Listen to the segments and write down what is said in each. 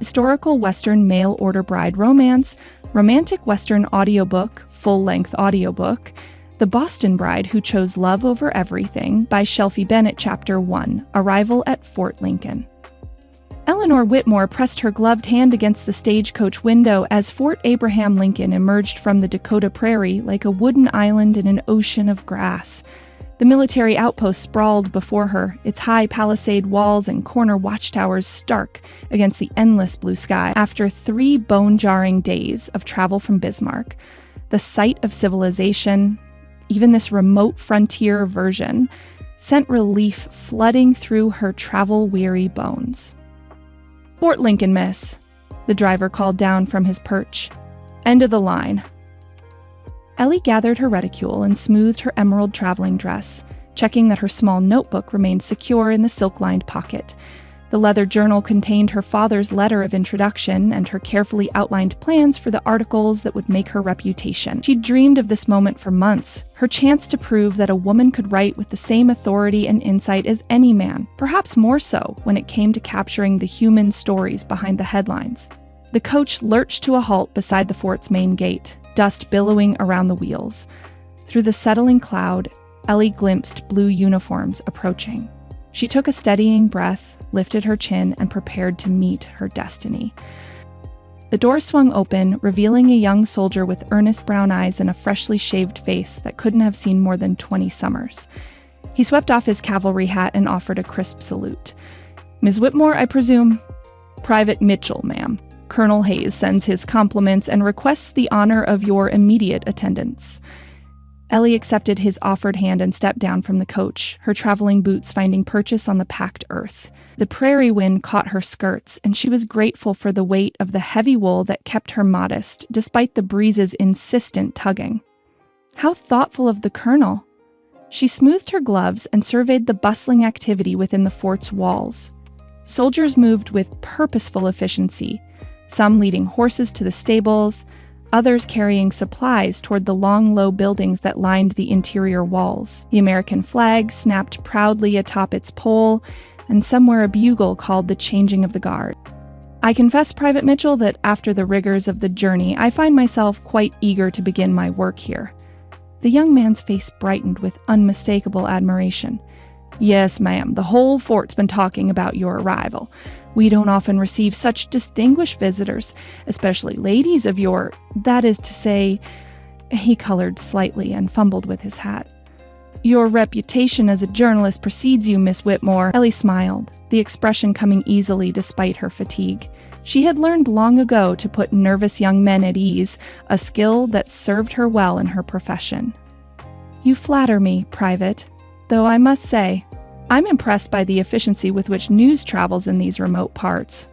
historical Western mail-order bride romance, romantic Western audiobook, full-length audiobook, The Boston Bride Who Chose Love Over Everything by Shelfie Bennett Chapter 1, Arrival at Fort Lincoln. Eleanor Whitmore pressed her gloved hand against the stagecoach window as Fort Abraham Lincoln emerged from the Dakota prairie like a wooden island in an ocean of grass. The military outpost sprawled before her, its high palisade walls and corner watchtowers stark against the endless blue sky. After 3 bone-jarring days of travel from Bismarck, the sight of civilization, even this remote frontier version, sent relief flooding through her travel-weary bones. "Fort Lincoln, miss," the driver called down from his perch. "End of the line." Ellie gathered her reticule and smoothed her emerald traveling dress, checking that her small notebook remained secure in the silk-lined pocket. The leather journal contained her father's letter of introduction and her carefully outlined plans for the articles that would make her reputation. She'd dreamed of this moment for months, her chance to prove that a woman could write with the same authority and insight as any man, perhaps more so when it came to capturing the human stories behind the headlines. The coach lurched to a halt beside the fort's main gate, dust billowing around the wheels. Through the settling cloud, Ellie glimpsed blue uniforms approaching. She took a steadying breath, lifted her chin, and prepared to meet her destiny. The door swung open, revealing a young soldier with earnest brown eyes and a freshly shaved face that couldn't have seen more than 20 summers. He swept off his cavalry hat and offered a crisp salute. "Ms. Whitmore, I presume?" "Private Mitchell, ma'am. Colonel Hayes sends his compliments and requests the honor of your immediate attendance." Ellie accepted his offered hand and stepped down from the coach, her traveling boots finding purchase on the packed earth. The prairie wind caught her skirts, and she was grateful for the weight of the heavy wool that kept her modest, despite the breeze's insistent tugging. How thoughtful of the colonel! She smoothed her gloves and surveyed the bustling activity within the fort's walls. Soldiers moved with purposeful efficiency, some leading horses to the stables, others carrying supplies toward the long, low buildings that lined the interior walls. The American flag snapped proudly atop its pole, and somewhere a bugle called the changing of the guard. "I confess, Private Mitchell, that after the rigors of the journey, I find myself quite eager to begin my work here." The young man's face brightened with unmistakable admiration. "Yes, ma'am, the whole fort's been talking about your arrival. We don't often receive such distinguished visitors, especially ladies of that is to say," he colored slightly and fumbled with his hat. "Your reputation as a journalist precedes you, Miss Whitmore." Ellie smiled, the expression coming easily despite her fatigue. She had learned long ago to put nervous young men at ease, a skill that served her well in her profession. "You flatter me, Private, though I must say, I'm impressed by the efficiency with which news travels in these remote parts."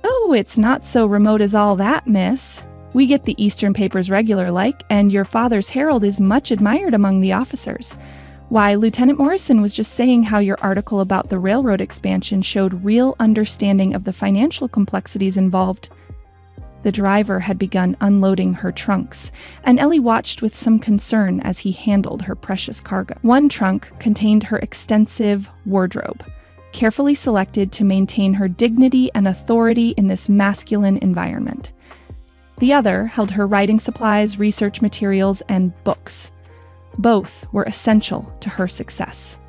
"Oh, it's not so remote as all that, miss. We get the Eastern papers regular-like, and your father's Herald is much admired among the officers. Why, Lieutenant Morrison was just saying how your article about the railroad expansion showed real understanding of the financial complexities involved." The driver had begun unloading her trunks, and Ellie watched with some concern as he handled her precious cargo. One trunk contained her extensive wardrobe, carefully selected to maintain her dignity and authority in this masculine environment. The other held her writing supplies, research materials, and books. Both were essential to her success.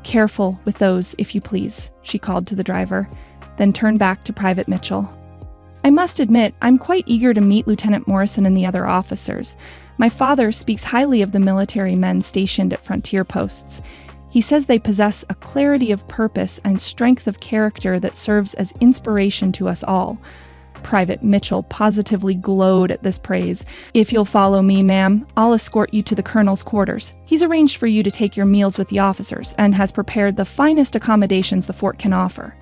"Careful with those, if you please," she called to the driver, then turned back to Private Mitchell. "I must admit, I'm quite eager to meet Lieutenant Morrison and the other officers. My father speaks highly of the military men stationed at frontier posts. He says they possess a clarity of purpose and strength of character that serves as inspiration to us all." Private Mitchell positively glowed at this praise. "If you'll follow me, ma'am, I'll escort you to the colonel's quarters. He's arranged for you to take your meals with the officers and has prepared the finest accommodations the fort can offer."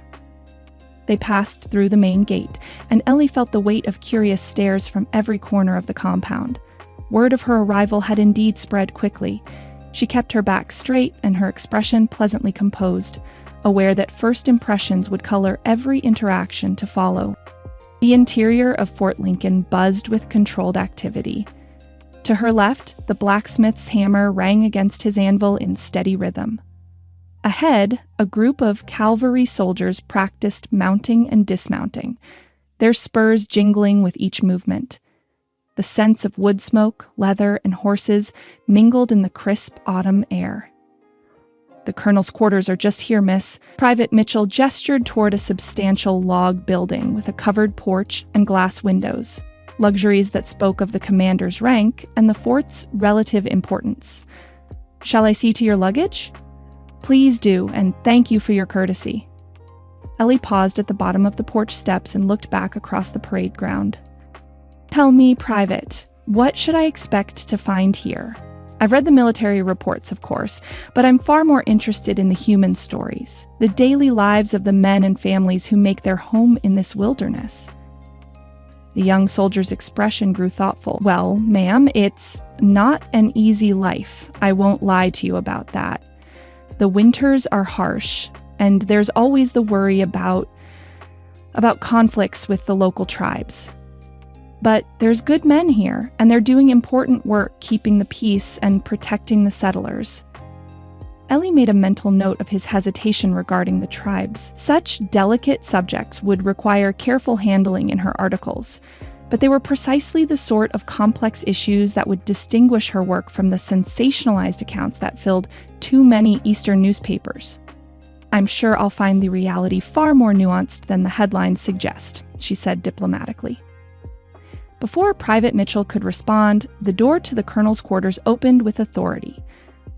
They passed through the main gate, and Ellie felt the weight of curious stares from every corner of the compound. Word of her arrival had indeed spread quickly. She kept her back straight and her expression pleasantly composed, aware that first impressions would color every interaction to follow. The interior of Fort Lincoln buzzed with controlled activity. To her left, the blacksmith's hammer rang against his anvil in steady rhythm. Ahead, a group of cavalry soldiers practiced mounting and dismounting, their spurs jingling with each movement. The scents of wood smoke, leather, and horses mingled in the crisp autumn air. "The colonel's quarters are just here, miss." Private Mitchell gestured toward a substantial log building with a covered porch and glass windows, luxuries that spoke of the commander's rank and the fort's relative importance. "Shall I see to your luggage?" "Please do, and thank you for your courtesy." Ellie paused at the bottom of the porch steps and looked back across the parade ground. "Tell me, Private, what should I expect to find here? I've read the military reports, of course, but I'm far more interested in the human stories, the daily lives of the men and families who make their home in this wilderness." The young soldier's expression grew thoughtful. "Well, ma'am, it's not an easy life. I won't lie to you about that. The winters are harsh, and there's always the worry about conflicts with the local tribes. But there's good men here, and they're doing important work keeping the peace and protecting the settlers." Ellie made a mental note of his hesitation regarding the tribes. Such delicate subjects would require careful handling in her articles, but they were precisely the sort of complex issues that would distinguish her work from the sensationalized accounts that filled too many Eastern newspapers. "I'm sure I'll find the reality far more nuanced than the headlines suggest," she said diplomatically. Before Private Mitchell could respond, the door to the colonel's quarters opened with authority.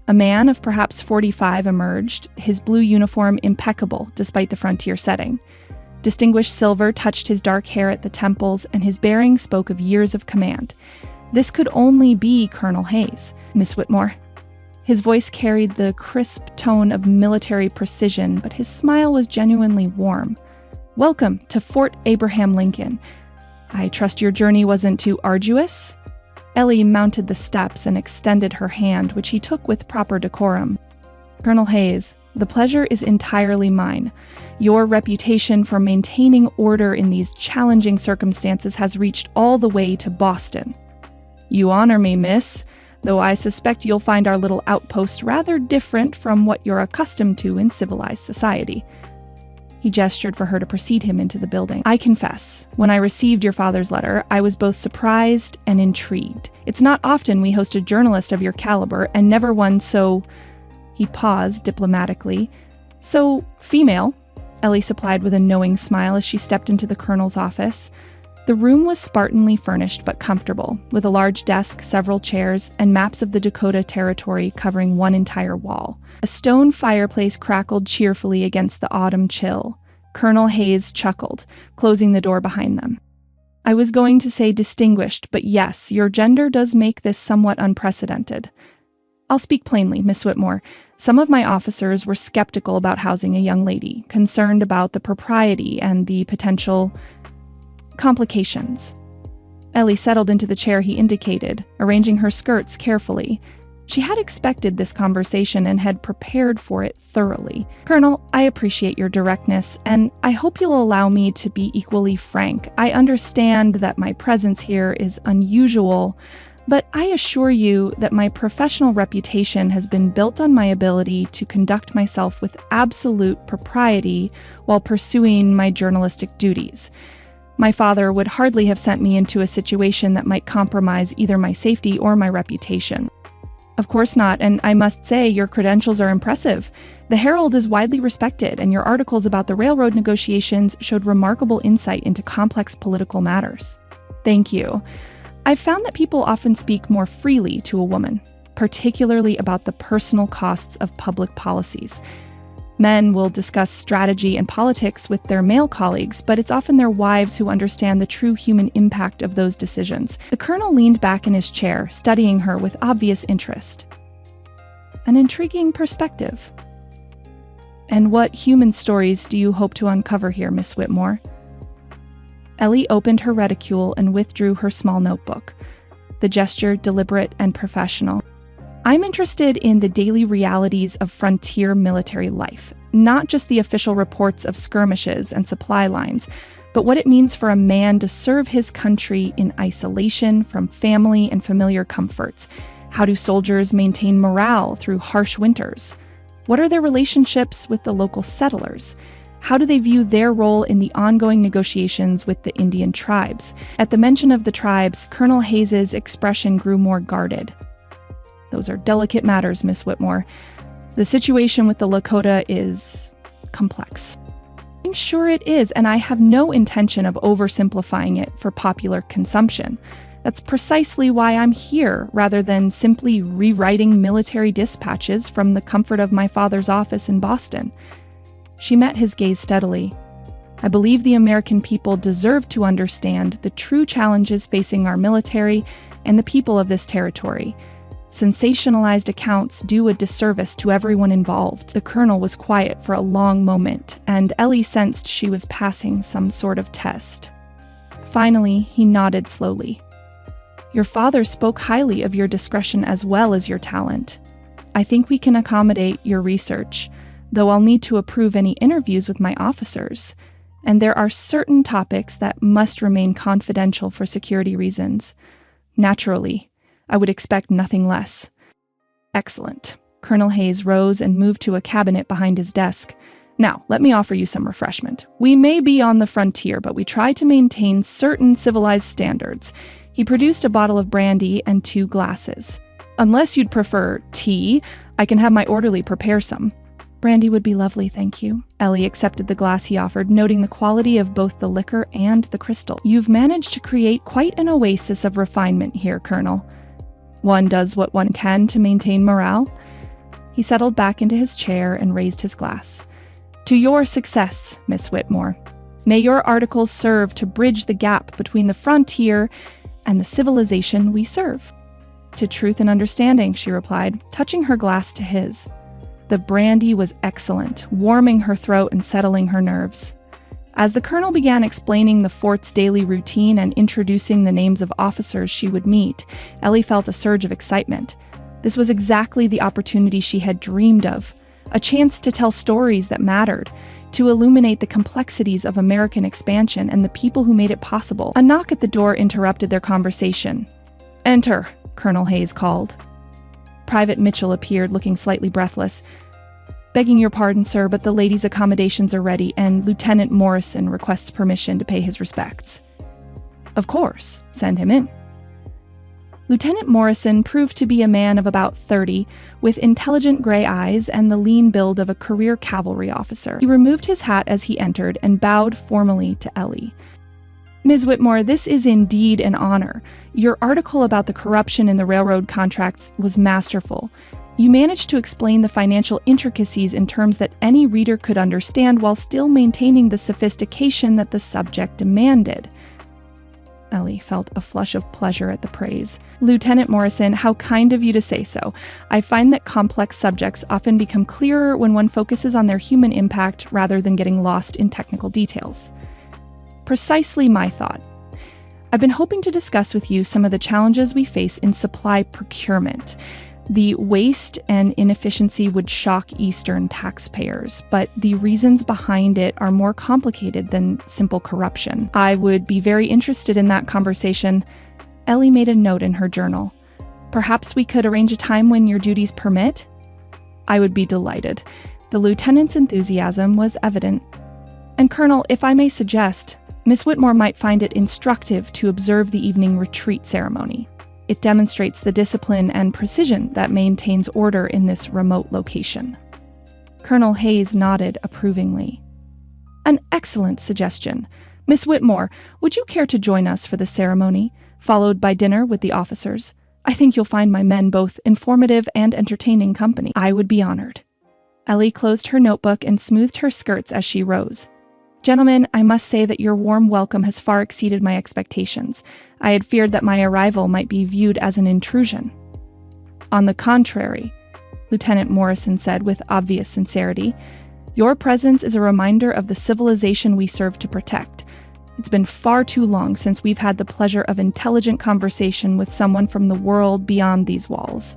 A man of perhaps 45 emerged, his blue uniform impeccable despite the frontier setting. Distinguished silver touched his dark hair at the temples, and his bearing spoke of years of command. This could only be Colonel Hayes. "Miss Whitmore." His voice carried the crisp tone of military precision, but his smile was genuinely warm. "Welcome to Fort Abraham Lincoln. I trust your journey wasn't too arduous?" Ellie mounted the steps and extended her hand, which he took with proper decorum. "Colonel Hayes, the pleasure is entirely mine. Your reputation for maintaining order in these challenging circumstances has reached all the way to Boston." "You honor me, miss, though I suspect you'll find our little outpost rather different from what you're accustomed to in civilized society." He gestured for her to precede him into the building. "I confess, when I received your father's letter, I was both surprised and intrigued. It's not often we host a journalist of your caliber, and never one so..." He paused diplomatically. "So female," Ellie supplied with a knowing smile as she stepped into the colonel's office. The room was spartanly furnished but comfortable, with a large desk, several chairs, and maps of the Dakota Territory covering one entire wall. A stone fireplace crackled cheerfully against the autumn chill. Colonel Hayes chuckled, closing the door behind them. "I was going to say distinguished, but yes, your gender does make this somewhat unprecedented. I'll speak plainly, Miss Whitmore. Some of my officers were skeptical about housing a young lady, concerned about the propriety and the potential complications." Ellie settled into the chair he indicated, arranging her skirts carefully. She had expected this conversation and had prepared for it thoroughly. "Colonel, I appreciate your directness, and I hope you'll allow me to be equally frank. I understand that my presence here is unusual, but I assure you that my professional reputation has been built on my ability to conduct myself with absolute propriety while pursuing my journalistic duties. My father would hardly have sent me into a situation that might compromise either my safety or my reputation." "Of course not, and I must say your credentials are impressive. The Herald is widely respected, and your articles about the railroad negotiations showed remarkable insight into complex political matters." "Thank you. I've found that people often speak more freely to a woman, particularly about the personal costs of public policies. Men will discuss strategy and politics with their male colleagues, but it's often their wives who understand the true human impact of those decisions." The colonel leaned back in his chair, studying her with obvious interest. "An intriguing perspective. And what human stories do you hope to uncover here, Miss Whitmore?" Ellie opened her reticule and withdrew her small notebook, the gesture deliberate and professional. "I'm interested in the daily realities of frontier military life, not just the official reports of skirmishes and supply lines, but what it means for a man to serve his country in isolation from family and familiar comforts. How do soldiers maintain morale through harsh winters? What are their relationships with the local settlers? How do they view their role in the ongoing negotiations with the Indian tribes? At the mention of the tribes, Colonel Hayes's expression grew more guarded. Those are delicate matters, Miss Whitmore. The situation with the Lakota is complex. I'm sure it is, and I have no intention of oversimplifying it for popular consumption. That's precisely why I'm here, rather than simply rewriting military dispatches from the comfort of my father's office in Boston. She met his gaze steadily. I believe the American people deserve to understand the true challenges facing our military and the people of this territory. Sensationalized accounts do a disservice to everyone involved. The colonel was quiet for a long moment, and Ellie sensed she was passing some sort of test. Finally, he nodded slowly. Your father spoke highly of your discretion as well as your talent. I think we can accommodate your research, though I'll need to approve any interviews with my officers. And there are certain topics that must remain confidential for security reasons. Naturally, I would expect nothing less. Excellent. Colonel Hayes rose and moved to a cabinet behind his desk. Now, let me offer you some refreshment. We may be on the frontier, but we try to maintain certain civilized standards. He produced a bottle of brandy and 2 glasses. Unless you'd prefer tea, I can have my orderly prepare some. Brandy would be lovely, thank you. Ellie accepted the glass he offered, noting the quality of both the liquor and the crystal. You've managed to create quite an oasis of refinement here, Colonel. One does what one can to maintain morale. He settled back into his chair and raised his glass. To your success, Miss Whitmore. May your articles serve to bridge the gap between the frontier and the civilization we serve. To truth and understanding, she replied, touching her glass to his. The brandy was excellent, warming her throat and settling her nerves. As the colonel began explaining the fort's daily routine and introducing the names of officers she would meet, Ellie felt a surge of excitement. This was exactly the opportunity she had dreamed of, a chance to tell stories that mattered, to illuminate the complexities of American expansion and the people who made it possible. A knock at the door interrupted their conversation. Enter, Colonel Hayes called. Private Mitchell appeared, looking slightly breathless. Begging your pardon, sir, but the ladies' accommodations are ready, and Lieutenant Morrison requests permission to pay his respects. Of course, send him in. Lieutenant Morrison proved to be a man of about 30, with intelligent gray eyes and the lean build of a career cavalry officer. He removed his hat as he entered and bowed formally to Ellie. Ms. Whitmore, this is indeed an honor. Your article about the corruption in the railroad contracts was masterful. You managed to explain the financial intricacies in terms that any reader could understand while still maintaining the sophistication that the subject demanded. Ellie felt a flush of pleasure at the praise. Lieutenant Morrison, how kind of you to say so. I find that complex subjects often become clearer when one focuses on their human impact rather than getting lost in technical details. Precisely my thought. I've been hoping to discuss with you some of the challenges we face in supply procurement. The waste and inefficiency would shock Eastern taxpayers, but the reasons behind it are more complicated than simple corruption. I would be very interested in that conversation. Ellie made a note in her journal. Perhaps we could arrange a time when your duties permit? I would be delighted. The lieutenant's enthusiasm was evident. And Colonel, if I may suggest, Miss Whitmore might find it instructive to observe the evening retreat ceremony. It demonstrates the discipline and precision that maintains order in this remote location. Colonel Hayes nodded approvingly. An excellent suggestion. Miss Whitmore, would you care to join us for the ceremony, followed by dinner with the officers? I think you'll find my men both informative and entertaining company. I would be honored. Ellie closed her notebook and smoothed her skirts as she rose. Gentlemen, I must say that your warm welcome has far exceeded my expectations. I had feared that my arrival might be viewed as an intrusion. On the contrary, Lieutenant Morrison said with obvious sincerity, your presence is a reminder of the civilization we serve to protect. It's been far too long since we've had the pleasure of intelligent conversation with someone from the world beyond these walls.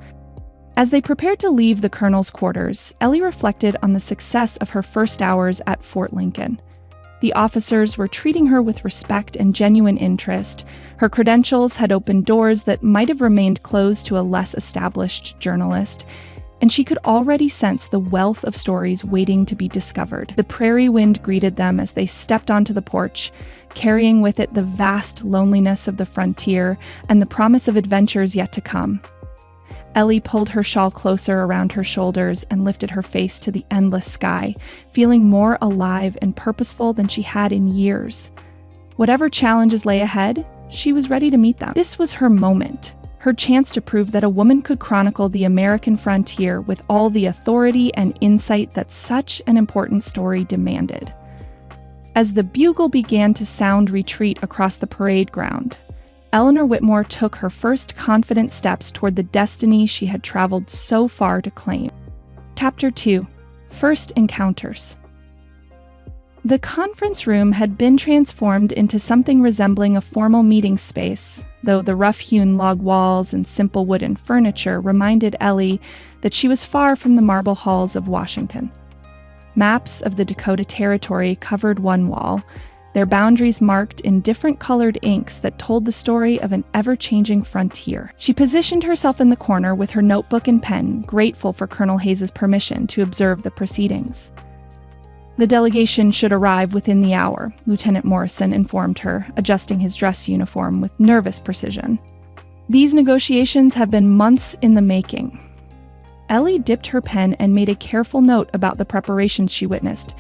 As they prepared to leave the colonel's quarters, Ellie reflected on the success of her first hours at Fort Lincoln. The officers were treating her with respect and genuine interest. Her credentials had opened doors that might have remained closed to a less established journalist. and she could already sense the wealth of stories waiting to be discovered. The prairie wind greeted them as they stepped onto the porch, carrying with it the vast loneliness of the frontier and the promise of adventures yet to come. Ellie pulled her shawl closer around her shoulders and lifted her face to the endless sky, feeling more alive and purposeful than she had in years. Whatever challenges lay ahead, she was ready to meet them. This was her moment, her chance to prove that a woman could chronicle the American frontier with all the authority and insight that such an important story demanded. As the bugle began to sound retreat across the parade ground, Eleanor Whitmore took her first confident steps toward the destiny she had traveled so far to claim. Chapter 2: First Encounters. The conference room had been transformed into something resembling a formal meeting space, though the rough-hewn log walls and simple wooden furniture reminded Ellie that she was far from the marble halls of Washington. Maps of the Dakota Territory covered one wall, their boundaries marked in different colored inks that told the story of an ever-changing frontier. She positioned herself in the corner with her notebook and pen, grateful for Colonel Hayes's permission to observe the proceedings. The delegation should arrive within the hour, Lieutenant Morrison informed her, adjusting his dress uniform with nervous precision. These negotiations have been months in the making. Ellie dipped her pen and made a careful note about the preparations she witnessed.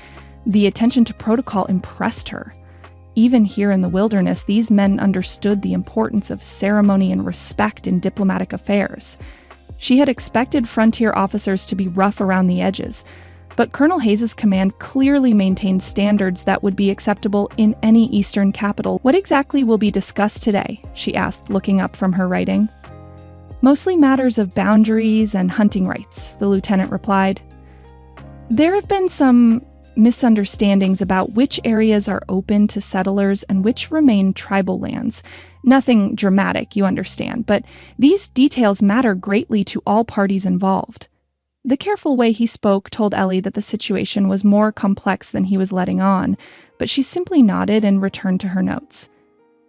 The attention to protocol impressed her. Even here in the wilderness, these men understood the importance of ceremony and respect in diplomatic affairs. She had expected frontier officers to be rough around the edges, but Colonel Hayes's command clearly maintained standards that would be acceptable in any eastern capital. "What exactly will be discussed today?" she asked, looking up from her writing. "Mostly matters of boundaries and hunting rights," the lieutenant replied. "There have been some misunderstandings about which areas are open to settlers and which remain tribal lands. Nothing dramatic, you understand, but these details matter greatly to all parties involved." The careful way he spoke told Ellie that the situation was more complex than he was letting on, but she simply nodded and returned to her notes.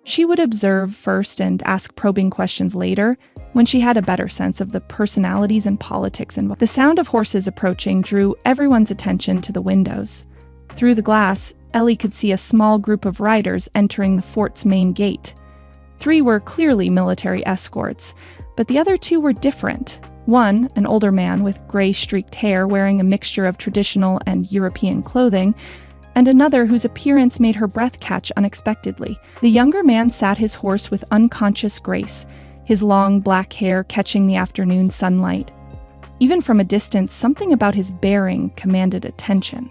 She would observe first and ask probing questions later, when she had a better sense of the personalities and politics involved. The sound of horses approaching drew everyone's attention to the windows. Through the glass, Ellie could see a small group of riders entering the fort's main gate. 3 were clearly military escorts, but the other 2 were different. One, an older man with gray-streaked hair wearing a mixture of traditional and European clothing, and another whose appearance made her breath catch unexpectedly. The younger man sat his horse with unconscious grace, his long black hair catching the afternoon sunlight. Even from a distance, something about his bearing commanded attention.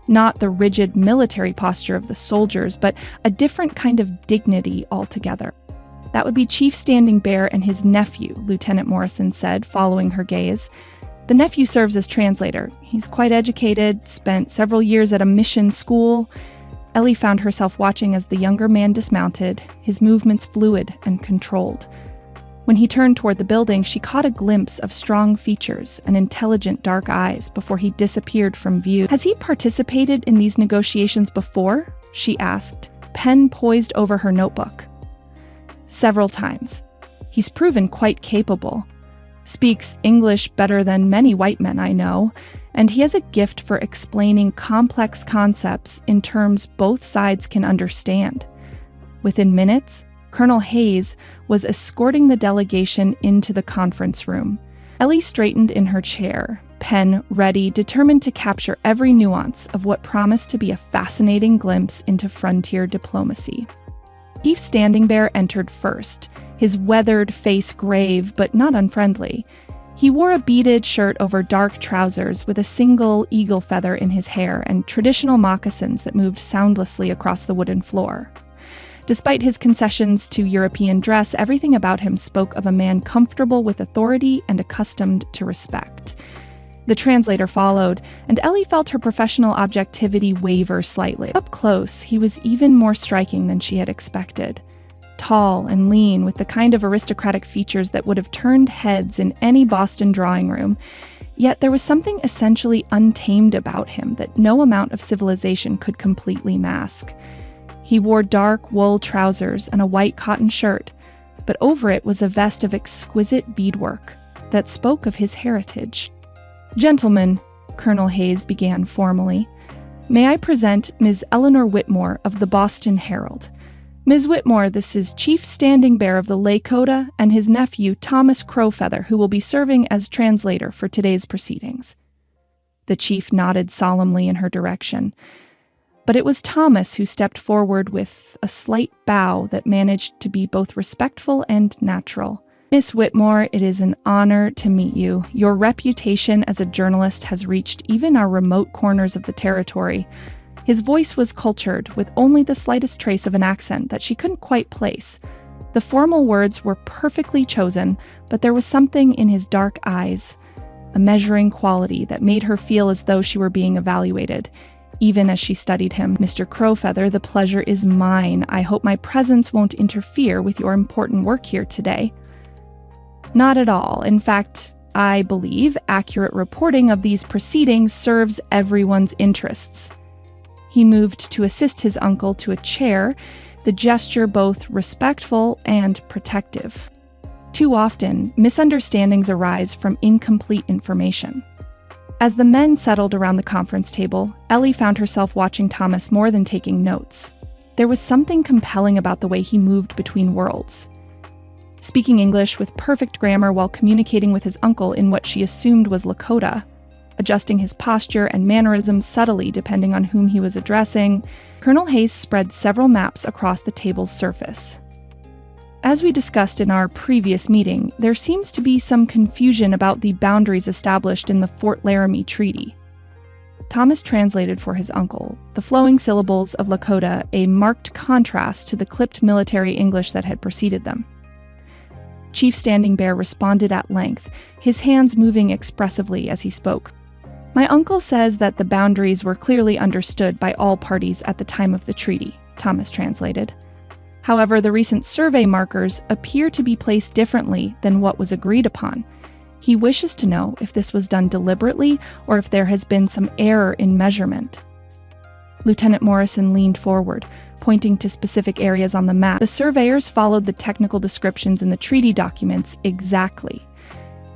Not the rigid military posture of the soldiers, but a different kind of dignity altogether. "That would be Chief Standing Bear and his nephew," Lieutenant Morrison said, following her gaze. "The nephew serves as translator. He's quite educated, spent several years at a mission school." Ellie found herself watching as the younger man dismounted, his movements fluid and controlled. When he turned toward the building, she caught a glimpse of strong features and intelligent dark eyes before he disappeared from view. "Has he participated in these negotiations before?" she asked, pen poised over her notebook. "Several times. He's proven quite capable. Speaks English better than many white men I know, and he has a gift for explaining complex concepts in terms both sides can understand." Within minutes, Colonel Hayes was escorting the delegation into the conference room. Ellie straightened in her chair, pen ready, determined to capture every nuance of what promised to be a fascinating glimpse into frontier diplomacy. Chief Standing Bear entered first, his weathered face grave but not unfriendly. He wore a beaded shirt over dark trousers with a single eagle feather in his hair and traditional moccasins that moved soundlessly across the wooden floor. Despite his concessions to European dress, everything about him spoke of a man comfortable with authority and accustomed to respect. The translator followed, and Ellie felt her professional objectivity waver slightly. Up close, he was even more striking than she had expected. Tall and lean, with the kind of aristocratic features that would have turned heads in any Boston drawing room, yet there was something essentially untamed about him that no amount of civilization could completely mask. He wore dark wool trousers and a white cotton shirt, but over it was a vest of exquisite beadwork that spoke of his heritage. "Gentlemen," Colonel Hayes began formally, "may I present Ms. Eleanor Whitmore of the Boston Herald. Ms. Whitmore, this is Chief Standing Bearer of the Lakota and his nephew Thomas Crowfeather, who will be serving as translator for today's proceedings." The chief nodded solemnly in her direction, but it was Thomas who stepped forward with a slight bow that managed to be both respectful and natural. "Miss Whitmore, it is an honor to meet you. Your reputation as a journalist has reached even our remote corners of the territory." His voice was cultured, with only the slightest trace of an accent that she couldn't quite place. The formal words were perfectly chosen, but there was something in his dark eyes, a measuring quality that made her feel as though she were being evaluated. Even as she studied him, "Mr. Crowfeather, the pleasure is mine. I hope my presence won't interfere with your important work here today." "Not at all. In fact, I believe accurate reporting of these proceedings serves everyone's interests." He moved to assist his uncle to a chair, the gesture both respectful and protective. Too often, misunderstandings arise from incomplete information. As the men settled around the conference table, Ellie found herself watching Thomas more than taking notes. There was something compelling about the way he moved between worlds. Speaking English with perfect grammar while communicating with his uncle in what she assumed was Lakota, adjusting his posture and mannerisms subtly depending on whom he was addressing, Colonel Hayes spread several maps across the table's surface. As we discussed in our previous meeting, there seems to be some confusion about the boundaries established in the Fort Laramie Treaty. Thomas translated for his uncle, the flowing syllables of Lakota, a marked contrast to the clipped military English that had preceded them. Chief Standing Bear responded at length, his hands moving expressively as he spoke. "My uncle says that the boundaries were clearly understood by all parties at the time of the treaty," Thomas translated. "However, the recent survey markers appear to be placed differently than what was agreed upon. He wishes to know if this was done deliberately or if there has been some error in measurement." Lieutenant Morrison leaned forward, pointing to specific areas on the map. "The surveyors followed the technical descriptions in the treaty documents exactly.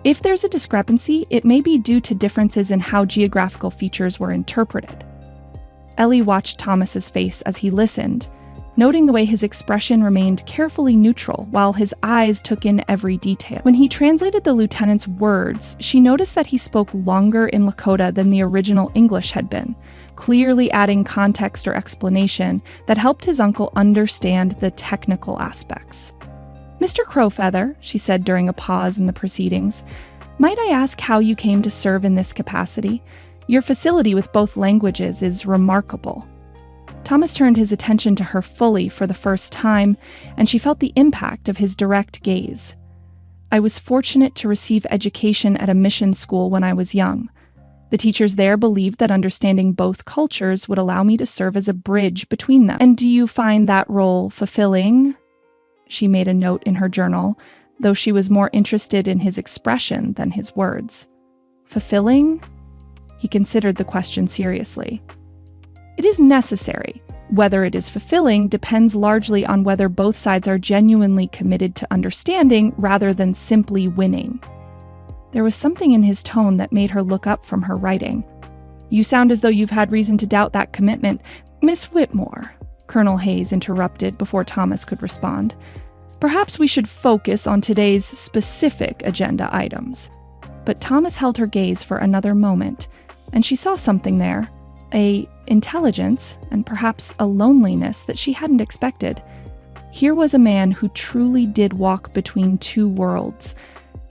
If there's a discrepancy, it may be due to differences in how geographical features were interpreted." Ellie watched Thomas's face as he listened, noting the way his expression remained carefully neutral while his eyes took in every detail. When he translated the lieutenant's words, she noticed that he spoke longer in Lakota than the original English had been, clearly adding context or explanation that helped his uncle understand the technical aspects. "Mr. Crowfeather," she said during a pause in the proceedings, "might I ask how you came to serve in this capacity? Your facility with both languages is remarkable." Thomas turned his attention to her fully for the first time, and she felt the impact of his direct gaze. "I was fortunate to receive education at a mission school when I was young. The teachers there believed that understanding both cultures would allow me to serve as a bridge between them. And do you find that role fulfilling?" She made a note in her journal, though she was more interested in his expression than his words. "Fulfilling?" He considered the question seriously. "It is necessary. Whether it is fulfilling depends largely on whether both sides are genuinely committed to understanding rather than simply winning." There was something in his tone that made her look up from her writing. "You sound as though you've had reason to doubt that commitment." "Miss Whitmore," Colonel Hayes interrupted before Thomas could respond, "perhaps we should focus on today's specific agenda items." But Thomas held her gaze for another moment, and she saw something there, a intelligence and perhaps a loneliness that she hadn't expected. Here was a man who truly did walk between two worlds,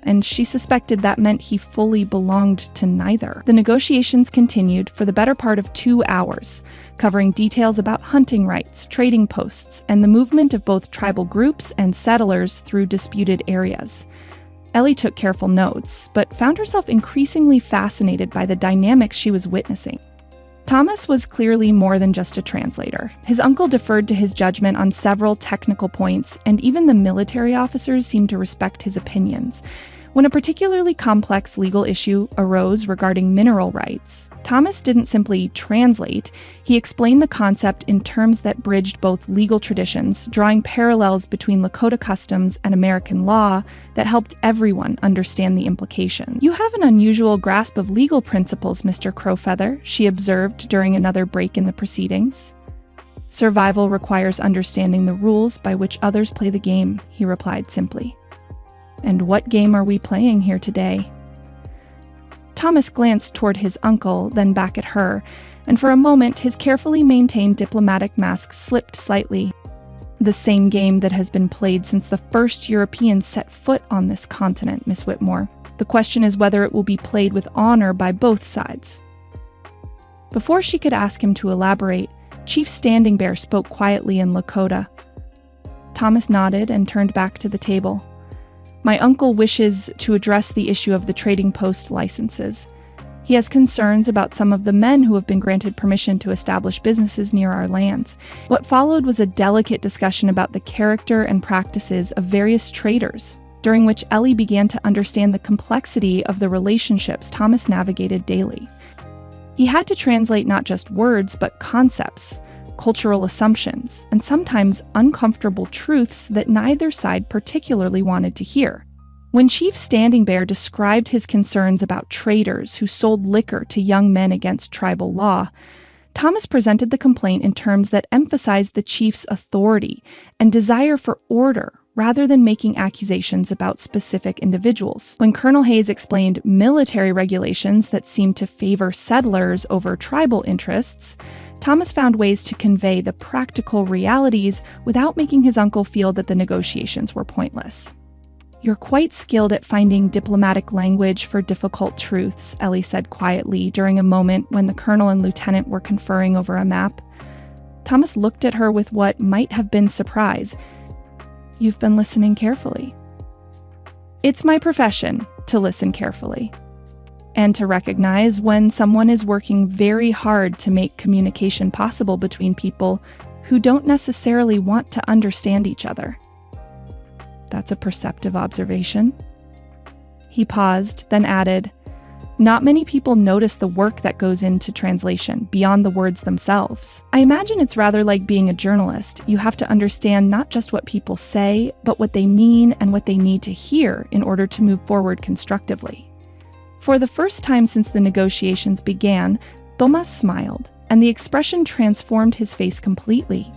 and she suspected that meant he fully belonged to neither. The negotiations continued for the better part of 2 hours, covering details about hunting rights, trading posts, and the movement of both tribal groups and settlers through disputed areas. Ellie took careful notes, but found herself increasingly fascinated by the dynamics she was witnessing. Thomas was clearly more than just a translator. His uncle deferred to his judgment on several technical points, and even the military officers seemed to respect his opinions, When a particularly complex legal issue arose regarding mineral rights, Thomas didn't simply translate, he explained the concept in terms that bridged both legal traditions, drawing parallels between Lakota customs and American law that helped everyone understand the implications. "You have an unusual grasp of legal principles, Mr. Crowfeather," she observed during another break in the proceedings. "Survival requires understanding the rules by which others play the game," he replied simply. "And what game are we playing here today?" Thomas glanced toward his uncle, then back at her, and for a moment his carefully maintained diplomatic mask slipped slightly. "The same game that has been played since the first Europeans set foot on this continent, Miss Whitmore. The question is whether it will be played with honor by both sides." Before she could ask him to elaborate, Chief Standing Bear spoke quietly in Lakota. Thomas nodded and turned back to the table. "My uncle wishes to address the issue of the trading post licenses. He has concerns about some of the men who have been granted permission to establish businesses near our lands." What followed was a delicate discussion about the character and practices of various traders, during which Ellie began to understand the complexity of the relationships Thomas navigated daily. He had to translate not just words, but concepts, cultural assumptions, and sometimes uncomfortable truths that neither side particularly wanted to hear. When Chief Standing Bear described his concerns about traders who sold liquor to young men against tribal law, Thomas presented the complaint in terms that emphasized the chief's authority and desire for order rather than making accusations about specific individuals. When Colonel Hayes explained military regulations that seemed to favor settlers over tribal interests, Thomas found ways to convey the practical realities without making his uncle feel that the negotiations were pointless. "You're quite skilled at finding diplomatic language for difficult truths," Ellie said quietly during a moment when the colonel and lieutenant were conferring over a map. Thomas looked at her with what might have been surprise. "You've been listening carefully." "It's my profession to listen carefully, and to recognize when someone is working very hard to make communication possible between people who don't necessarily want to understand each other." "That's a perceptive observation." He paused, then added, "Not many people notice the work that goes into translation beyond the words themselves. I imagine it's rather like being a journalist. You have to understand not just what people say, but what they mean and what they need to hear in order to move forward constructively." For the first time since the negotiations began, Thomas smiled, and the expression transformed his face completely.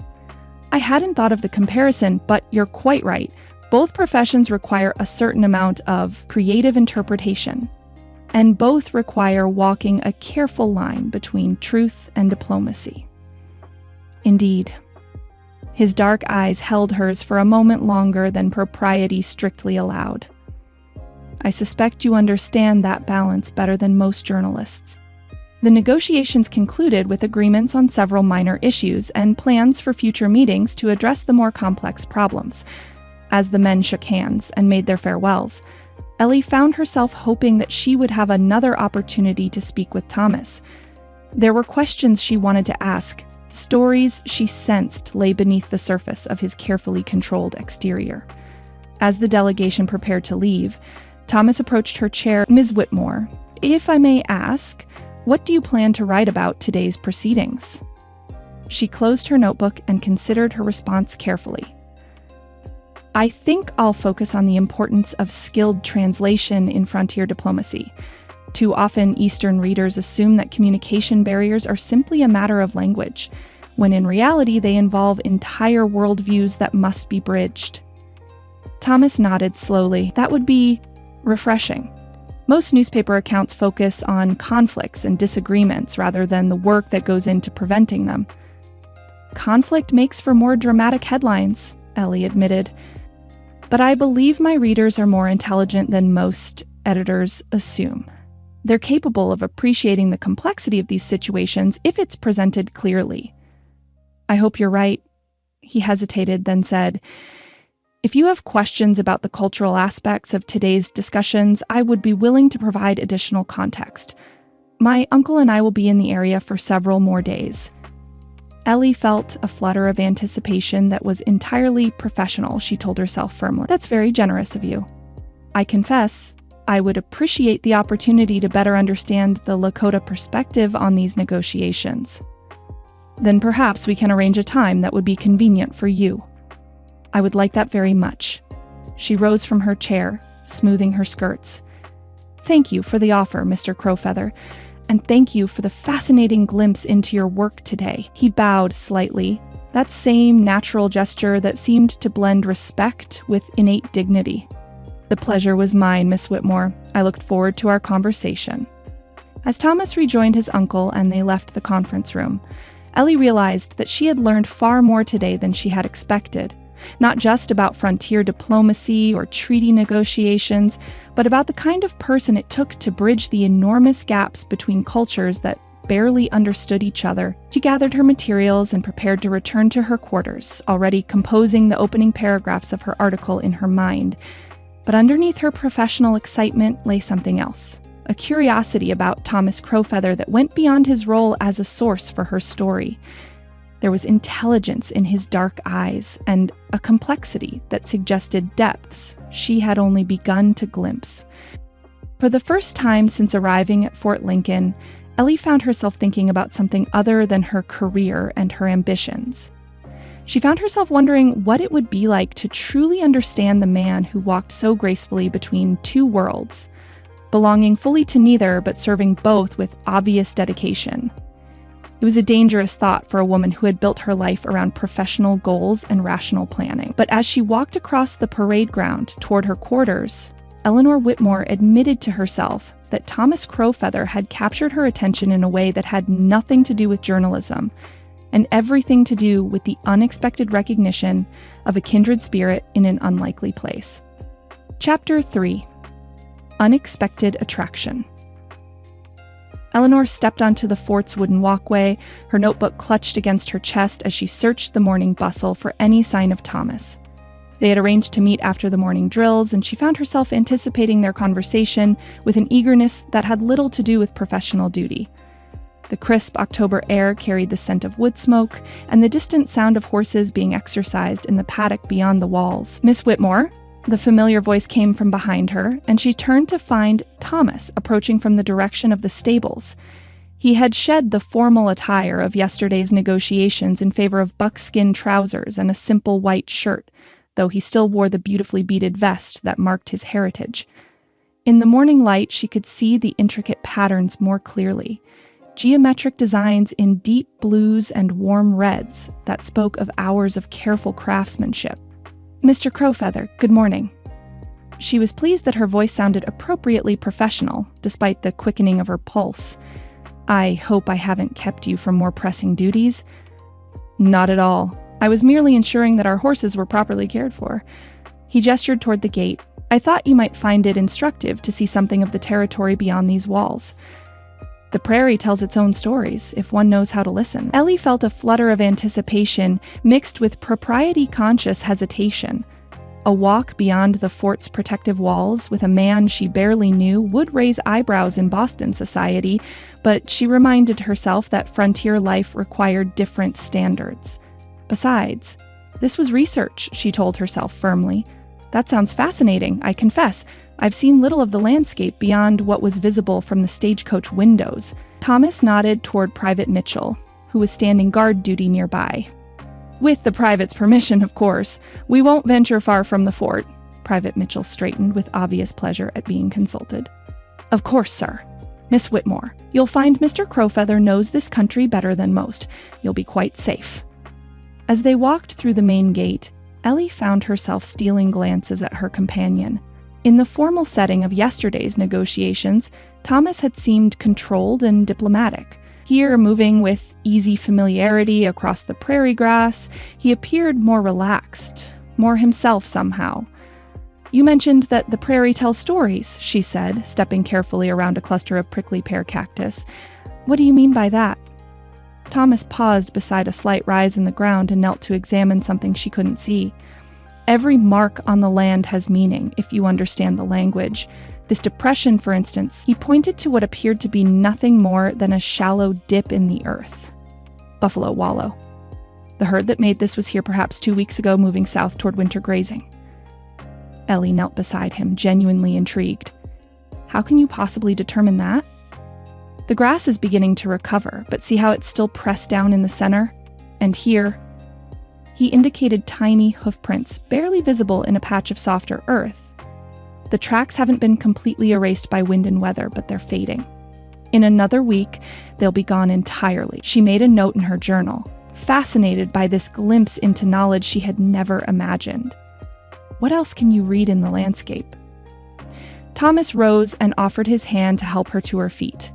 "I hadn't thought of the comparison, but you're quite right. Both professions require a certain amount of creative interpretation, and both require walking a careful line between truth and diplomacy." Indeed. His dark eyes held hers for a moment longer than propriety strictly allowed. "I suspect you understand that balance better than most journalists." The negotiations concluded with agreements on several minor issues and plans for future meetings to address the more complex problems. As the men shook hands and made their farewells, Ellie found herself hoping that she would have another opportunity to speak with Thomas. There were questions she wanted to ask, stories she sensed lay beneath the surface of his carefully controlled exterior. As the delegation prepared to leave, Thomas approached her chair. "Ms. Whitmore, if I may ask, what do you plan to write about today's proceedings?" She closed her notebook and considered her response carefully. "I think I'll focus on the importance of skilled translation in frontier diplomacy. Too often, Eastern readers assume that communication barriers are simply a matter of language, when in reality they involve entire worldviews that must be bridged." Thomas nodded slowly. That would be refreshing. Most newspaper accounts focus on conflicts and disagreements rather than the work that goes into preventing them. "Conflict makes for more dramatic headlines," Ellie admitted. "But I believe my readers are more intelligent than most editors assume. They're capable of appreciating the complexity of these situations if it's presented clearly." "I hope you're right." He hesitated, then said, "If you have questions about the cultural aspects of today's discussions, I would be willing to provide additional context. My uncle and I will be in the area for several more days." Ellie felt a flutter of anticipation that was entirely professional, she told herself firmly. "That's very generous of you." "I confess, I would appreciate the opportunity to better understand the Lakota perspective on these negotiations. Then perhaps we can arrange a time that would be convenient for you. I would like that very much. She rose from her chair, smoothing her skirts. Thank you for the offer, Mr. Crowfeather, and thank you for the fascinating glimpse into your work today. He bowed slightly, that same natural gesture that seemed to blend respect with innate dignity. The pleasure was mine, Miss Whitmore. I looked forward to our conversation. As Thomas rejoined his uncle and they left the conference room, Ellie realized that she had learned far more today than she had expected. Not just about frontier diplomacy or treaty negotiations, but about the kind of person it took to bridge the enormous gaps between cultures that barely understood each other. She gathered her materials and prepared to return to her quarters, already composing the opening paragraphs of her article in her mind. But underneath her professional excitement lay something else, a curiosity about Thomas Crowfeather that went beyond his role as a source for her story. There was intelligence in his dark eyes and a complexity that suggested depths she had only begun to glimpse. For the first time since arriving at Fort Lincoln, Ellie found herself thinking about something other than her career and her ambitions. She found herself wondering what it would be like to truly understand the man who walked so gracefully between two worlds, belonging fully to neither but serving both with obvious dedication. It was a dangerous thought for a woman who had built her life around professional goals and rational planning. But as she walked across the parade ground toward her quarters, Eleanor Whitmore admitted to herself that Thomas Crowfeather had captured her attention in a way that had nothing to do with journalism, and everything to do with the unexpected recognition of a kindred spirit in an unlikely place. Chapter 3. Unexpected Attraction. Eleanor stepped onto the fort's wooden walkway, her notebook clutched against her chest as she searched the morning bustle for any sign of Thomas. They had arranged to meet after the morning drills, and she found herself anticipating their conversation with an eagerness that had little to do with professional duty. The crisp October air carried the scent of wood smoke and the distant sound of horses being exercised in the paddock beyond the walls. Miss Whitmore? The familiar voice came from behind her, and she turned to find Thomas approaching from the direction of the stables. He had shed the formal attire of yesterday's negotiations in favor of buckskin trousers and a simple white shirt, though he still wore the beautifully beaded vest that marked his heritage. In the morning light, she could see the intricate patterns more clearly, geometric designs in deep blues and warm reds that spoke of hours of careful craftsmanship. Mr. Crowfeather, good morning. She was pleased that her voice sounded appropriately professional, despite the quickening of her pulse. I hope I haven't kept you from more pressing duties. Not at all. I was merely ensuring that our horses were properly cared for. He gestured toward the gate. I thought you might find it instructive to see something of the territory beyond these walls. The prairie tells its own stories, if one knows how to listen. Ellie felt a flutter of anticipation mixed with propriety-conscious hesitation. A walk beyond the fort's protective walls with a man she barely knew would raise eyebrows in Boston society, but she reminded herself that frontier life required different standards. Besides, this was research, she told herself firmly. That sounds fascinating, I confess. I've seen little of the landscape beyond what was visible from the stagecoach windows. Thomas nodded toward Private Mitchell, who was standing guard duty nearby. With the private's permission, of course. We won't venture far from the fort. Private Mitchell straightened with obvious pleasure at being consulted. Of course, sir. Miss Whitmore, you'll find Mr. Crowfeather knows this country better than most. You'll be quite safe. As they walked through the main gate, Ellie found herself stealing glances at her companion. In the formal setting of yesterday's negotiations, Thomas had seemed controlled and diplomatic. Here, moving with easy familiarity across the prairie grass, he appeared more relaxed, more himself somehow. You mentioned that the prairie tells stories, she said, stepping carefully around a cluster of prickly pear cactus. What do you mean by that? Thomas paused beside a slight rise in the ground and knelt to examine something she couldn't see. Every mark on the land has meaning, if you understand the language. This depression, for instance, he pointed to what appeared to be nothing more than a shallow dip in the earth. Buffalo Wallow. The herd that made this was here perhaps 2 weeks ago, moving south toward winter grazing. Ellie knelt beside him, genuinely intrigued. How can you possibly determine that? The grass is beginning to recover, but see how it's still pressed down in the center? And here. He indicated tiny hoofprints, barely visible in a patch of softer earth. The tracks haven't been completely erased by wind and weather, but they're fading. In another week, they'll be gone entirely. She made a note in her journal, fascinated by this glimpse into knowledge she had never imagined. What else can you read in the landscape? Thomas rose and offered his hand to help her to her feet.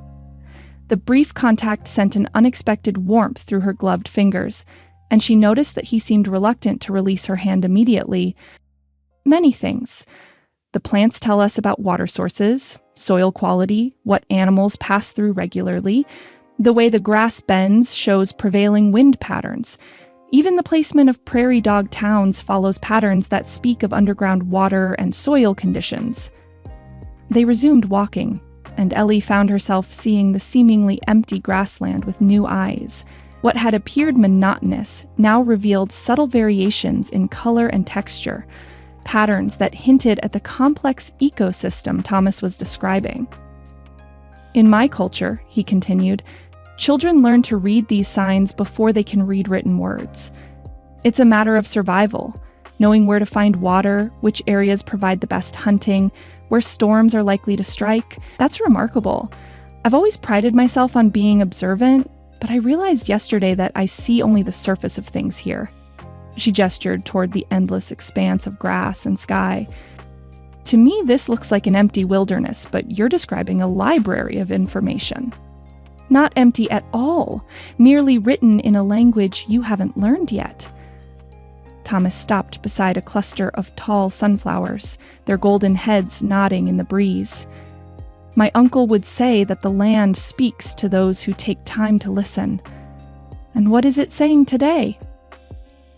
The brief contact sent an unexpected warmth through her gloved fingers, and she noticed that he seemed reluctant to release her hand immediately. Many things. The plants tell us about water sources, soil quality, what animals pass through regularly. The way the grass bends shows prevailing wind patterns. Even the placement of prairie dog towns follows patterns that speak of underground water and soil conditions. They resumed walking, and Ellie found herself seeing the seemingly empty grassland with new eyes. What had appeared monotonous now revealed subtle variations in color and texture, patterns that hinted at the complex ecosystem Thomas was describing. In my culture, he continued, children learn to read these signs before they can read written words. It's a matter of survival, knowing where to find water, which areas provide the best hunting, where storms are likely to strike. That's remarkable. I've always prided myself on being observant, but I realized yesterday that I see only the surface of things here. She gestured toward the endless expanse of grass and sky. To me, this looks like an empty wilderness, but you're describing a library of information. Not empty at all, merely written in a language you haven't learned yet. Thomas stopped beside a cluster of tall sunflowers, their golden heads nodding in the breeze. My uncle would say that the land speaks to those who take time to listen. And what is it saying today?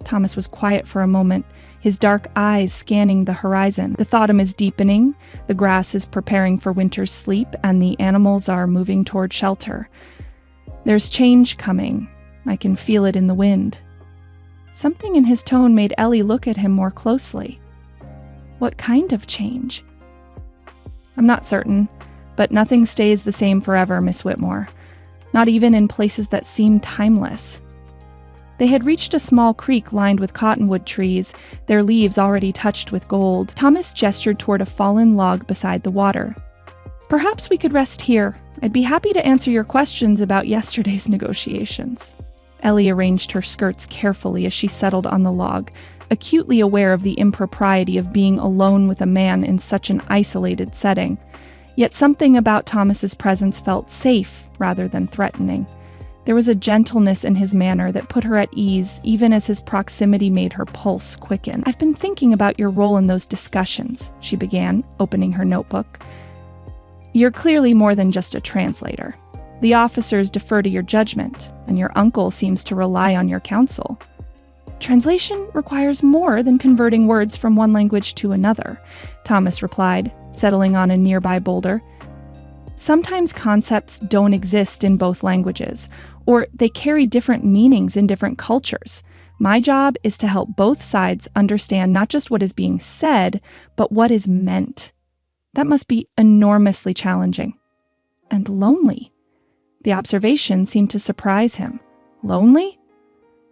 Thomas was quiet for a moment, his dark eyes scanning the horizon. The autumn is deepening, the grass is preparing for winter's sleep, and the animals are moving toward shelter. There's change coming. I can feel it in the wind. Something in his tone made Ellie look at him more closely. What kind of change? I'm not certain, but nothing stays the same forever, Miss Whitmore. Not even in places that seem timeless. They had reached a small creek lined with cottonwood trees, their leaves already touched with gold. Thomas gestured toward a fallen log beside the water. Perhaps we could rest here. I'd be happy to answer your questions about yesterday's negotiations. Ellie arranged her skirts carefully as she settled on the log, acutely aware of the impropriety of being alone with a man in such an isolated setting. Yet something about Thomas's presence felt safe rather than threatening. There was a gentleness in his manner that put her at ease, even as his proximity made her pulse quicken. I've been thinking about your role in those discussions, she began, opening her notebook. You're clearly more than just a translator. The officers defer to your judgment, and your uncle seems to rely on your counsel. Translation requires more than converting words from one language to another, Thomas replied, settling on a nearby boulder. Sometimes concepts don't exist in both languages, or they carry different meanings in different cultures. My job is to help both sides understand not just what is being said, but what is meant. That must be enormously challenging. And lonely. The observation seemed to surprise him. Lonely?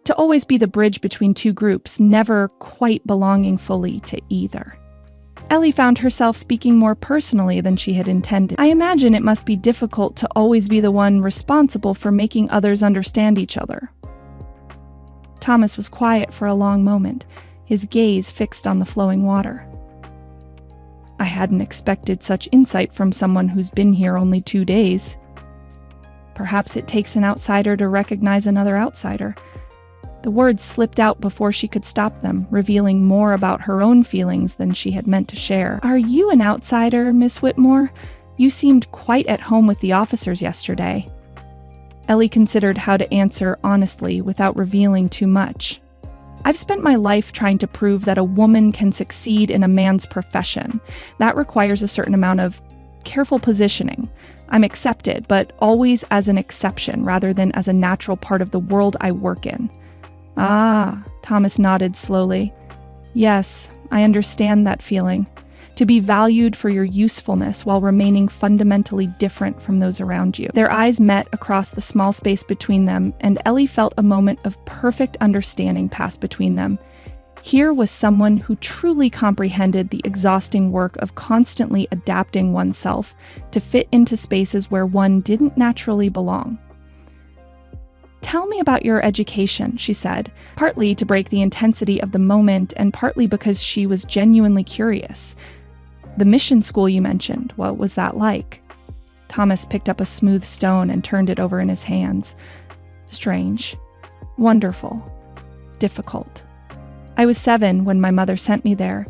To always be the bridge between two groups, never quite belonging fully to either. Ellie found herself speaking more personally than she had intended. I imagine it must be difficult to always be the one responsible for making others understand each other. Thomas was quiet for a long moment, his gaze fixed on the flowing water. I hadn't expected such insight from someone who's been here only 2 days. Perhaps it takes an outsider to recognize another outsider. The words slipped out before she could stop them, revealing more about her own feelings than she had meant to share. Are you an outsider, Miss Whitmore? You seemed quite at home with the officers yesterday. Ellie considered how to answer honestly without revealing too much. I've spent my life trying to prove that a woman can succeed in a man's profession. That requires a certain amount of careful positioning. I'm accepted, but always as an exception rather than as a natural part of the world I work in. Ah, Thomas nodded slowly. Yes, I understand that feeling. to be valued for your usefulness while remaining fundamentally different from those around you. Their eyes met across the small space between them, and Ellie felt a moment of perfect understanding pass between them. Here was someone who truly comprehended the exhausting work of constantly adapting oneself to fit into spaces where one didn't naturally belong. "Tell me about your education," she said, partly to break the intensity of the moment and partly because she was genuinely curious. "The mission school you mentioned, what was that like?" Thomas picked up a smooth stone and turned it over in his hands. "Strange. Wonderful. Difficult. I was 7 when my mother sent me there,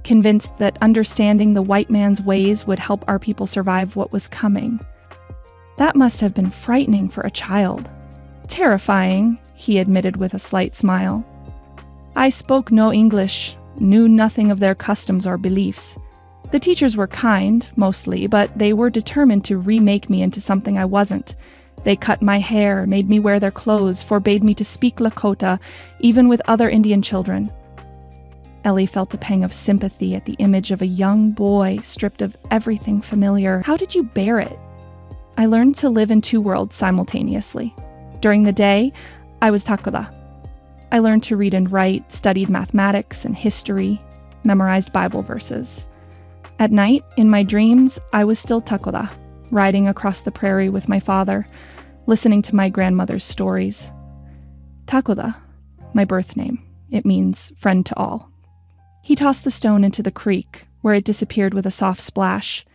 convinced that understanding the white man's ways would help our people survive what was coming. That must have been frightening for a child. Terrifying," he admitted with a slight smile. "I spoke no English, knew nothing of their customs or beliefs. The teachers were kind, mostly, but they were determined to remake me into something I wasn't. They cut my hair, made me wear their clothes, forbade me to speak Lakota, even with other Indian children." Ellie felt a pang of sympathy at the image of a young boy stripped of everything familiar. "How did you bear it?" "I learned to live in 2 worlds simultaneously. During the day, I was takoda. I learned to read and write, studied mathematics and history, memorized Bible verses. At night, in my dreams, I was still takoda, riding across the prairie with my father, listening to my grandmother's stories. Takoda, my birth name. It means friend to all." He tossed the stone into the creek, where it disappeared with a soft splash.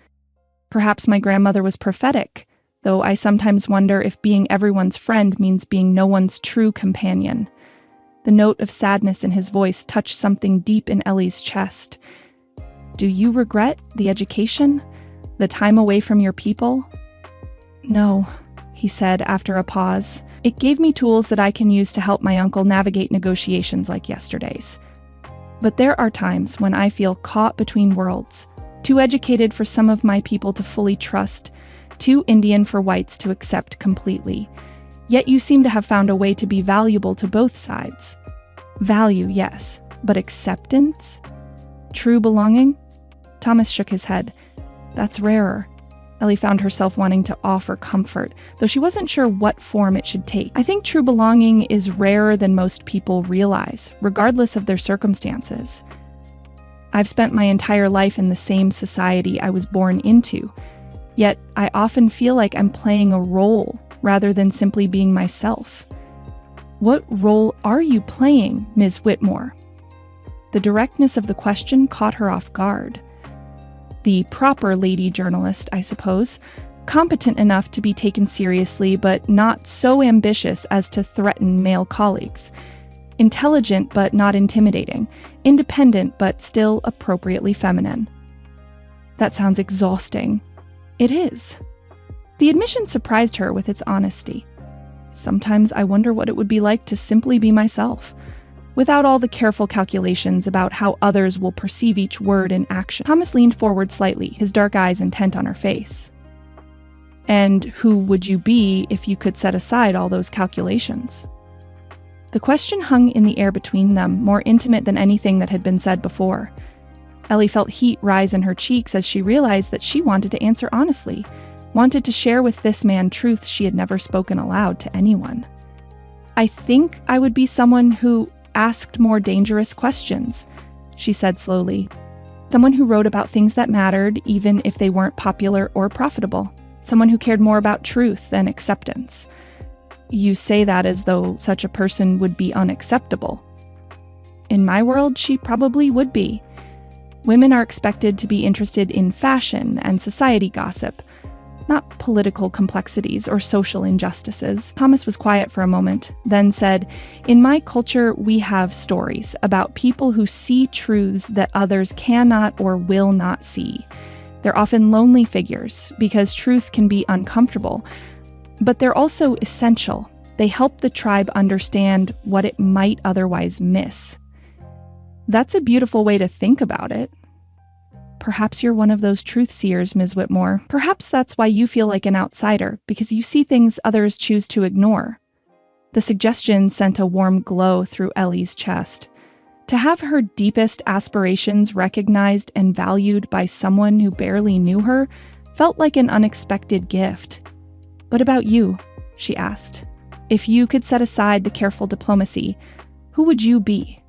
"Perhaps my grandmother was prophetic, though I sometimes wonder if being everyone's friend means being no one's true companion." The note of sadness in his voice touched something deep in Ellie's chest. "Do you regret the education? The time away from your people?" "No," he said after a pause. "It gave me tools that I can use to help my uncle navigate negotiations like yesterday's. But there are times when I feel caught between worlds, too educated for some of my people to fully trust, too Indian for whites to accept completely. Yet you seem to have found a way to be valuable to both sides. Value, yes, but acceptance? True belonging?" Thomas shook his head. "That's rarer." Ellie found herself wanting to offer comfort, though she wasn't sure what form it should take. "I think true belonging is rarer than most people realize, regardless of their circumstances. I've spent my entire life in the same society I was born into, yet I often feel like I'm playing a role rather than simply being myself." "What role are you playing, Ms. Whitmore?" The directness of the question caught her off guard. The proper lady journalist, I suppose, competent enough to be taken seriously, but not so ambitious as to threaten male colleagues. Intelligent but not intimidating, independent but still appropriately feminine. "That sounds exhausting." "It is." The admission surprised her with its honesty. "Sometimes I wonder what it would be like to simply be myself, without all the careful calculations about how others will perceive each word and action." Thomas leaned forward slightly, his dark eyes intent on her face. "And who would you be if you could set aside all those calculations?" The question hung in the air between them, more intimate than anything that had been said before. Ellie felt heat rise in her cheeks as she realized that she wanted to answer honestly, wanted to share with this man truths she had never spoken aloud to anyone. "I think I would be someone who asked more dangerous questions," she said slowly. "Someone who wrote about things that mattered, even if they weren't popular or profitable. Someone who cared more about truth than acceptance." "You say that as though such a person would be unacceptable." "In my world, she probably would be. Women are expected to be interested in fashion and society gossip, not political complexities or social injustices." Thomas was quiet for a moment, then said, "In my culture, we have stories about people who see truths that others cannot or will not see. They're often lonely figures because truth can be uncomfortable, but they're also essential. They help the tribe understand what it might otherwise miss." That's a beautiful way to think about it. Perhaps you're one of those truth seers, Ms. Whitmore. Perhaps that's why you feel like an outsider, because you see things others choose to ignore. The suggestion sent a warm glow through Ellie's chest. To have her deepest aspirations recognized and valued by someone who barely knew her felt like an unexpected gift. "What about you?" she asked. "If you could set aside the careful diplomacy, who would you be?"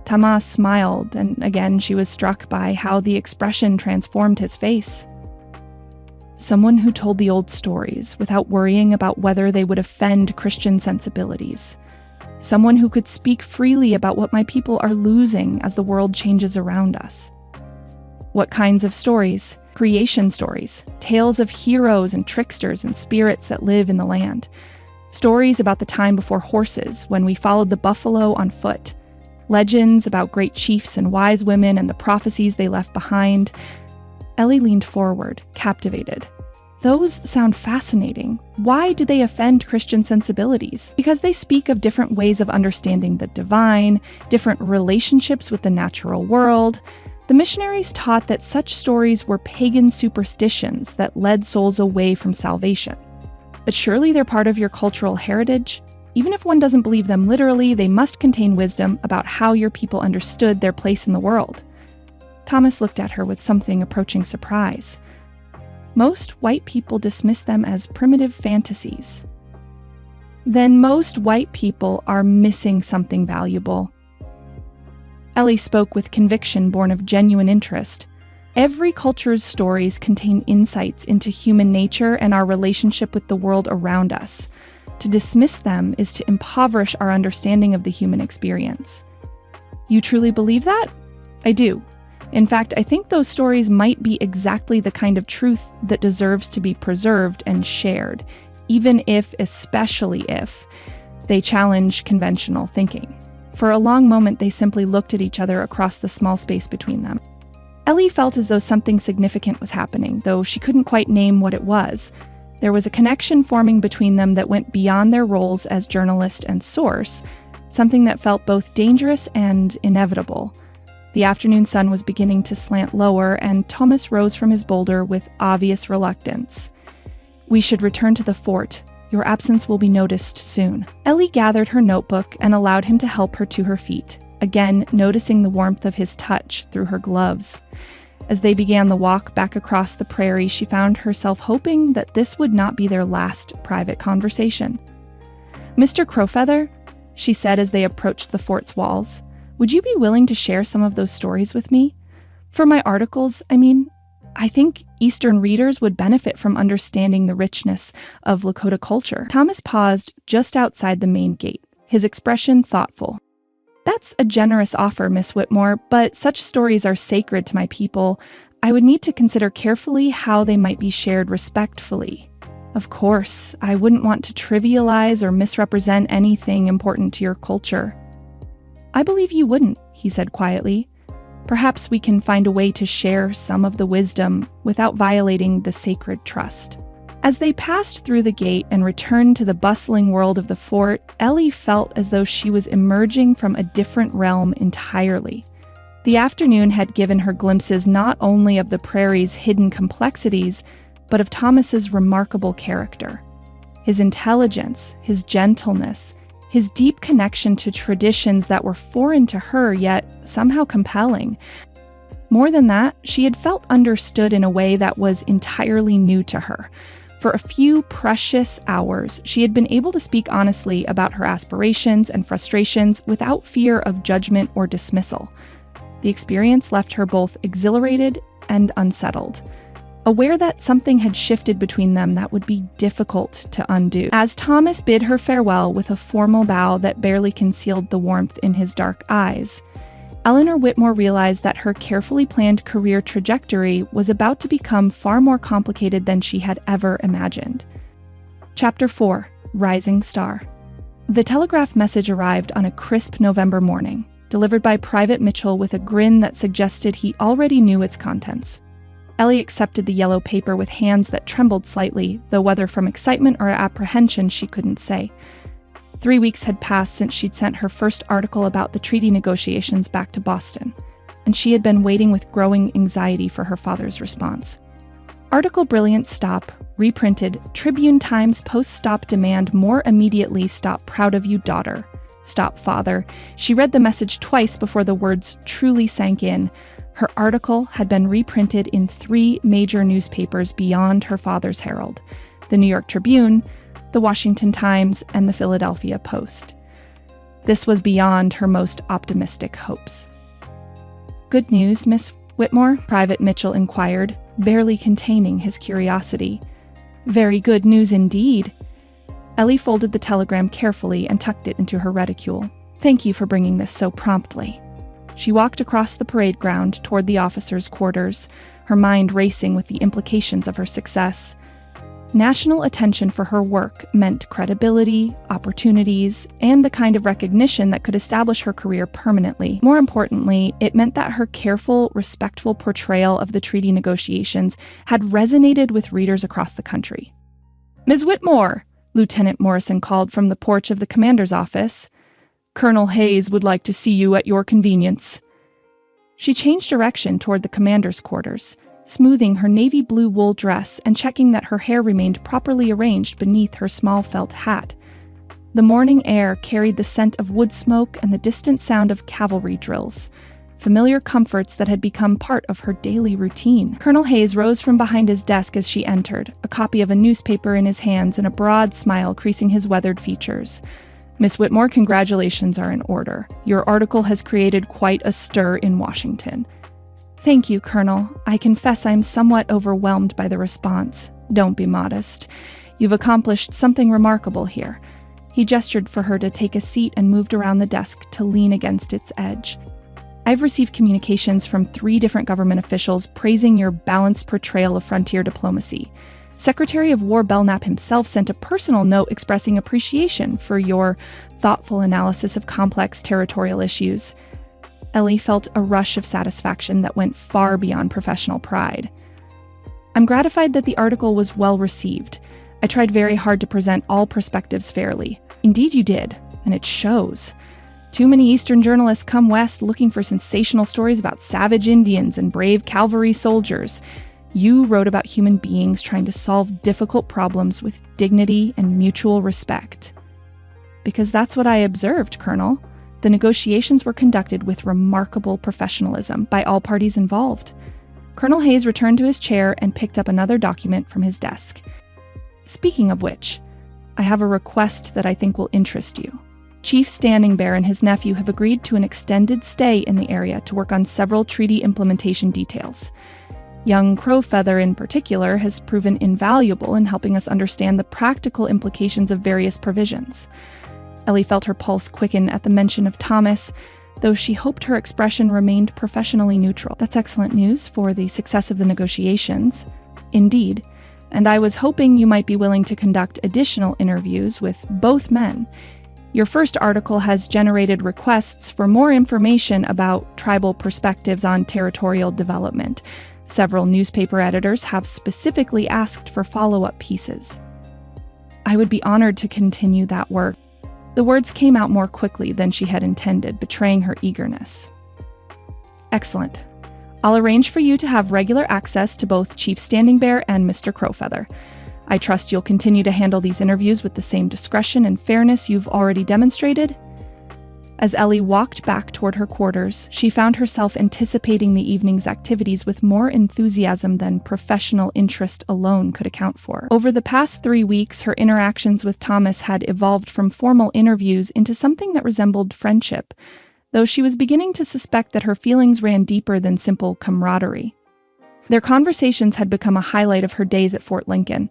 Thomas smiled, and again she was struck by how the expression transformed his face. "Someone who told the old stories without worrying about whether they would offend Christian sensibilities. Someone who could speak freely about what my people are losing as the world changes around us." "What kinds of stories?" "Creation stories, tales of heroes and tricksters and spirits that live in the land. Stories about the time before horses, when we followed the buffalo on foot. Legends about great chiefs and wise women and the prophecies they left behind." Ellie leaned forward, captivated. "Those sound fascinating. Why do they offend Christian sensibilities?" "Because they speak of different ways of understanding the divine, different relationships with the natural world. The missionaries taught that such stories were pagan superstitions that led souls away from salvation. But surely they're part of your cultural heritage? Even if one doesn't believe them literally, they must contain wisdom about how your people understood their place in the world." Thomas looked at her with something approaching surprise. "Most white people dismiss them as primitive fantasies." "Then most white people are missing something valuable." Ellie spoke with conviction born of genuine interest. Every culture's stories contain insights into human nature and our relationship with the world around us. To dismiss them is to impoverish our understanding of the human experience. "You truly believe that?" "I do. In fact, I think those stories might be exactly the kind of truth that deserves to be preserved and shared, even if, especially if, they challenge conventional thinking." For a long moment, they simply looked at each other across the small space between them. Ellie felt as though something significant was happening, though she couldn't quite name what it was. There was a connection forming between them that went beyond their roles as journalist and source, something that felt both dangerous and inevitable. The afternoon sun was beginning to slant lower, and Thomas rose from his boulder with obvious reluctance. "We should return to the fort. Your absence will be noticed soon." Ellie gathered her notebook and allowed him to help her to her feet, again noticing the warmth of his touch through her gloves. As they began the walk back across the prairie, she found herself hoping that this would not be their last private conversation. "Mr. Crowfeather," she said as they approached the fort's walls, "would you be willing to share some of those stories with me? For my articles, I mean. I think Eastern readers would benefit from understanding the richness of Lakota culture." Thomas paused just outside the main gate, his expression thoughtful. "That's a generous offer, Miss Whitmore, but such stories are sacred to my people. I would need to consider carefully how they might be shared respectfully. Of course, I wouldn't want to trivialize or misrepresent anything important to your culture." "I believe you wouldn't," he said quietly. "Perhaps we can find a way to share some of the wisdom without violating the sacred trust." As they passed through the gate and returned to the bustling world of the fort, Ellie felt as though she was emerging from a different realm entirely. The afternoon had given her glimpses not only of the prairie's hidden complexities, but of Thomas's remarkable character. His intelligence, his gentleness, his deep connection to traditions that were foreign to her yet somehow compelling. More than that, she had felt understood in a way that was entirely new to her. For a few precious hours, she had been able to speak honestly about her aspirations and frustrations without fear of judgment or dismissal. The experience left her both exhilarated and unsettled, aware that something had shifted between them that would be difficult to undo. As Thomas bid her farewell with a formal bow that barely concealed the warmth in his dark eyes, Eleanor Whitmore realized that her carefully planned career trajectory was about to become far more complicated than she had ever imagined. Chapter 4: Rising Star. The telegraph message arrived on a crisp November morning, delivered by Private Mitchell with a grin that suggested he already knew its contents. Ellie accepted the yellow paper with hands that trembled slightly, though whether from excitement or apprehension she couldn't say. 3 weeks had passed since she'd sent her first article about the treaty negotiations back to Boston, and she had been waiting with growing anxiety for her father's response. Article brilliant stop, reprinted, Tribune Times post-stop demand more immediately stop proud of you daughter, Stop, Father. She read the message twice before the words truly sank in. Her article had been reprinted in 3 major newspapers beyond her father's herald: the New York Tribune, the Washington Times, and the Philadelphia Post. This was beyond her most optimistic hopes. "Good news, Miss Whitmore?" Private Mitchell inquired, barely containing his curiosity. "Very good news indeed." Ellie folded the telegram carefully and tucked it into her reticule. "Thank you for bringing this so promptly." She walked across the parade ground toward the officers' quarters, her mind racing with the implications of her success. National attention for her work meant credibility, opportunities, and the kind of recognition that could establish her career permanently. More importantly, it meant that her careful, respectful portrayal of the treaty negotiations had resonated with readers across the country. "Ms. Whitmore!" Lieutenant Morrison called from the porch of the commander's office. "Colonel Hayes would like to see you at your convenience." She changed direction toward the commander's quarters, smoothing her navy blue wool dress and checking that her hair remained properly arranged beneath her small felt hat. The morning air carried the scent of wood smoke and the distant sound of cavalry drills, familiar comforts that had become part of her daily routine. Colonel Hayes rose from behind his desk as she entered, a copy of a newspaper in his hands and a broad smile creasing his weathered features. "Miss Whitmore, congratulations are in order. Your article has created quite a stir in Washington." "Thank you, Colonel. I confess I'm somewhat overwhelmed by the response." "Don't be modest. You've accomplished something remarkable here." He gestured for her to take a seat and moved around the desk to lean against its edge. "I've received communications from 3 different government officials praising your balanced portrayal of frontier diplomacy. Secretary of War Belknap himself sent a personal note expressing appreciation for your thoughtful analysis of complex territorial issues." Ellie felt a rush of satisfaction that went far beyond professional pride. "I'm gratified that the article was well received. I tried very hard to present all perspectives fairly." "Indeed you did, and it shows. Too many Eastern journalists come west looking for sensational stories about savage Indians and brave cavalry soldiers. You wrote about human beings trying to solve difficult problems with dignity and mutual respect." "Because that's what I observed, Colonel. The negotiations were conducted with remarkable professionalism by all parties involved." Colonel Hayes returned to his chair and picked up another document from his desk. "Speaking of which, I have a request that I think will interest you. Chief Standing Bear and his nephew have agreed to an extended stay in the area to work on several treaty implementation details. Young Crowfeather in particular has proven invaluable in helping us understand the practical implications of various provisions." Ellie felt her pulse quicken at the mention of Thomas, though she hoped her expression remained professionally neutral. "That's excellent news for the success of the negotiations." "Indeed, and I was hoping you might be willing to conduct additional interviews with both men. Your first article has generated requests for more information about tribal perspectives on territorial development. Several newspaper editors have specifically asked for follow-up pieces." "I would be honored to continue that work." The words came out more quickly than she had intended, betraying her eagerness. "Excellent. I'll arrange for you to have regular access to both Chief Standing Bear and Mr. Crowfeather. I trust you'll continue to handle these interviews with the same discretion and fairness you've already demonstrated." As Ellie walked back toward her quarters, she found herself anticipating the evening's activities with more enthusiasm than professional interest alone could account for. Over the past 3 weeks, her interactions with Thomas had evolved from formal interviews into something that resembled friendship, though she was beginning to suspect that her feelings ran deeper than simple camaraderie. Their conversations had become a highlight of her days at Fort Lincoln.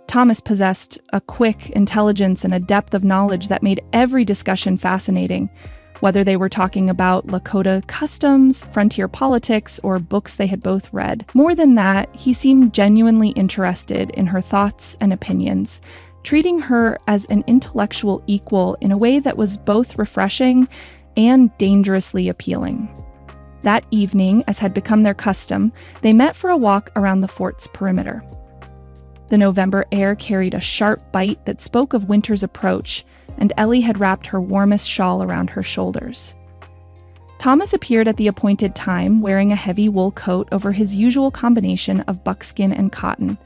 Thomas possessed a quick intelligence and a depth of knowledge that made every discussion fascinating, whether they were talking about Lakota customs, frontier politics, or books they had both read. More than that, he seemed genuinely interested in her thoughts and opinions, treating her as an intellectual equal in a way that was both refreshing and dangerously appealing. That evening, as had become their custom, they met for a walk around the fort's perimeter. The November air carried a sharp bite that spoke of winter's approach, and Ellie had wrapped her warmest shawl around her shoulders. Thomas appeared at the appointed time, wearing a heavy wool coat over his usual combination of buckskin and cotton.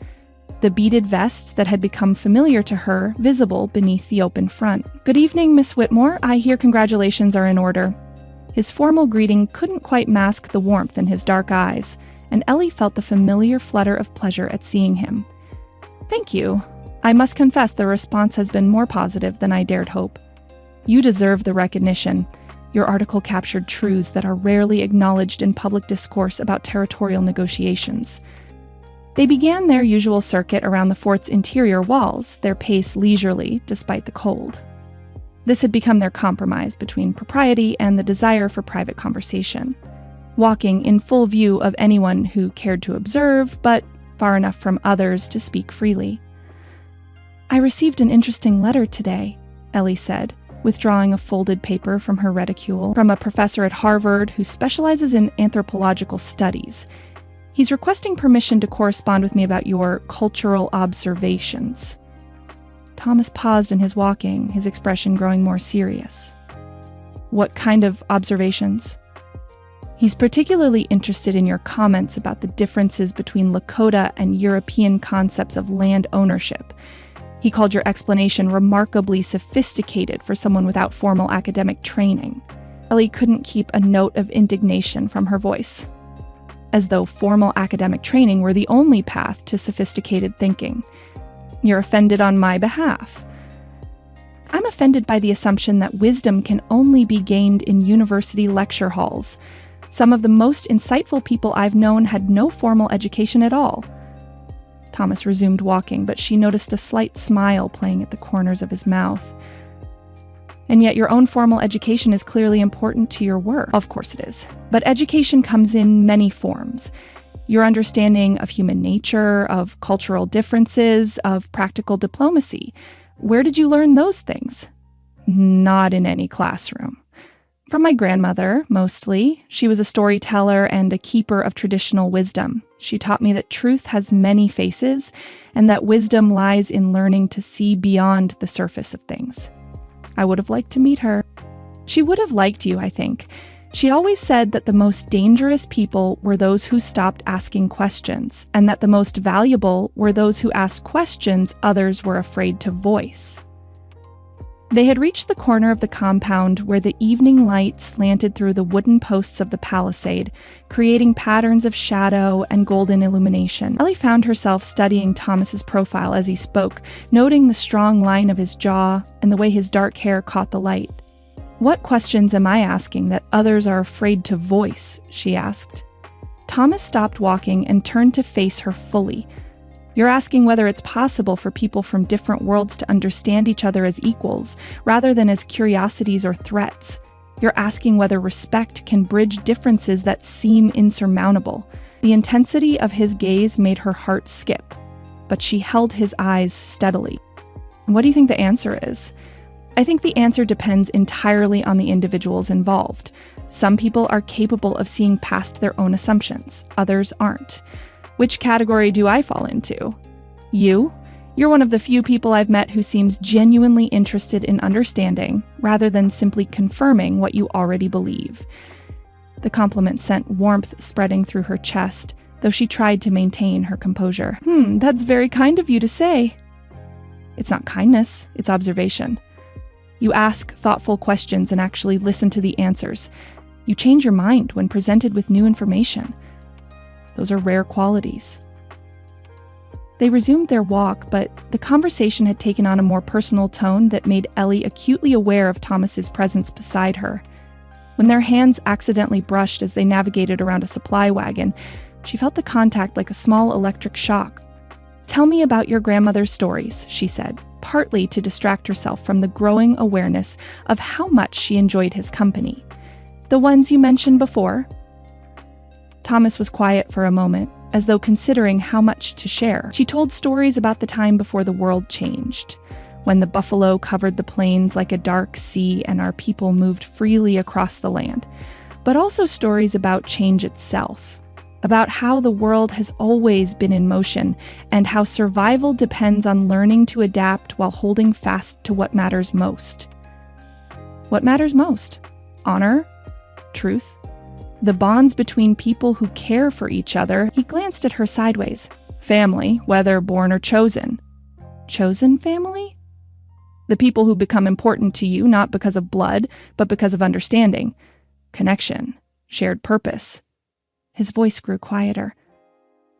the beaded vest that had become familiar to her visible beneath the open front. "Good evening, Miss Whitmore. I hear congratulations are in order." His formal greeting couldn't quite mask the warmth in his dark eyes, and Ellie felt the familiar flutter of pleasure at seeing him. "Thank you. I must confess the response has been more positive than I dared hope. You deserve the recognition. Your article captured truths that are rarely acknowledged in public discourse about territorial negotiations." They began their usual circuit around the fort's interior walls, their pace leisurely despite the cold. This had become their compromise between propriety and the desire for private conversation, walking in full view of anyone who cared to observe, but far enough from others to speak freely. "I received an interesting letter today," Ellie said, withdrawing a folded paper from her reticule, "from a professor at Harvard who specializes in anthropological studies. He's requesting permission to correspond with me about your cultural observations." Thomas paused in his walking, his expression growing more serious. "What kind of observations?" "He's particularly interested in your comments about the differences between Lakota and European concepts of land ownership. He called your explanation remarkably sophisticated for someone without formal academic training." Ellie couldn't keep a note of indignation from her voice, as though formal academic training were the only path to sophisticated thinking. "You're offended on my behalf." "I'm offended by the assumption that wisdom can only be gained in university lecture halls. Some of the most insightful people I've known had no formal education at all." Thomas resumed walking, but she noticed a slight smile playing at the corners of his mouth. "And yet your own formal education is clearly important to your work." "Of course it is. But education comes in many forms. Your understanding of human nature, of cultural differences, of practical diplomacy. Where did you learn those things?" "Not in any classroom." "From my grandmother, mostly. She was a storyteller and a keeper of traditional wisdom. She taught me that truth has many faces, and that wisdom lies in learning to see beyond the surface of things." "I would have liked to meet her." "She would have liked you, I think. She always said that the most dangerous people were those who stopped asking questions, and that the most valuable were those who asked questions others were afraid to voice." They had reached the corner of the compound where the evening light slanted through the wooden posts of the palisade, creating patterns of shadow and golden illumination. Ellie found herself studying Thomas's profile as he spoke, noting the strong line of his jaw and the way his dark hair caught the light. "What questions am I asking that others are afraid to voice?" she asked. Thomas stopped walking and turned to face her fully. "You're asking whether it's possible for people from different worlds to understand each other as equals, rather than as curiosities or threats. You're asking whether respect can bridge differences that seem insurmountable." The intensity of his gaze made her heart skip, but she held his eyes steadily. "What do you think the answer is?" "I think the answer depends entirely on the individuals involved. Some people are capable of seeing past their own assumptions, others aren't. Which category do I fall into?" "You? You're one of the few people I've met who seems genuinely interested in understanding, rather than simply confirming what you already believe." The compliment sent warmth spreading through her chest, though she tried to maintain her composure. That's very kind of you to say." "It's not kindness, it's observation. You ask thoughtful questions and actually listen to the answers. You change your mind when presented with new information. Those are rare qualities." They resumed their walk, but the conversation had taken on a more personal tone that made Ellie acutely aware of Thomas's presence beside her. When their hands accidentally brushed as they navigated around a supply wagon, she felt the contact like a small electric shock. "Tell me about your grandmother's stories," she said, partly to distract herself from the growing awareness of how much she enjoyed his company. "The ones you mentioned before?" Thomas was quiet for a moment, as though considering how much to share. She told stories about the time before the world changed, when the buffalo covered the plains like a dark sea and our people moved freely across the land, but also stories about change itself, about how the world has always been in motion and how survival depends on learning to adapt while holding fast to what matters most. What matters most? Honor? Truth? The bonds between people who care for each other. He glanced at her sideways. Family, whether born or chosen. Chosen family? The people who become important to you not because of blood, but because of understanding, connection, shared purpose. His voice grew quieter.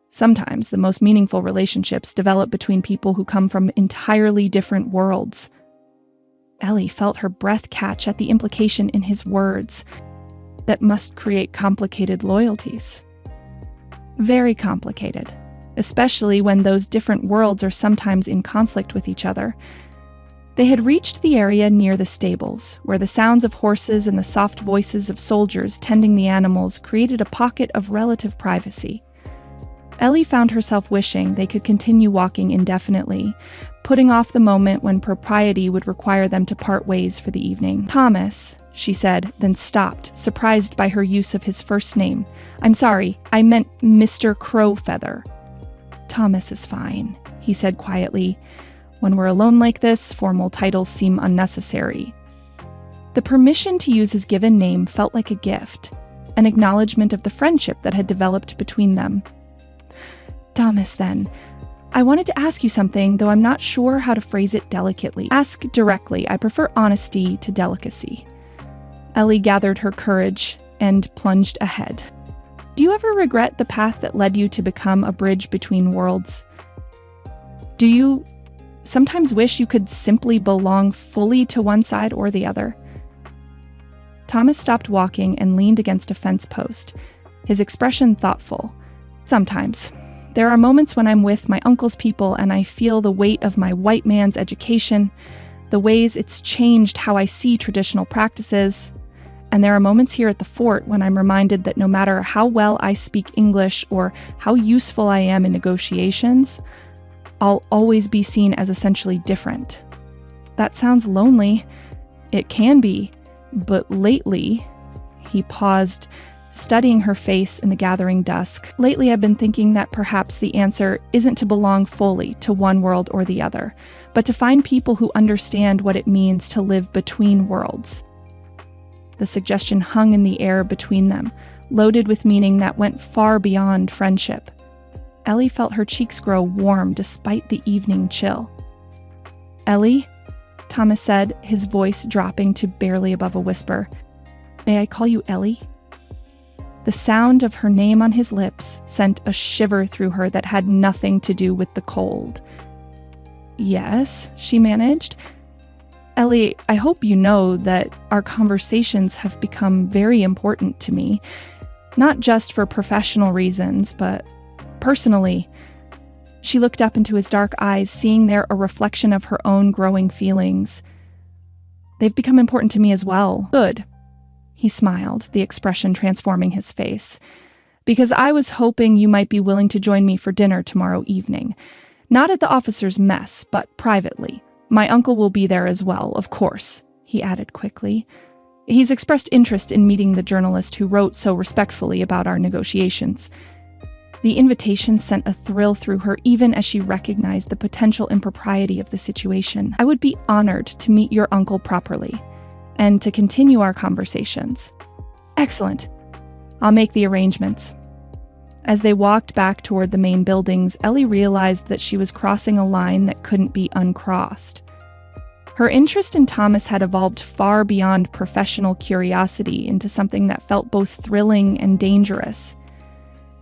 Sometimes the most meaningful relationships develop between people who come from entirely different worlds. Ellie felt her breath catch at the implication in his words. That must create complicated loyalties. Very complicated, especially when those different worlds are sometimes in conflict with each other. They had reached the area near the stables, where the sounds of horses and the soft voices of soldiers tending the animals created a pocket of relative privacy. Ellie found herself wishing they could continue walking indefinitely, putting off the moment when propriety would require them to part ways for the evening. "Thomas," she said, then stopped, surprised by her use of his first name. "I'm sorry, I meant Mr. Crowfeather." "Thomas is fine," he said quietly. "When we're alone like this, formal titles seem unnecessary." The permission to use his given name felt like a gift, an acknowledgement of the friendship that had developed between them. "Thomas, then. I wanted to ask you something, though I'm not sure how to phrase it delicately." "Ask directly. I prefer honesty to delicacy." Ellie gathered her courage and plunged ahead. "Do you ever regret the path that led you to become a bridge between worlds? Do you sometimes wish you could simply belong fully to one side or the other?" Thomas stopped walking and leaned against a fence post, his expression thoughtful. "Sometimes. There are moments when I'm with my uncle's people and I feel the weight of my white man's education, the ways it's changed how I see traditional practices. And there are moments here at the fort when I'm reminded that no matter how well I speak English or how useful I am in negotiations, I'll always be seen as essentially different. That sounds lonely. It can be, but lately," he paused, studying her face in the gathering dusk. "Lately I've been thinking that perhaps the answer isn't to belong fully to one world or the other, but to find people who understand what it means to live between worlds." The suggestion hung in the air between them, loaded with meaning that went far beyond friendship. Ellie felt her cheeks grow warm despite the evening chill. "Ellie," Thomas said, his voice dropping to barely above a whisper. "May I call you Ellie?" The sound of her name on his lips sent a shiver through her that had nothing to do with the cold. "Yes," she managed. "Ellie, I hope you know that our conversations have become very important to me, not just for professional reasons, but personally." She looked up into his dark eyes, seeing there a reflection of her own growing feelings. "They've become important to me as well." "Good." He smiled, the expression transforming his face. "Because I was hoping you might be willing to join me for dinner tomorrow evening. Not at the officers' mess, but privately. My uncle will be there as well, of course," he added quickly. "He's expressed interest in meeting the journalist who wrote so respectfully about our negotiations." The invitation sent a thrill through her even as she recognized the potential impropriety of the situation. "I would be honored to meet your uncle properly and to continue our conversations." "Excellent. I'll make the arrangements." As they walked back toward the main buildings, Ellie realized that she was crossing a line that couldn't be uncrossed. Her interest in Thomas had evolved far beyond professional curiosity into something that felt both thrilling and dangerous.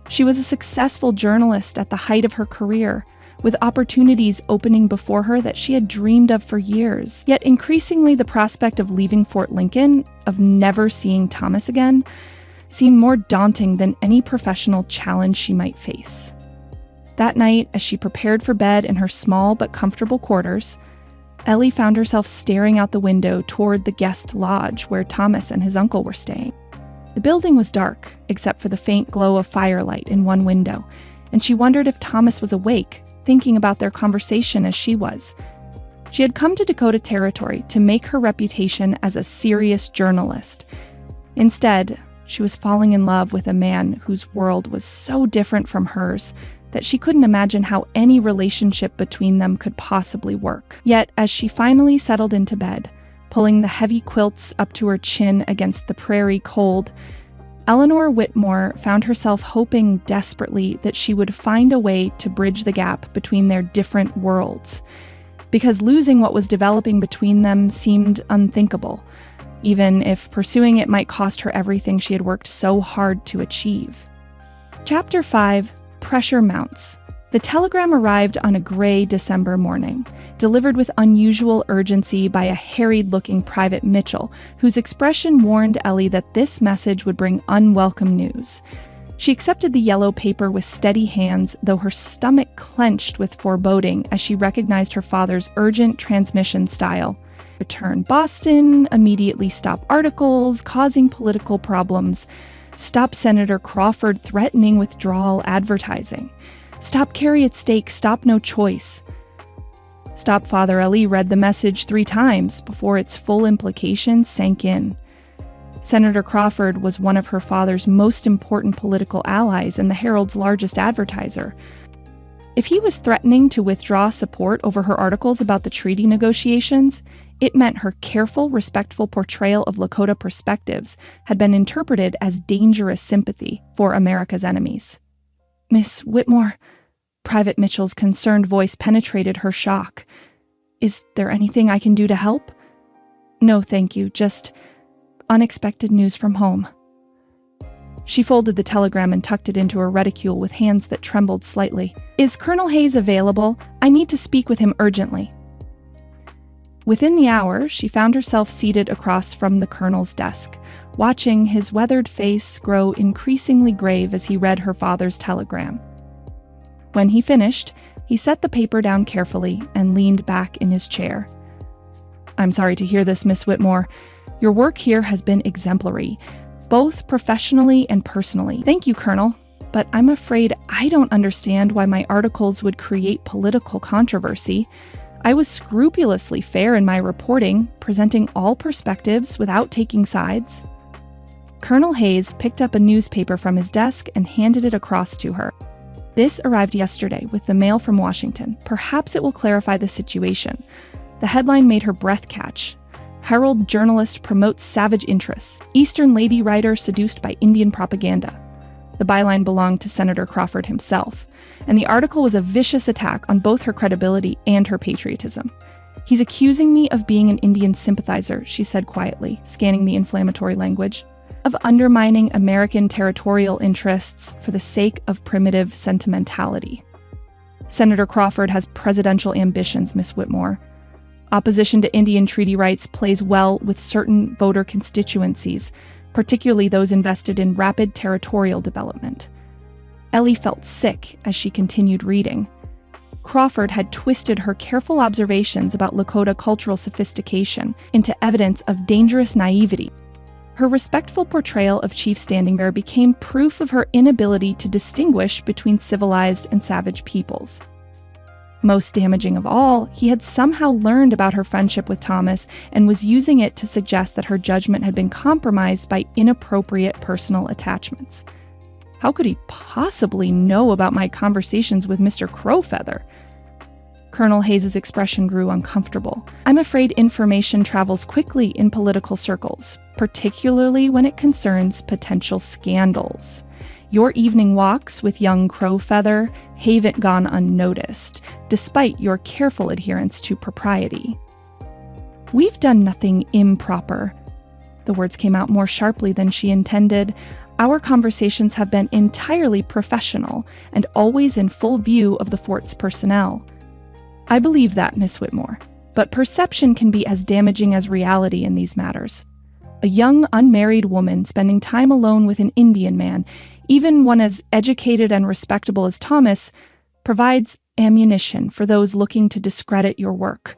She was a successful journalist at the height of her career, with opportunities opening before her that she had dreamed of for years. Yet increasingly the prospect of leaving Fort Lincoln, of never seeing Thomas again, seemed more daunting than any professional challenge she might face. That night, as she prepared for bed in her small but comfortable quarters, Ellie found herself staring out the window toward the guest lodge where Thomas and his uncle were staying. The building was dark, except for the faint glow of firelight in one window, and she wondered if Thomas was awake, thinking about their conversation as she was. She had come to Dakota Territory to make her reputation as a serious journalist. Instead, she was falling in love with a man whose world was so different from hers that she couldn't imagine how any relationship between them could possibly work. Yet, as she finally settled into bed, pulling the heavy quilts up to her chin against the prairie cold, Eleanor Whitmore found herself hoping desperately that she would find a way to bridge the gap between their different worlds, because losing what was developing between them seemed unthinkable, even if pursuing it might cost her everything she had worked so hard to achieve. Chapter 5, Pressure Mounts. The telegram arrived on a gray December morning, delivered with unusual urgency by a harried-looking Private Mitchell, whose expression warned Ellie that this message would bring unwelcome news. She accepted the yellow paper with steady hands, though her stomach clenched with foreboding as she recognized her father's urgent transmission style. Return Boston, immediately stop articles, causing political problems. Stop Senator Crawford threatening withdrawal advertising. Stop carry at stake, stop no choice. Stop Father Ali read the message 3 times before its full implications sank in. Senator Crawford was one of her father's most important political allies and the Herald's largest advertiser. If he was threatening to withdraw support over her articles about the treaty negotiations, it meant her careful, respectful portrayal of Lakota perspectives had been interpreted as dangerous sympathy for America's enemies. Miss Whitmore, Private Mitchell's concerned voice penetrated her shock. Is there anything I can do to help? No, thank you, just unexpected news from home. She folded the telegram and tucked it into her reticule with hands that trembled slightly. Is Colonel Hayes available? I need to speak with him urgently. Within the hour, she found herself seated across from the colonel's desk, watching his weathered face grow increasingly grave as he read her father's telegram. When he finished, he set the paper down carefully and leaned back in his chair. I'm sorry to hear this, Miss Whitmore. Your work here has been exemplary, both professionally and personally. Thank you, Colonel, but I'm afraid I don't understand why my articles would create political controversy. I was scrupulously fair in my reporting, presenting all perspectives without taking sides. Colonel Hayes picked up a newspaper from his desk and handed it across to her. This arrived yesterday with the mail from Washington. Perhaps it will clarify the situation. The headline made her breath catch. Herald journalist promotes savage interests. Eastern lady writer seduced by Indian propaganda. The byline belonged to Senator Crawford himself, and the article was a vicious attack on both her credibility and her patriotism. He's accusing me of being an Indian sympathizer, she said quietly, scanning the inflammatory language. Of undermining American territorial interests for the sake of primitive sentimentality. Senator Crawford has presidential ambitions, Miss Whitmore. Opposition to Indian treaty rights plays well with certain voter constituencies, particularly those invested in rapid territorial development. Ellie felt sick as she continued reading. Crawford had twisted her careful observations about Lakota cultural sophistication into evidence of dangerous naivety. Her respectful portrayal of Chief Standing Bear became proof of her inability to distinguish between civilized and savage peoples. Most damaging of all, he had somehow learned about her friendship with Thomas and was using it to suggest that her judgment had been compromised by inappropriate personal attachments. How could he possibly know about my conversations with Mr. Crowfeather? Colonel Hayes' expression grew uncomfortable. I'm afraid information travels quickly in political circles, particularly when it concerns potential scandals. Your evening walks with young Crowfeather haven't gone unnoticed, despite your careful adherence to propriety. We've done nothing improper. The words came out more sharply than she intended. Our conversations have been entirely professional and always in full view of the fort's personnel. I believe that, Miss Whitmore, but perception can be as damaging as reality in these matters. A young, unmarried woman spending time alone with an Indian man, even one as educated and respectable as Thomas, provides ammunition for those looking to discredit your work.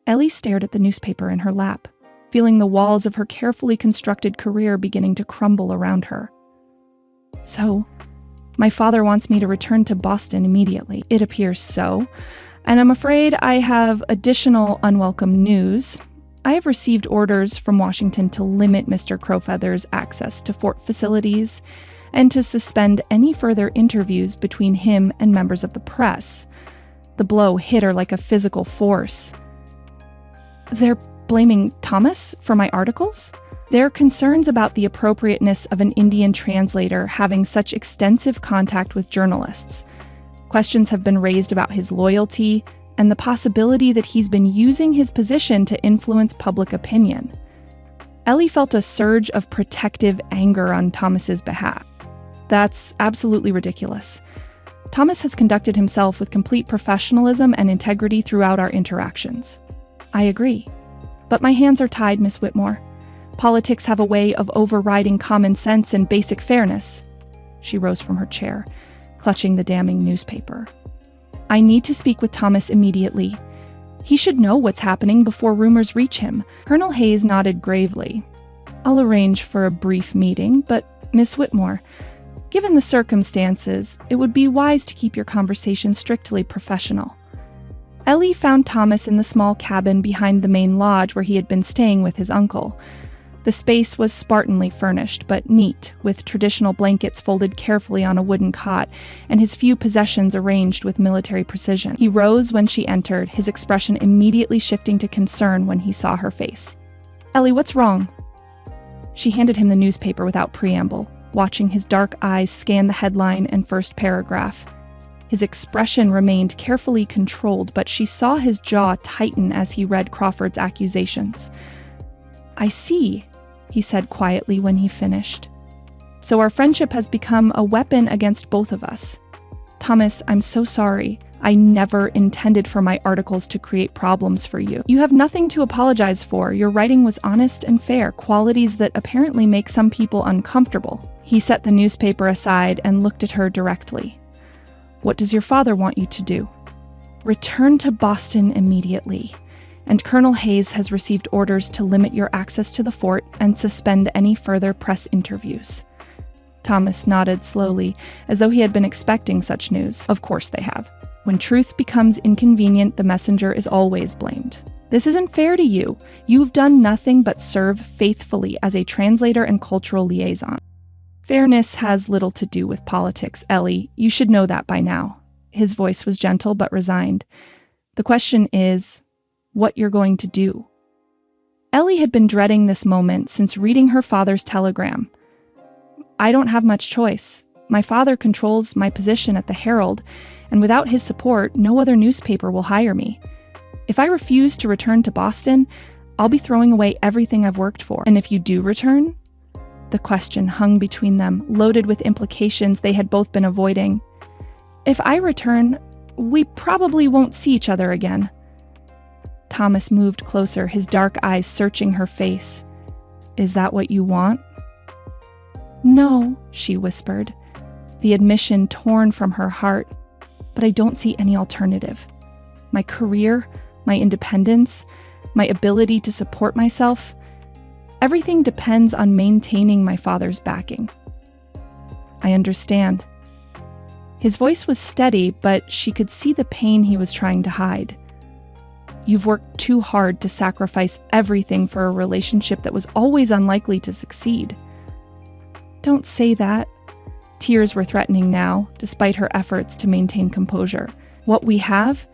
Ellie stared at the newspaper in her lap, feeling the walls of her carefully constructed career beginning to crumble around her. So, my father wants me to return to Boston immediately. It appears so, and I'm afraid I have additional unwelcome news. I have received orders from Washington to limit Mr. Crowfeather's access to fort facilities and to suspend any further interviews between him and members of the press. The blow hit her like a physical force. They're blaming Thomas for my articles? There are concerns about the appropriateness of an Indian translator having such extensive contact with journalists. Questions have been raised about his loyalty and the possibility that he's been using his position to influence public opinion. Ellie felt a surge of protective anger on Thomas's behalf. That's absolutely ridiculous. Thomas has conducted himself with complete professionalism and integrity throughout our interactions. I agree. But my hands are tied, Miss Whitmore. Politics have a way of overriding common sense and basic fairness. She rose from her chair, clutching the damning newspaper. I need to speak with Thomas immediately. He should know what's happening before rumors reach him. Colonel Hayes nodded gravely. I'll arrange for a brief meeting, but Miss Whitmore, given the circumstances, it would be wise to keep your conversation strictly professional. Ellie found Thomas in the small cabin behind the main lodge where he had been staying with his uncle. The space was spartanly furnished, but neat, with traditional blankets folded carefully on a wooden cot, and his few possessions arranged with military precision. He rose when she entered, his expression immediately shifting to concern when he saw her face. Ellie, what's wrong? She handed him the newspaper without preamble, watching his dark eyes scan the headline and first paragraph. His expression remained carefully controlled, but she saw his jaw tighten as he read Crawford's accusations. I see, he said quietly when he finished. So our friendship has become a weapon against both of us. Thomas, I'm so sorry. I never intended for my articles to create problems for you. You have nothing to apologize for. Your writing was honest and fair, qualities that apparently make some people uncomfortable. He set the newspaper aside and looked at her directly. What does your father want you to do? Return to Boston immediately. And Colonel Hayes has received orders to limit your access to the fort and suspend any further press interviews. Thomas nodded slowly, as though he had been expecting such news. Of course they have. When truth becomes inconvenient, the messenger is always blamed. This isn't fair to you. You've done nothing but serve faithfully as a translator and cultural liaison. Fairness has little to do with politics, Ellie. You should know that by now. His voice was gentle but resigned. The question is, what you're going to do. Ellie had been dreading this moment since reading her father's telegram. I don't have much choice. My father controls my position at the Herald, and without his support, no other newspaper will hire me. If I refuse to return to Boston, I'll be throwing away everything I've worked for. And if you do return? The question hung between them, loaded with implications they had both been avoiding. If I return, we probably won't see each other again. Thomas moved closer, his dark eyes searching her face. Is that what you want? No, she whispered, the admission torn from her heart. But I don't see any alternative. My career, my independence, my ability to support myself, everything depends on maintaining my father's backing. I understand. His voice was steady, but she could see the pain he was trying to hide. You've worked too hard to sacrifice everything for a relationship that was always unlikely to succeed. Don't say that. Tears were threatening now, despite her efforts to maintain composure. What we have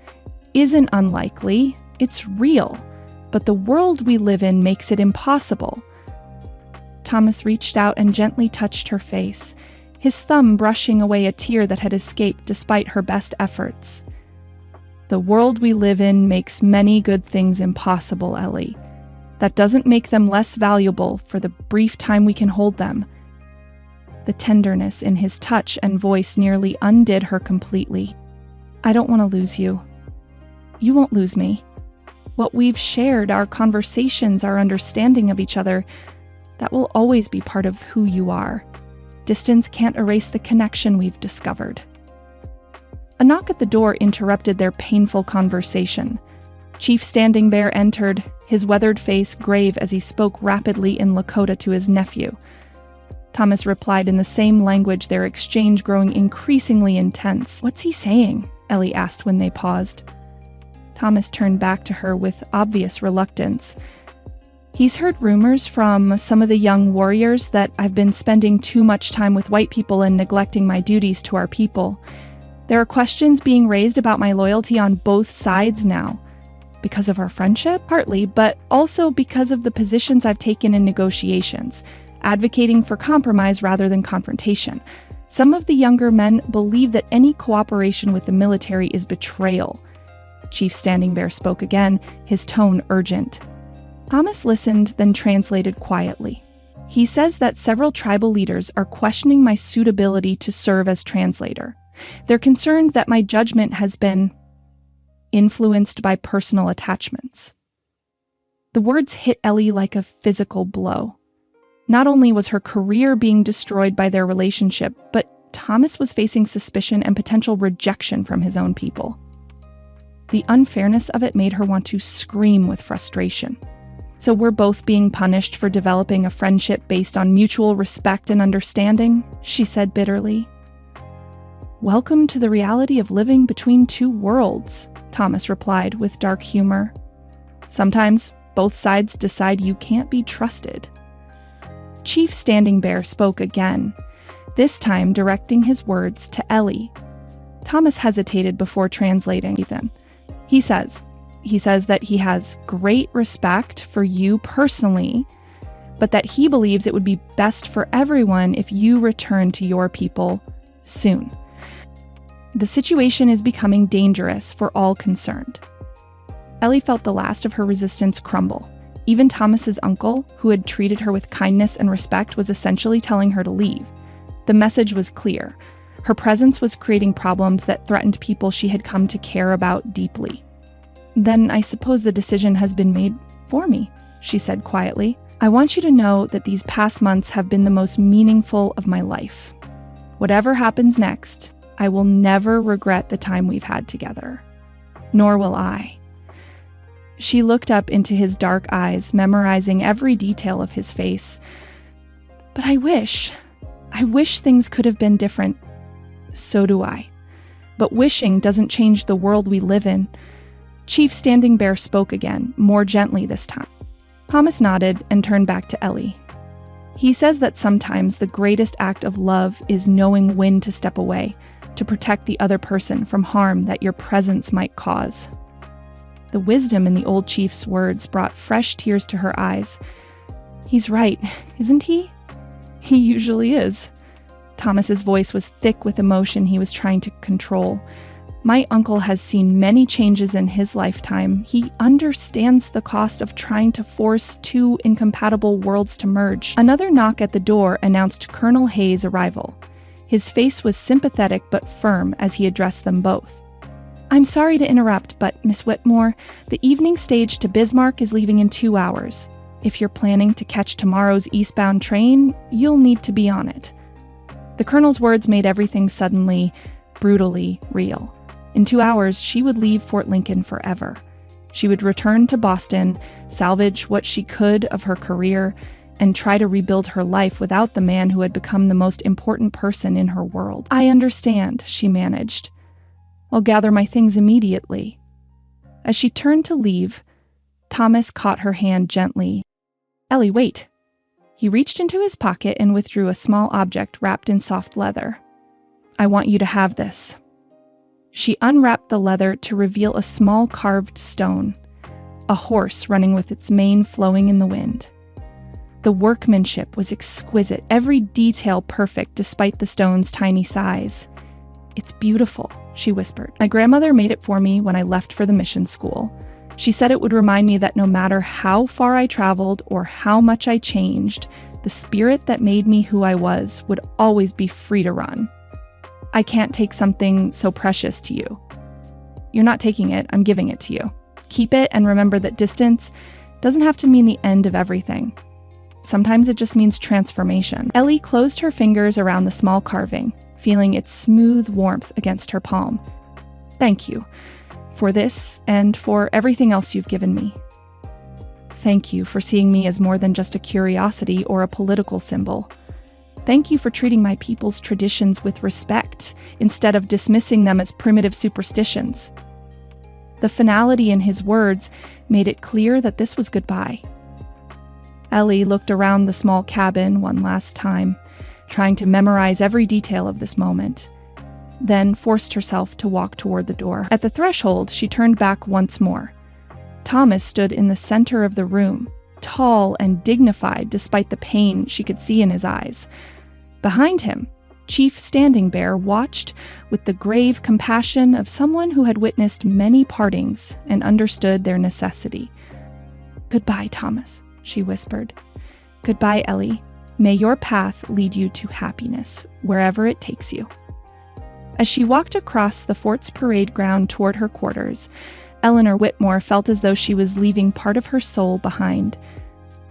isn't unlikely, it's real, but the world we live in makes it impossible. Thomas reached out and gently touched her face, his thumb brushing away a tear that had escaped despite her best efforts. The world we live in makes many good things impossible, Ellie. That doesn't make them less valuable for the brief time we can hold them. The tenderness in his touch and voice nearly undid her completely. I don't want to lose you. You won't lose me. What we've shared, our conversations, our understanding of each other, that will always be part of who you are. Distance can't erase the connection we've discovered. A knock at the door interrupted their painful conversation. Chief Standing Bear entered, his weathered face grave as he spoke rapidly in Lakota to his nephew. Thomas replied in the same language, their exchange growing increasingly intense. What's he saying? Ellie asked when they paused. Thomas turned back to her with obvious reluctance. He's heard rumors from some of the young warriors that I've been spending too much time with white people and neglecting my duties to our people. There are questions being raised about my loyalty on both sides now. Because of our friendship? Partly, but also because of the positions I've taken in negotiations, advocating for compromise rather than confrontation. Some of the younger men believe that any cooperation with the military is betrayal. Chief Standing Bear spoke again, his tone urgent. Thomas listened, then translated quietly. He says that several tribal leaders are questioning my suitability to serve as translator. They're concerned that my judgment has been influenced by personal attachments. The words hit Ellie like a physical blow. Not only was her career being destroyed by their relationship, but Thomas was facing suspicion and potential rejection from his own people. The unfairness of it made her want to scream with frustration. So we're both being punished for developing a friendship based on mutual respect and understanding, she said bitterly. Welcome to the reality of living between two worlds, Thomas replied with dark humor. Sometimes both sides decide you can't be trusted. Chief Standing Bear spoke again, this time directing his words to Ellie. Thomas hesitated before translating them. He says that he has great respect for you personally, but that he believes it would be best for everyone if you return to your people soon. The situation is becoming dangerous for all concerned. Ellie felt the last of her resistance crumble. Even Thomas's uncle, who had treated her with kindness and respect, was essentially telling her to leave. The message was clear. Her presence was creating problems that threatened people she had come to care about deeply. Then I suppose the decision has been made for me, she said quietly. I want you to know that these past months have been the most meaningful of my life. Whatever happens next, I will never regret the time we've had together. Nor will I. She looked up into his dark eyes, memorizing every detail of his face. But I wish things could have been different. So do I. But wishing doesn't change the world we live in. Chief Standing Bear spoke again, more gently this time. Thomas nodded and turned back to Ellie. He says that sometimes the greatest act of love is knowing when to step away, to protect the other person from harm that your presence might cause. The wisdom in the old chief's words brought fresh tears to her eyes. He's right, isn't he? He usually is. Thomas's voice was thick with emotion he was trying to control. My uncle has seen many changes in his lifetime. He understands the cost of trying to force two incompatible worlds to merge. Another knock at the door announced Colonel Hayes' arrival. His face was sympathetic but firm as he addressed them both. I'm sorry to interrupt, but Miss Whitmore, the evening stage to Bismarck is leaving in 2 hours. If you're planning to catch tomorrow's eastbound train, you'll need to be on it. The colonel's words made everything suddenly, brutally real. In 2 hours, she would leave Fort Lincoln forever. She would return to Boston, salvage what she could of her career, and try to rebuild her life without the man who had become the most important person in her world. I understand, she managed. I'll gather my things immediately. As she turned to leave, Thomas caught her hand gently. Ellie, wait. He reached into his pocket and withdrew a small object wrapped in soft leather. I want you to have this. She unwrapped the leather to reveal a small carved stone, a horse running with its mane flowing in the wind. The workmanship was exquisite, every detail perfect despite the stone's tiny size. It's beautiful, she whispered. My grandmother made it for me when I left for the mission school. She said it would remind me that no matter how far I traveled or how much I changed, the spirit that made me who I was would always be free to run. I can't take something so precious to you. You're not taking it, I'm giving it to you. Keep it and remember that distance doesn't have to mean the end of everything. Sometimes it just means transformation. Ellie closed her fingers around the small carving, feeling its smooth warmth against her palm. Thank you for this and for everything else you've given me. Thank you for seeing me as more than just a curiosity or a political symbol. Thank you for treating my people's traditions with respect instead of dismissing them as primitive superstitions. The finality in his words made it clear that this was goodbye. Ellie looked around the small cabin one last time, trying to memorize every detail of this moment, then forced herself to walk toward the door. At the threshold, she turned back once more. Thomas stood in the center of the room, tall and dignified despite the pain she could see in his eyes. Behind him, Chief Standing Bear watched with the grave compassion of someone who had witnessed many partings and understood their necessity. "Goodbye, Thomas," she whispered. "Goodbye, Ellie. May your path lead you to happiness, wherever it takes you." As she walked across the fort's parade ground toward her quarters, Eleanor Whitmore felt as though she was leaving part of her soul behind.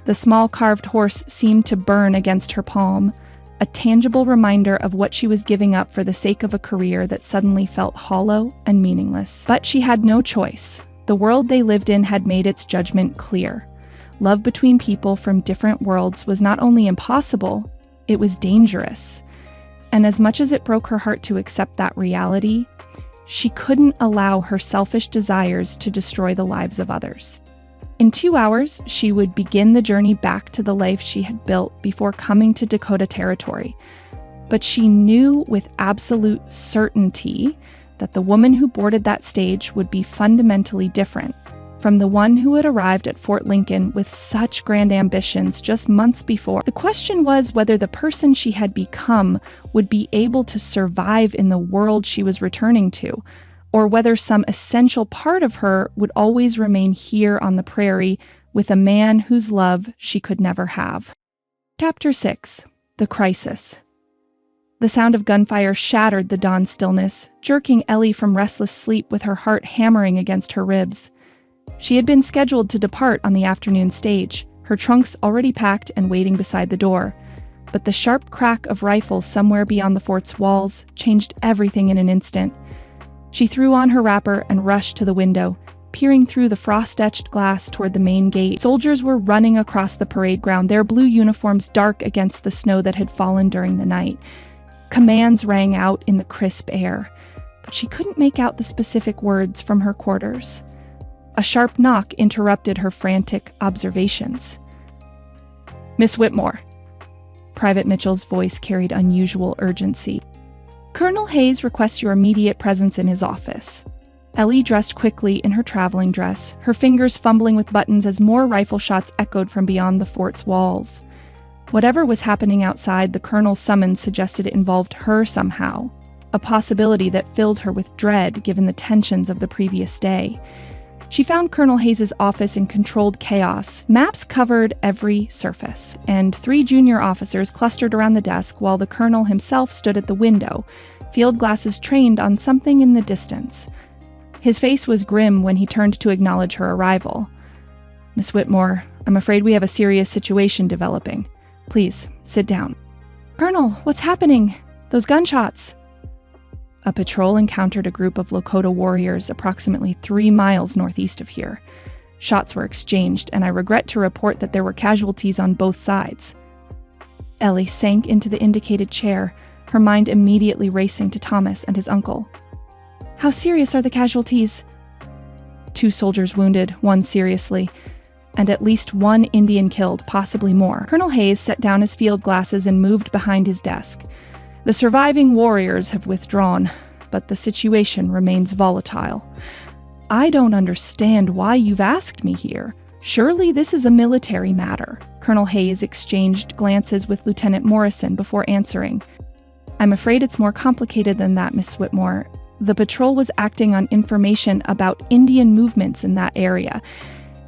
The small carved horse seemed to burn against her palm, a tangible reminder of what she was giving up for the sake of a career that suddenly felt hollow and meaningless. But she had no choice. The world they lived in had made its judgment clear. Love between people from different worlds was not only impossible, it was dangerous. And as much as it broke her heart to accept that reality, she couldn't allow her selfish desires to destroy the lives of others. In 2 hours, she would begin the journey back to the life she had built before coming to Dakota Territory. But she knew with absolute certainty that the woman who boarded that stage would be fundamentally different from the one who had arrived at Fort Lincoln with such grand ambitions just months before. The question was whether the person she had become would be able to survive in the world she was returning to, or whether some essential part of her would always remain here on the prairie with a man whose love she could never have. Chapter 6. The Crisis. The sound of gunfire shattered the dawn stillness, jerking Ellie from restless sleep with her heart hammering against her ribs. She had been scheduled to depart on the afternoon stage, her trunks already packed and waiting beside the door. But the sharp crack of rifles somewhere beyond the fort's walls changed everything in an instant. She threw on her wrapper and rushed to the window, peering through the frost-etched glass toward the main gate. Soldiers were running across the parade ground, their blue uniforms dark against the snow that had fallen during the night. Commands rang out in the crisp air, but she couldn't make out the specific words from her quarters. A sharp knock interrupted her frantic observations. "Miss Whitmore." Private Mitchell's voice carried unusual urgency. "Colonel Hayes requests your immediate presence in his office." Ellie dressed quickly in her traveling dress, her fingers fumbling with buttons as more rifle shots echoed from beyond the fort's walls. Whatever was happening outside, the colonel's summons suggested it involved her somehow, a possibility that filled her with dread given the tensions of the previous day. She found Colonel Hayes' office in controlled chaos. Maps covered every surface, and 3 junior officers clustered around the desk while the colonel himself stood at the window, field glasses trained on something in the distance. His face was grim when he turned to acknowledge her arrival. "Miss Whitmore, I'm afraid we have a serious situation developing. Please, sit down." "Colonel, what's happening? Those gunshots." A patrol encountered a group of Lakota warriors approximately 3 miles northeast of here. Shots were exchanged, and I regret to report that there were casualties on both sides. Ellie sank into the indicated chair, her mind immediately racing to Thomas and his uncle. "How serious are the casualties?" 2 soldiers wounded, 1 seriously, and at least 1 Indian killed, possibly more. Colonel Hayes set down his field glasses and moved behind his desk. "The surviving warriors have withdrawn, but the situation remains volatile. I don't understand why you've asked me here. Surely this is a military matter." Colonel Hayes exchanged glances with Lieutenant Morrison before answering. "I'm afraid it's more complicated than that, Miss Whitmore. The patrol was acting on information about Indian movements in that area.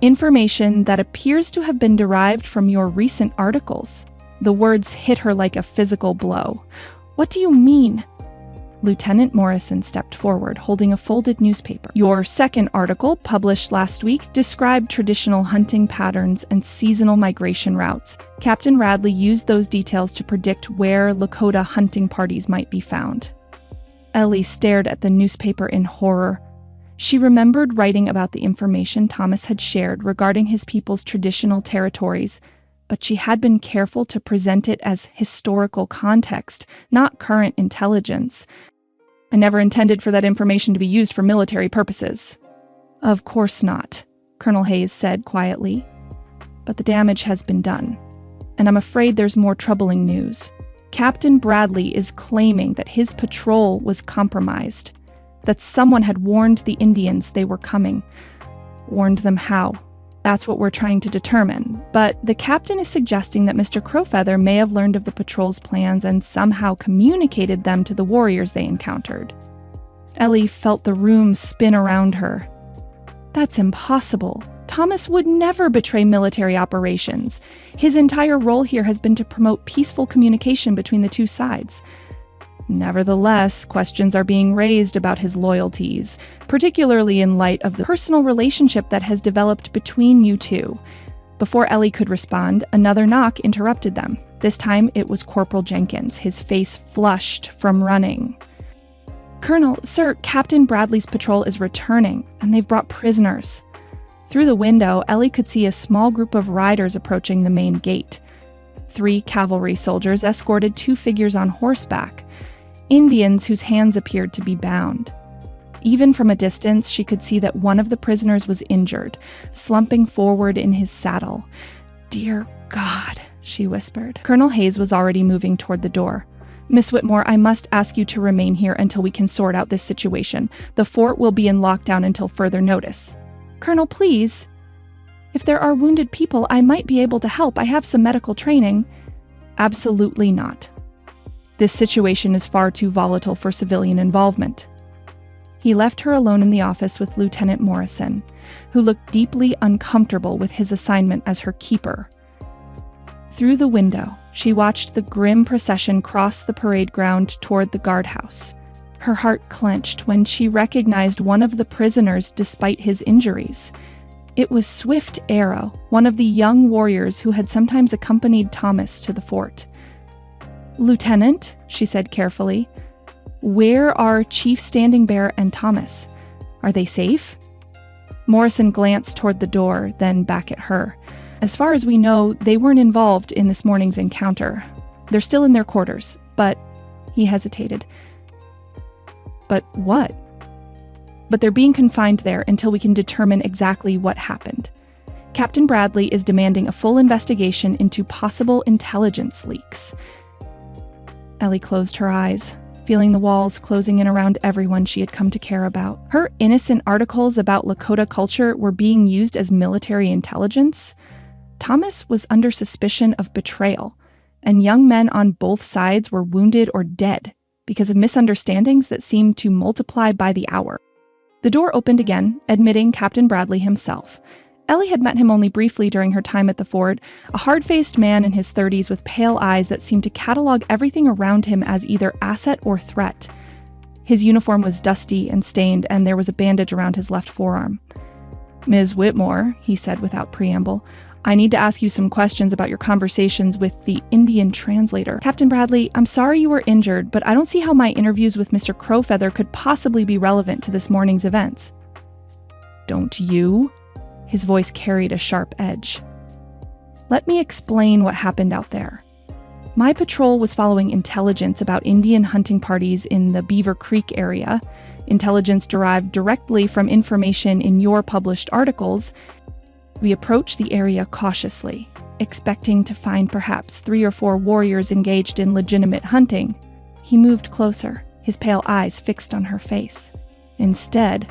Information that appears to have been derived from your recent articles." The words hit her like a physical blow. "What do you mean?" Lieutenant Morrison stepped forward, holding a folded newspaper. "Your second article, published last week, described traditional hunting patterns and seasonal migration routes. Captain Radley used those details to predict where Lakota hunting parties might be found." Ellie stared at the newspaper in horror. She remembered writing about the information Thomas had shared regarding his people's traditional territories, but she had been careful to present it as historical context, not current intelligence. "I never intended for that information to be used for military purposes." "Of course not," Colonel Hayes said quietly. "But the damage has been done, and I'm afraid there's more troubling news. Captain Bradley is claiming that his patrol was compromised, that someone had warned the Indians they were coming. warned them how. That's what we're trying to determine. But the captain is suggesting that Mr. Crowfeather may have learned of the patrol's plans and somehow communicated them to the warriors they encountered. Ellie felt the room spin around her. That's impossible. Thomas would never betray military operations. His entire role here has been to promote peaceful communication between the two sides. Nevertheless, questions are being raised about his loyalties, particularly in light of the personal relationship that has developed between you two. Before Ellie could respond, another knock interrupted them. This time it was Corporal Jenkins, his face flushed from running. "Colonel, sir, Captain Bradley's patrol is returning, and they've brought prisoners." Through the window, Ellie could see a small group of riders approaching the main gate. 3 cavalry soldiers escorted 2 figures on horseback, Indians whose hands appeared to be bound. Even from a distance, she could see that one of the prisoners was injured, slumping forward in his saddle. "Dear God," she whispered. Colonel Hayes was already moving toward the door. "Miss Whitmore, I must ask you to remain here until we can sort out this situation. The fort will be in lockdown until further notice." "Colonel, please. If there are wounded people, I might be able to help. I have some medical training." "Absolutely not. This situation is far too volatile for civilian involvement." He left her alone in the office with Lieutenant Morrison, who looked deeply uncomfortable with his assignment as her keeper. Through the window, she watched the grim procession cross the parade ground toward the guardhouse. Her heart clenched when she recognized one of the prisoners despite his injuries. It was Swift Arrow, one of the young warriors who had sometimes accompanied Thomas to the fort. "Lieutenant," she said carefully, "where are Chief Standing Bear and Thomas? Are they safe?" Morrison glanced toward the door, then back at her. "As far as we know, they weren't involved in this morning's encounter. They're still in their quarters, but..." He hesitated. "But what?" "But they're being confined there until we can determine exactly what happened. Captain Bradley is demanding a full investigation into possible intelligence leaks." Ellie closed her eyes, feeling the walls closing in around everyone she had come to care about. Her innocent articles about Lakota culture were being used as military intelligence. Thomas was under suspicion of betrayal, and young men on both sides were wounded or dead because of misunderstandings that seemed to multiply by the hour. The door opened again, admitting Captain Bradley himself. Ellie had met him only briefly during her time at the fort, a hard-faced man in his 30s with pale eyes that seemed to catalog everything around him as either asset or threat. His uniform was dusty and stained, and there was a bandage around his left forearm. "Ms. Whitmore," he said without preamble, "I need to ask you some questions about your conversations with the Indian translator." "Captain Bradley, I'm sorry you were injured, but I don't see how my interviews with Mr. Crowfeather could possibly be relevant to this morning's events." "Don't you?" His voice carried a sharp edge. "Let me explain what happened out there. My patrol was following intelligence about Indian hunting parties in the Beaver Creek area, intelligence derived directly from information in your published articles. We approached the area cautiously, expecting to find perhaps 3 or 4 warriors engaged in legitimate hunting." He moved closer, his pale eyes fixed on her face. "Instead,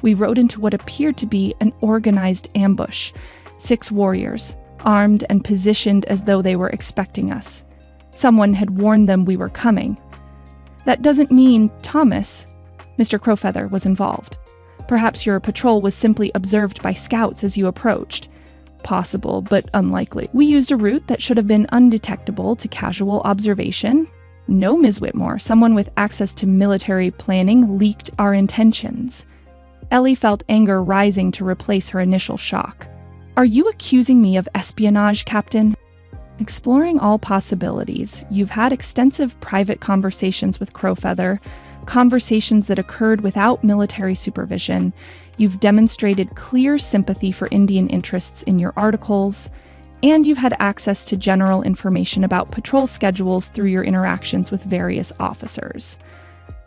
we rode into what appeared to be an organized ambush. 6 warriors, armed and positioned as though they were expecting us. Someone had warned them we were coming. That doesn't mean Thomas, Mr. Crowfeather, was involved. Perhaps your patrol was simply observed by scouts as you approached. Possible, but unlikely. We used a route that should have been undetectable to casual observation. No, Ms. Whitmore, someone with access to military planning leaked our intentions." Ellie felt anger rising to replace her initial shock. "Are you accusing me of espionage, Captain?" "Exploring all possibilities. You've had extensive private conversations with Crowfeather, conversations that occurred without military supervision. You've demonstrated clear sympathy for Indian interests in your articles, and you've had access to general information about patrol schedules through your interactions with various officers.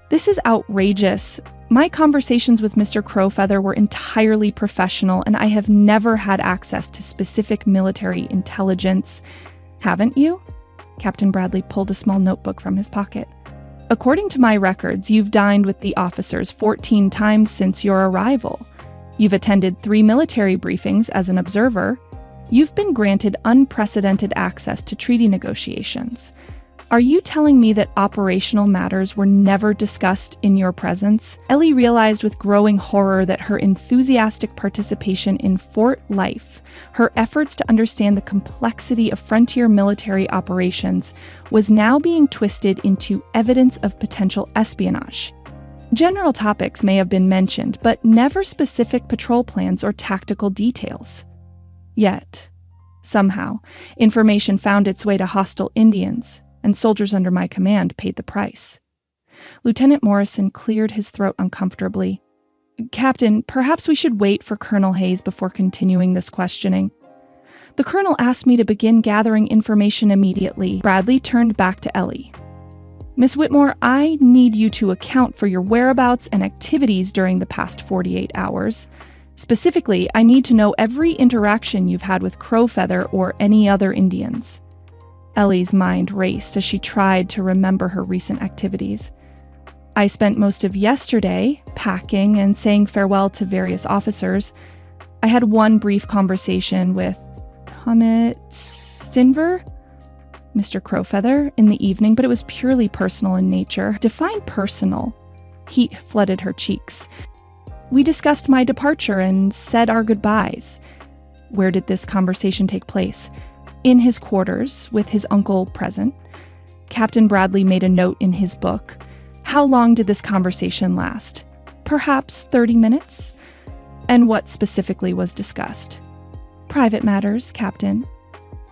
This is outrageous. My conversations with Mr. Crowfeather were entirely professional, and I have never had access to specific military intelligence. Haven't you?" Captain Bradley pulled a small notebook from his pocket. "According to my records, you've dined with the officers 14 times since your arrival. You've attended 3 military briefings as an observer. You've been granted unprecedented access to treaty negotiations. Are you telling me that operational matters were never discussed in your presence? Ellie realized with growing horror that her enthusiastic participation in fort life, her efforts to understand the complexity of frontier military operations, was now being twisted into evidence of potential espionage. General topics may have been mentioned, but never specific patrol plans or tactical details. Yet, somehow, information found its way to hostile Indians, and soldiers under my command paid the price. Lieutenant Morrison cleared his throat uncomfortably. Captain, perhaps we should wait for Colonel Hayes before continuing this questioning. The colonel asked me to begin gathering information immediately. Bradley turned back to Ellie. Miss Whitmore, I need you to account for your whereabouts and activities during the past 48 hours. Specifically, I need to know every interaction you've had with Crowfeather or any other Indians. Ellie's mind raced as she tried to remember her recent activities. I spent most of yesterday packing and saying farewell to various officers. I had one brief conversation with Comet Sinver, Mr. Crowfeather, in the evening, but it was purely personal in nature. Define personal. Heat flooded her cheeks. We discussed my departure and said our goodbyes. Where did this conversation take place? In his quarters, with his uncle present. Captain Bradley made a note in his book. How long did this conversation last? Perhaps 30 minutes? And what specifically was discussed? Private matters, Captain.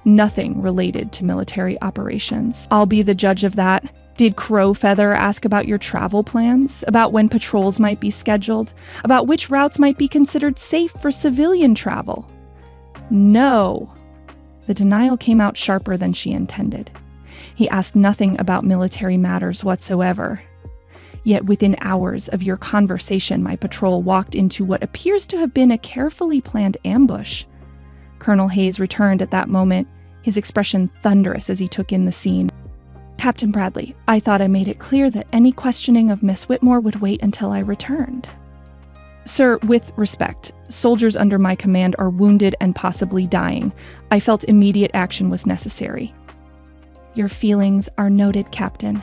Nothing related to military operations. I'll be the judge of that. Did Crowfeather ask about your travel plans? About when patrols might be scheduled? About which routes might be considered safe for civilian travel? No. The denial came out sharper than she intended. He asked nothing about military matters whatsoever. Yet within hours of your conversation, my patrol walked into what appears to have been a carefully planned ambush. Colonel Hayes returned at that moment, his expression thunderous as he took in the scene. Captain Bradley, I thought I made it clear that any questioning of Miss Whitmore would wait until I returned. Sir, with respect, soldiers under my command are wounded and possibly dying. I felt immediate action was necessary. Your feelings are noted, Captain.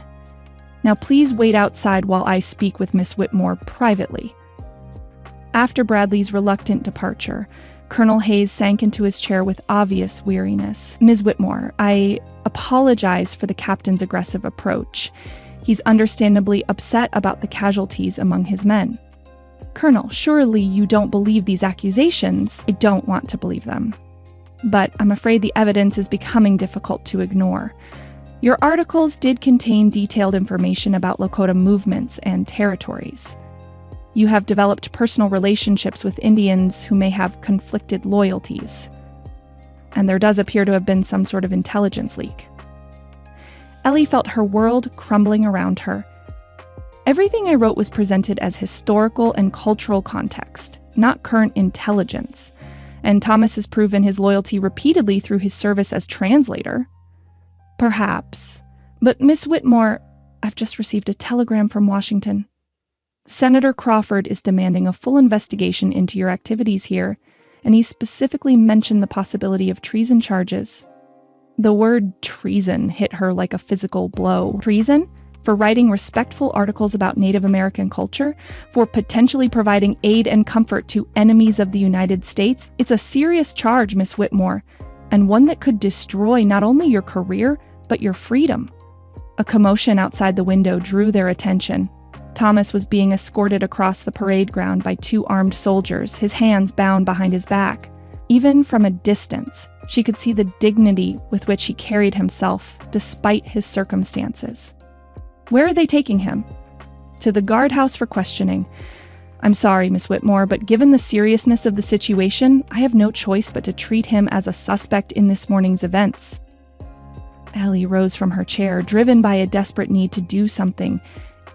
Now please wait outside while I speak with Miss Whitmore privately. After Bradley's reluctant departure, Colonel Hayes sank into his chair with obvious weariness. Ms. Whitmore, I apologize for the captain's aggressive approach. He's understandably upset about the casualties among his men. Colonel, surely you don't believe these accusations. I don't want to believe them. But I'm afraid the evidence is becoming difficult to ignore. Your articles did contain detailed information about Lakota movements and territories. You have developed personal relationships with Indians who may have conflicted loyalties. And there does appear to have been some sort of intelligence leak. Ellie felt her world crumbling around her. Everything I wrote was presented as historical and cultural context, not current intelligence. And Thomas has proven his loyalty repeatedly through his service as translator. Perhaps. But Miss Whitmore, I've just received a telegram from Washington. Senator Crawford is demanding a full investigation into your activities here, and he specifically mentioned the possibility of treason charges. The word treason hit her like a physical blow. Treason? For writing respectful articles about Native American culture? For potentially providing aid and comfort to enemies of the United States? It's a serious charge, Miss Whitmore, and one that could destroy not only your career, but your freedom. A commotion outside the window drew their attention. Thomas was being escorted across the parade ground by 2 armed soldiers, his hands bound behind his back. Even from a distance, she could see the dignity with which he carried himself, despite his circumstances. Where are they taking him? To the guardhouse for questioning. I'm sorry, Miss Whitmore, but given the seriousness of the situation, I have no choice but to treat him as a suspect in this morning's events. Ellie rose from her chair, driven by a desperate need to do something,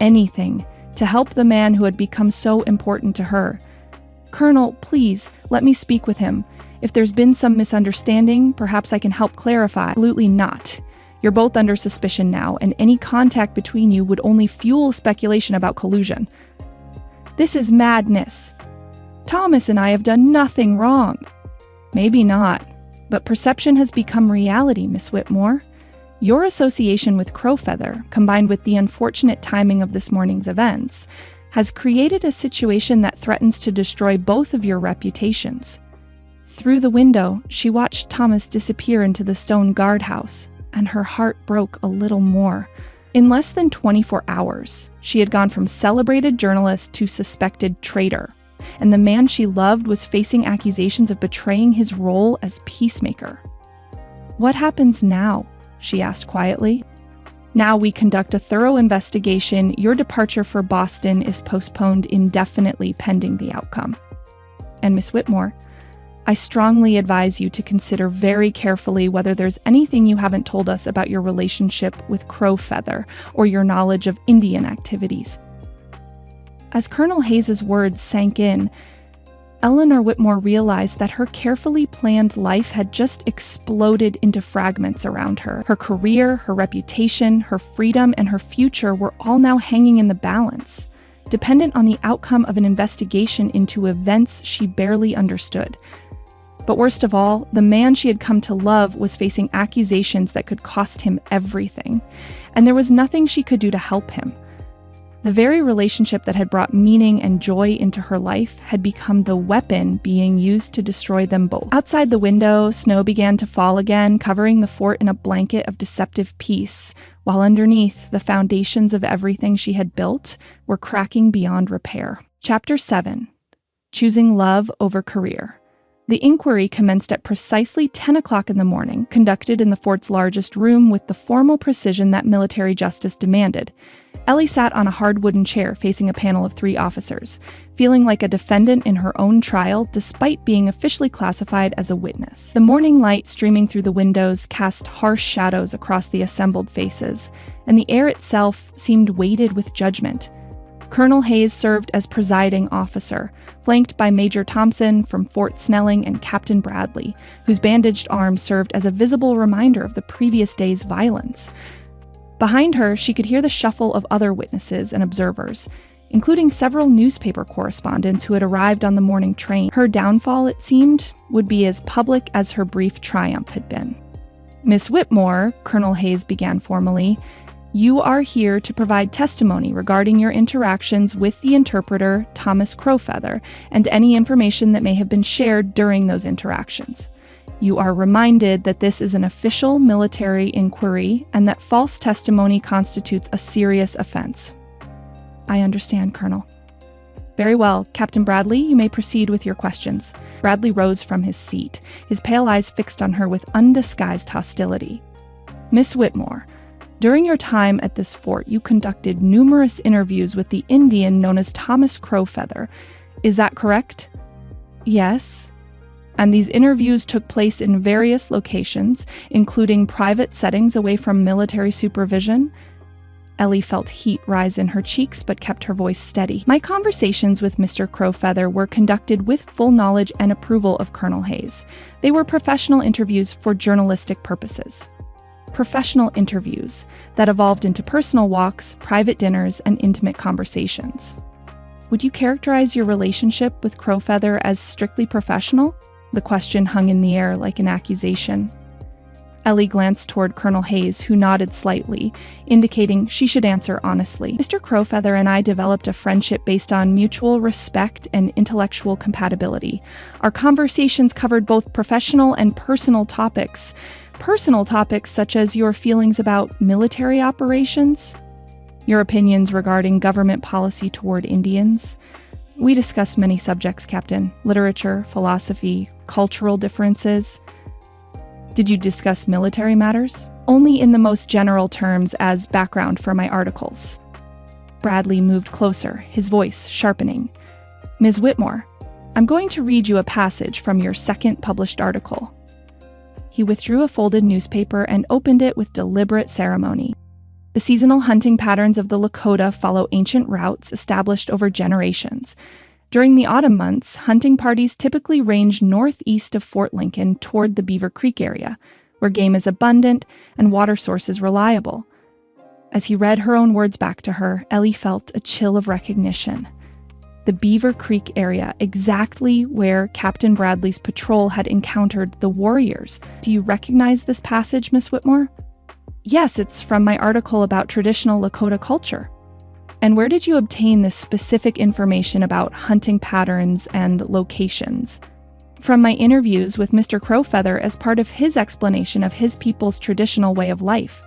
anything, to help the man who had become so important to her. Colonel, please, let me speak with him. If there's been some misunderstanding, perhaps I can help clarify. Absolutely not. You're both under suspicion now, and any contact between you would only fuel speculation about collusion. This is madness. Thomas and I have done nothing wrong." "Maybe not, but perception has become reality, Miss Whitmore. Your association with Crowfeather, combined with the unfortunate timing of this morning's events, has created a situation that threatens to destroy both of your reputations." Through the window, she watched Thomas disappear into the stone guardhouse, and her heart broke a little more. In less than 24 hours, she had gone from celebrated journalist to suspected traitor, and the man she loved was facing accusations of betraying his role as peacemaker. "What happens now?" she asked quietly. "Now we conduct a thorough investigation. Your departure for Boston is postponed indefinitely pending the outcome. And Miss Whitmore, I strongly advise you to consider very carefully whether there's anything you haven't told us about your relationship with Crowfeather or your knowledge of Indian activities." As Colonel Hayes's words sank in, Eleanor Whitmore realized that her carefully planned life had just exploded into fragments around her. Her career, her reputation, her freedom, and her future were all now hanging in the balance, dependent on the outcome of an investigation into events she barely understood. But worst of all, the man she had come to love was facing accusations that could cost him everything, and there was nothing she could do to help him. The very relationship that had brought meaning and joy into her life had become the weapon being used to destroy them both. Outside the window, snow began to fall again, covering the fort in a blanket of deceptive peace, while underneath, the foundations of everything she had built were cracking beyond repair. Chapter 7. Choosing Love Over Career. The inquiry commenced at precisely 10 o'clock in the morning, conducted in the fort's largest room with the formal precision that military justice demanded. Ellie sat on a hard wooden chair facing a panel of 3 officers, feeling like a defendant in her own trial despite being officially classified as a witness. The morning light streaming through the windows cast harsh shadows across the assembled faces, and the air itself seemed weighted with judgment. Colonel Hayes served as presiding officer, flanked by Major Thompson from Fort Snelling and Captain Bradley, whose bandaged arm served as a visible reminder of the previous day's violence. Behind her, she could hear the shuffle of other witnesses and observers, including several newspaper correspondents who had arrived on the morning train. Her downfall, it seemed, would be as public as her brief triumph had been. "Miss Whitmore," Colonel Hayes began formally, "you are here to provide testimony regarding your interactions with the interpreter, Thomas Crowfeather, and any information that may have been shared during those interactions. You are reminded that this is an official military inquiry and that false testimony constitutes a serious offense." "I understand, Colonel." "Very well. Captain Bradley, you may proceed with your questions." Bradley rose from his seat, his pale eyes fixed on her with undisguised hostility. "Miss Whitmore, during your time at this fort, you conducted numerous interviews with the Indian known as Thomas Crowfeather. Is that correct?" "Yes." "And these interviews took place in various locations, including private settings away from military supervision?" Ellie felt heat rise in her cheeks but kept her voice steady. "My conversations with Mr. Crowfeather were conducted with full knowledge and approval of Colonel Hayes. They were professional interviews for journalistic purposes. Professional interviews that evolved into personal walks, private dinners, and intimate conversations." "Would you characterize your relationship with Crowfeather as strictly professional?" The question hung in the air like an accusation. Ellie glanced toward Colonel Hayes, who nodded slightly, indicating she should answer honestly. "Mr. Crowfeather and I developed a friendship based on mutual respect and intellectual compatibility. Our conversations covered both professional and personal topics. Personal topics such as your feelings about military operations, your opinions regarding government policy toward Indians. We discussed many subjects, Captain: literature, philosophy, cultural differences." "Did you discuss military matters?" "Only in the most general terms as background for my articles." Bradley moved closer, his voice sharpening. "Ms. Whitmore, I'm going to read you a passage from your second published article." He withdrew a folded newspaper and opened it with deliberate ceremony. The seasonal hunting patterns of the Lakota follow ancient routes established over generations. During the autumn months, hunting parties typically range northeast of Fort Lincoln toward the Beaver Creek area, where game is abundant and water sources reliable. As he read her own words back to her, Ellie felt a chill of recognition. the Beaver Creek area, exactly where Captain Bradley's patrol had encountered the warriors. Do you recognize this passage, Miss Whitmore? Yes, it's from my article about traditional Lakota culture. And where did you obtain this specific information about hunting patterns and locations? From my interviews with Mr. Crowfeather as part of his explanation of his people's traditional way of life.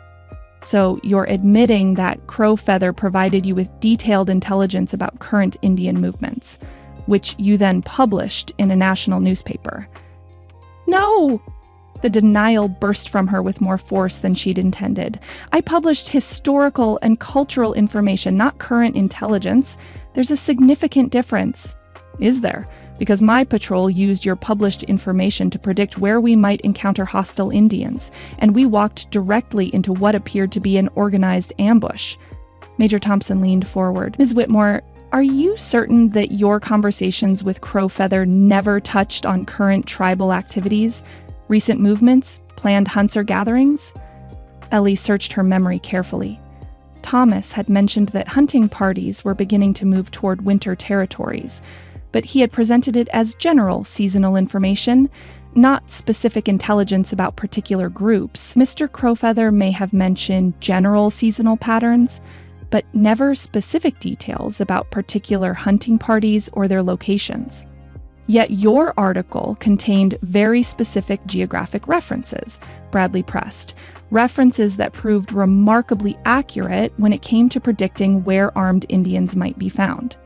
So you're admitting that Crowfeather provided you with detailed intelligence about current Indian movements, which you then published in a national newspaper. No! The denial burst from her with more force than she'd intended. I published historical and cultural information, not current intelligence. There's a significant difference. Is there? Because my patrol used your published information to predict where we might encounter hostile Indians, and we walked directly into what appeared to be an organized ambush. Major Thompson leaned forward. Ms. Whitmore, are you certain that your conversations with Crowfeather never touched on current tribal activities, recent movements, planned hunts or gatherings? Ellie searched her memory carefully. Thomas had mentioned that hunting parties were beginning to move toward winter territories, but he had presented it as general seasonal information, not specific intelligence about particular groups. Mr. Crowfeather may have mentioned general seasonal patterns, but never specific details about particular hunting parties or their locations. Yet your article contained very specific geographic references, Bradley pressed, references that proved remarkably accurate when it came to predicting where armed Indians might be found.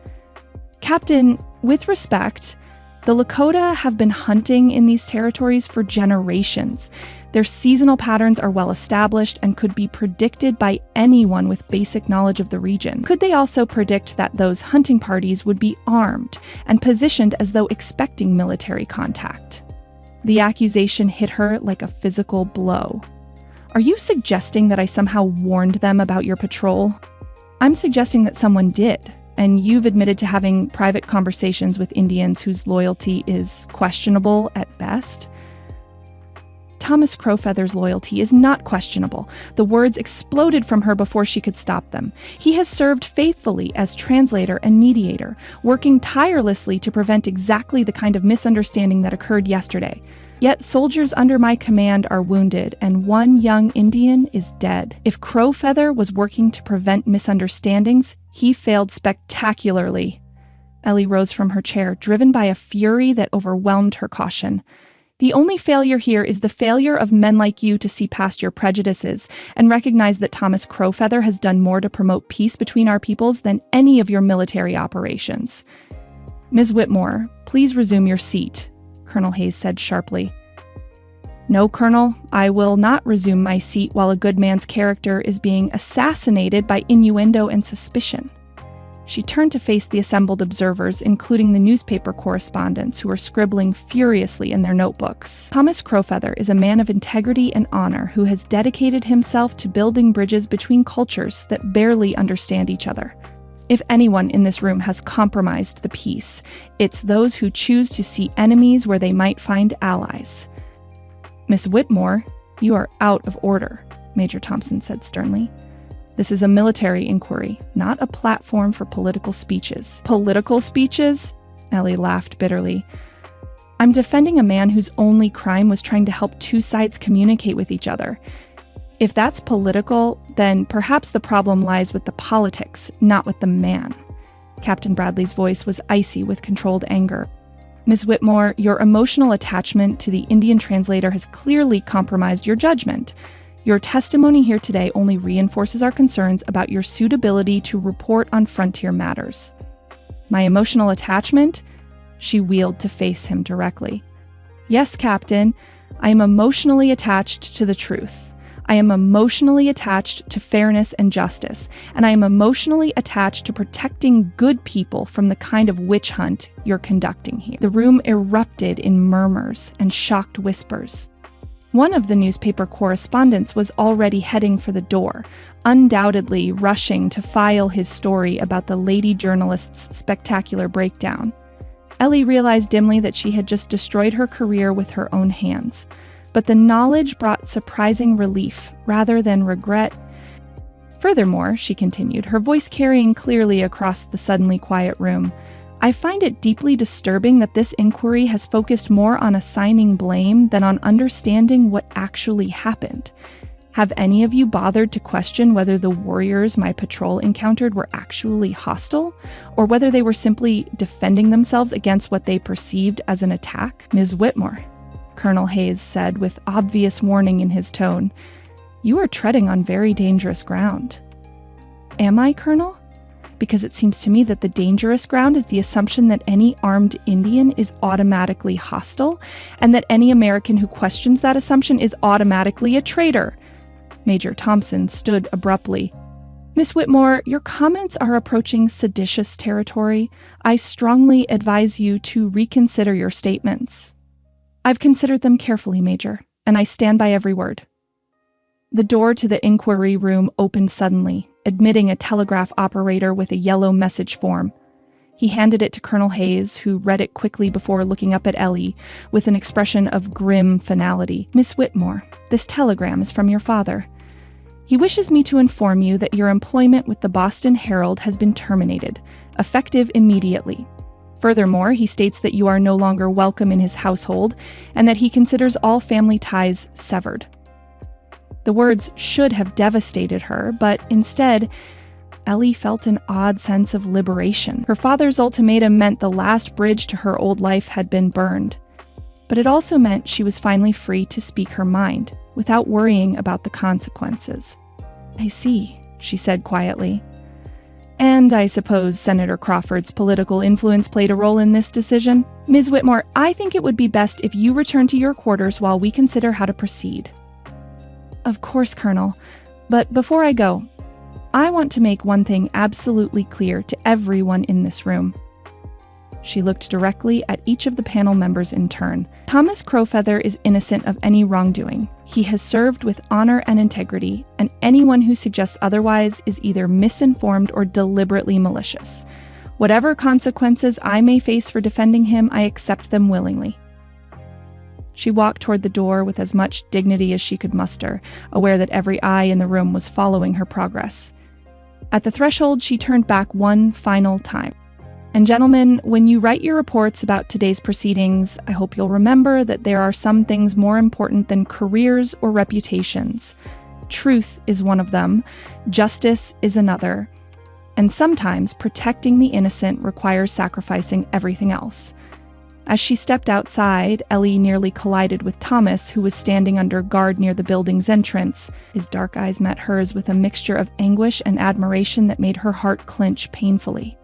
Captain, with respect, the Lakota have been hunting in these territories for generations. Their seasonal patterns are well established and could be predicted by anyone with basic knowledge of the region. Could they also predict that those hunting parties would be armed and positioned as though expecting military contact? The accusation hit her like a physical blow. Are you suggesting that I somehow warned them about your patrol? I'm suggesting that someone did. And you've admitted to having private conversations with Indians whose loyalty is questionable at best. Thomas Crowfeather's loyalty is not questionable. The words exploded from her before she could stop them. He has served faithfully as translator and mediator, working tirelessly to prevent exactly the kind of misunderstanding that occurred yesterday. Yet soldiers under my command are wounded, and one young Indian is dead. If Crowfeather was working to prevent misunderstandings, he failed spectacularly. Ellie rose from her chair, driven by a fury that overwhelmed her caution. The only failure here is the failure of men like you to see past your prejudices and recognize that Thomas Crowfeather has done more to promote peace between our peoples than any of your military operations. Ms. Whitmore, please resume your seat, Colonel Hayes said sharply. No, Colonel, I will not resume my seat while a good man's character is being assassinated by innuendo and suspicion. She turned to face the assembled observers, including the newspaper correspondents who were scribbling furiously in their notebooks. Thomas Crowfeather is a man of integrity and honor who has dedicated himself to building bridges between cultures that barely understand each other. If anyone in this room has compromised the peace, it's those who choose to see enemies where they might find allies. Miss Whitmore, you are out of order, Major Thompson said sternly. This is a military inquiry, not a platform for political speeches. Political speeches? Ellie laughed bitterly. I'm defending a man whose only crime was trying to help two sides communicate with each other. If that's political, then perhaps the problem lies with the politics, not with the man. Captain Bradley's voice was icy with controlled anger. Ms. Whitmore, your emotional attachment to the Indian translator has clearly compromised your judgment. Your testimony here today only reinforces our concerns about your suitability to report on frontier matters. My emotional attachment? She wheeled to face him directly. Yes, Captain, I am emotionally attached to the truth. I am emotionally attached to fairness and justice, and I am emotionally attached to protecting good people from the kind of witch hunt you're conducting here. The room erupted in murmurs and shocked whispers. One of the newspaper correspondents was already heading for the door, undoubtedly rushing to file his story about the lady journalist's spectacular breakdown. Ellie realized dimly that she had just destroyed her career with her own hands. But the knowledge brought surprising relief rather than regret. Furthermore, she continued, her voice carrying clearly across the suddenly quiet room, I find it deeply disturbing that this inquiry has focused more on assigning blame than on understanding what actually happened. Have any of you bothered to question whether the warriors my patrol encountered were actually hostile, or whether they were simply defending themselves against what they perceived as an attack? Ms. Whitmore, Colonel Hayes said with obvious warning in his tone, you are treading on very dangerous ground. Am I, Colonel? Because it seems to me that the dangerous ground is the assumption that any armed Indian is automatically hostile, and that any American who questions that assumption is automatically a traitor. Major Thompson stood abruptly. Miss Whitmore, your comments are approaching seditious territory. I strongly advise you to reconsider your statements. I've considered them carefully, Major, and I stand by every word. The door to the inquiry room opened suddenly, admitting a telegraph operator with a yellow message form. He handed it to Colonel Hayes, who read it quickly before looking up at Ellie, with an expression of grim finality. Miss Whitmore, this telegram is from your father. He wishes me to inform you that your employment with the Boston Herald has been terminated, effective immediately. Furthermore, he states that you are no longer welcome in his household, and that he considers all family ties severed. The words should have devastated her, but instead, Ellie felt an odd sense of liberation. Her father's ultimatum meant the last bridge to her old life had been burned. But it also meant she was finally free to speak her mind, without worrying about the consequences. I see, she said quietly. And I suppose Senator Crawford's political influence played a role in this decision? Ms. Whitmore, I think it would be best if you return to your quarters while we consider how to proceed. Of course, Colonel. But before I go, I want to make one thing absolutely clear to everyone in this room. She looked directly at each of the panel members in turn. Thomas Crowfeather is innocent of any wrongdoing. He has served with honor and integrity, and anyone who suggests otherwise is either misinformed or deliberately malicious. Whatever consequences I may face for defending him, I accept them willingly. She walked toward the door with as much dignity as she could muster, aware that every eye in the room was following her progress. At the threshold, she turned back one final time. And gentlemen, when you write your reports about today's proceedings, I hope you'll remember that there are some things more important than careers or reputations. Truth is one of them, justice is another, and sometimes protecting the innocent requires sacrificing everything else. As she stepped outside, Ellie nearly collided with Thomas, who was standing under guard near the building's entrance. His dark eyes met hers with a mixture of anguish and admiration that made her heart clench painfully.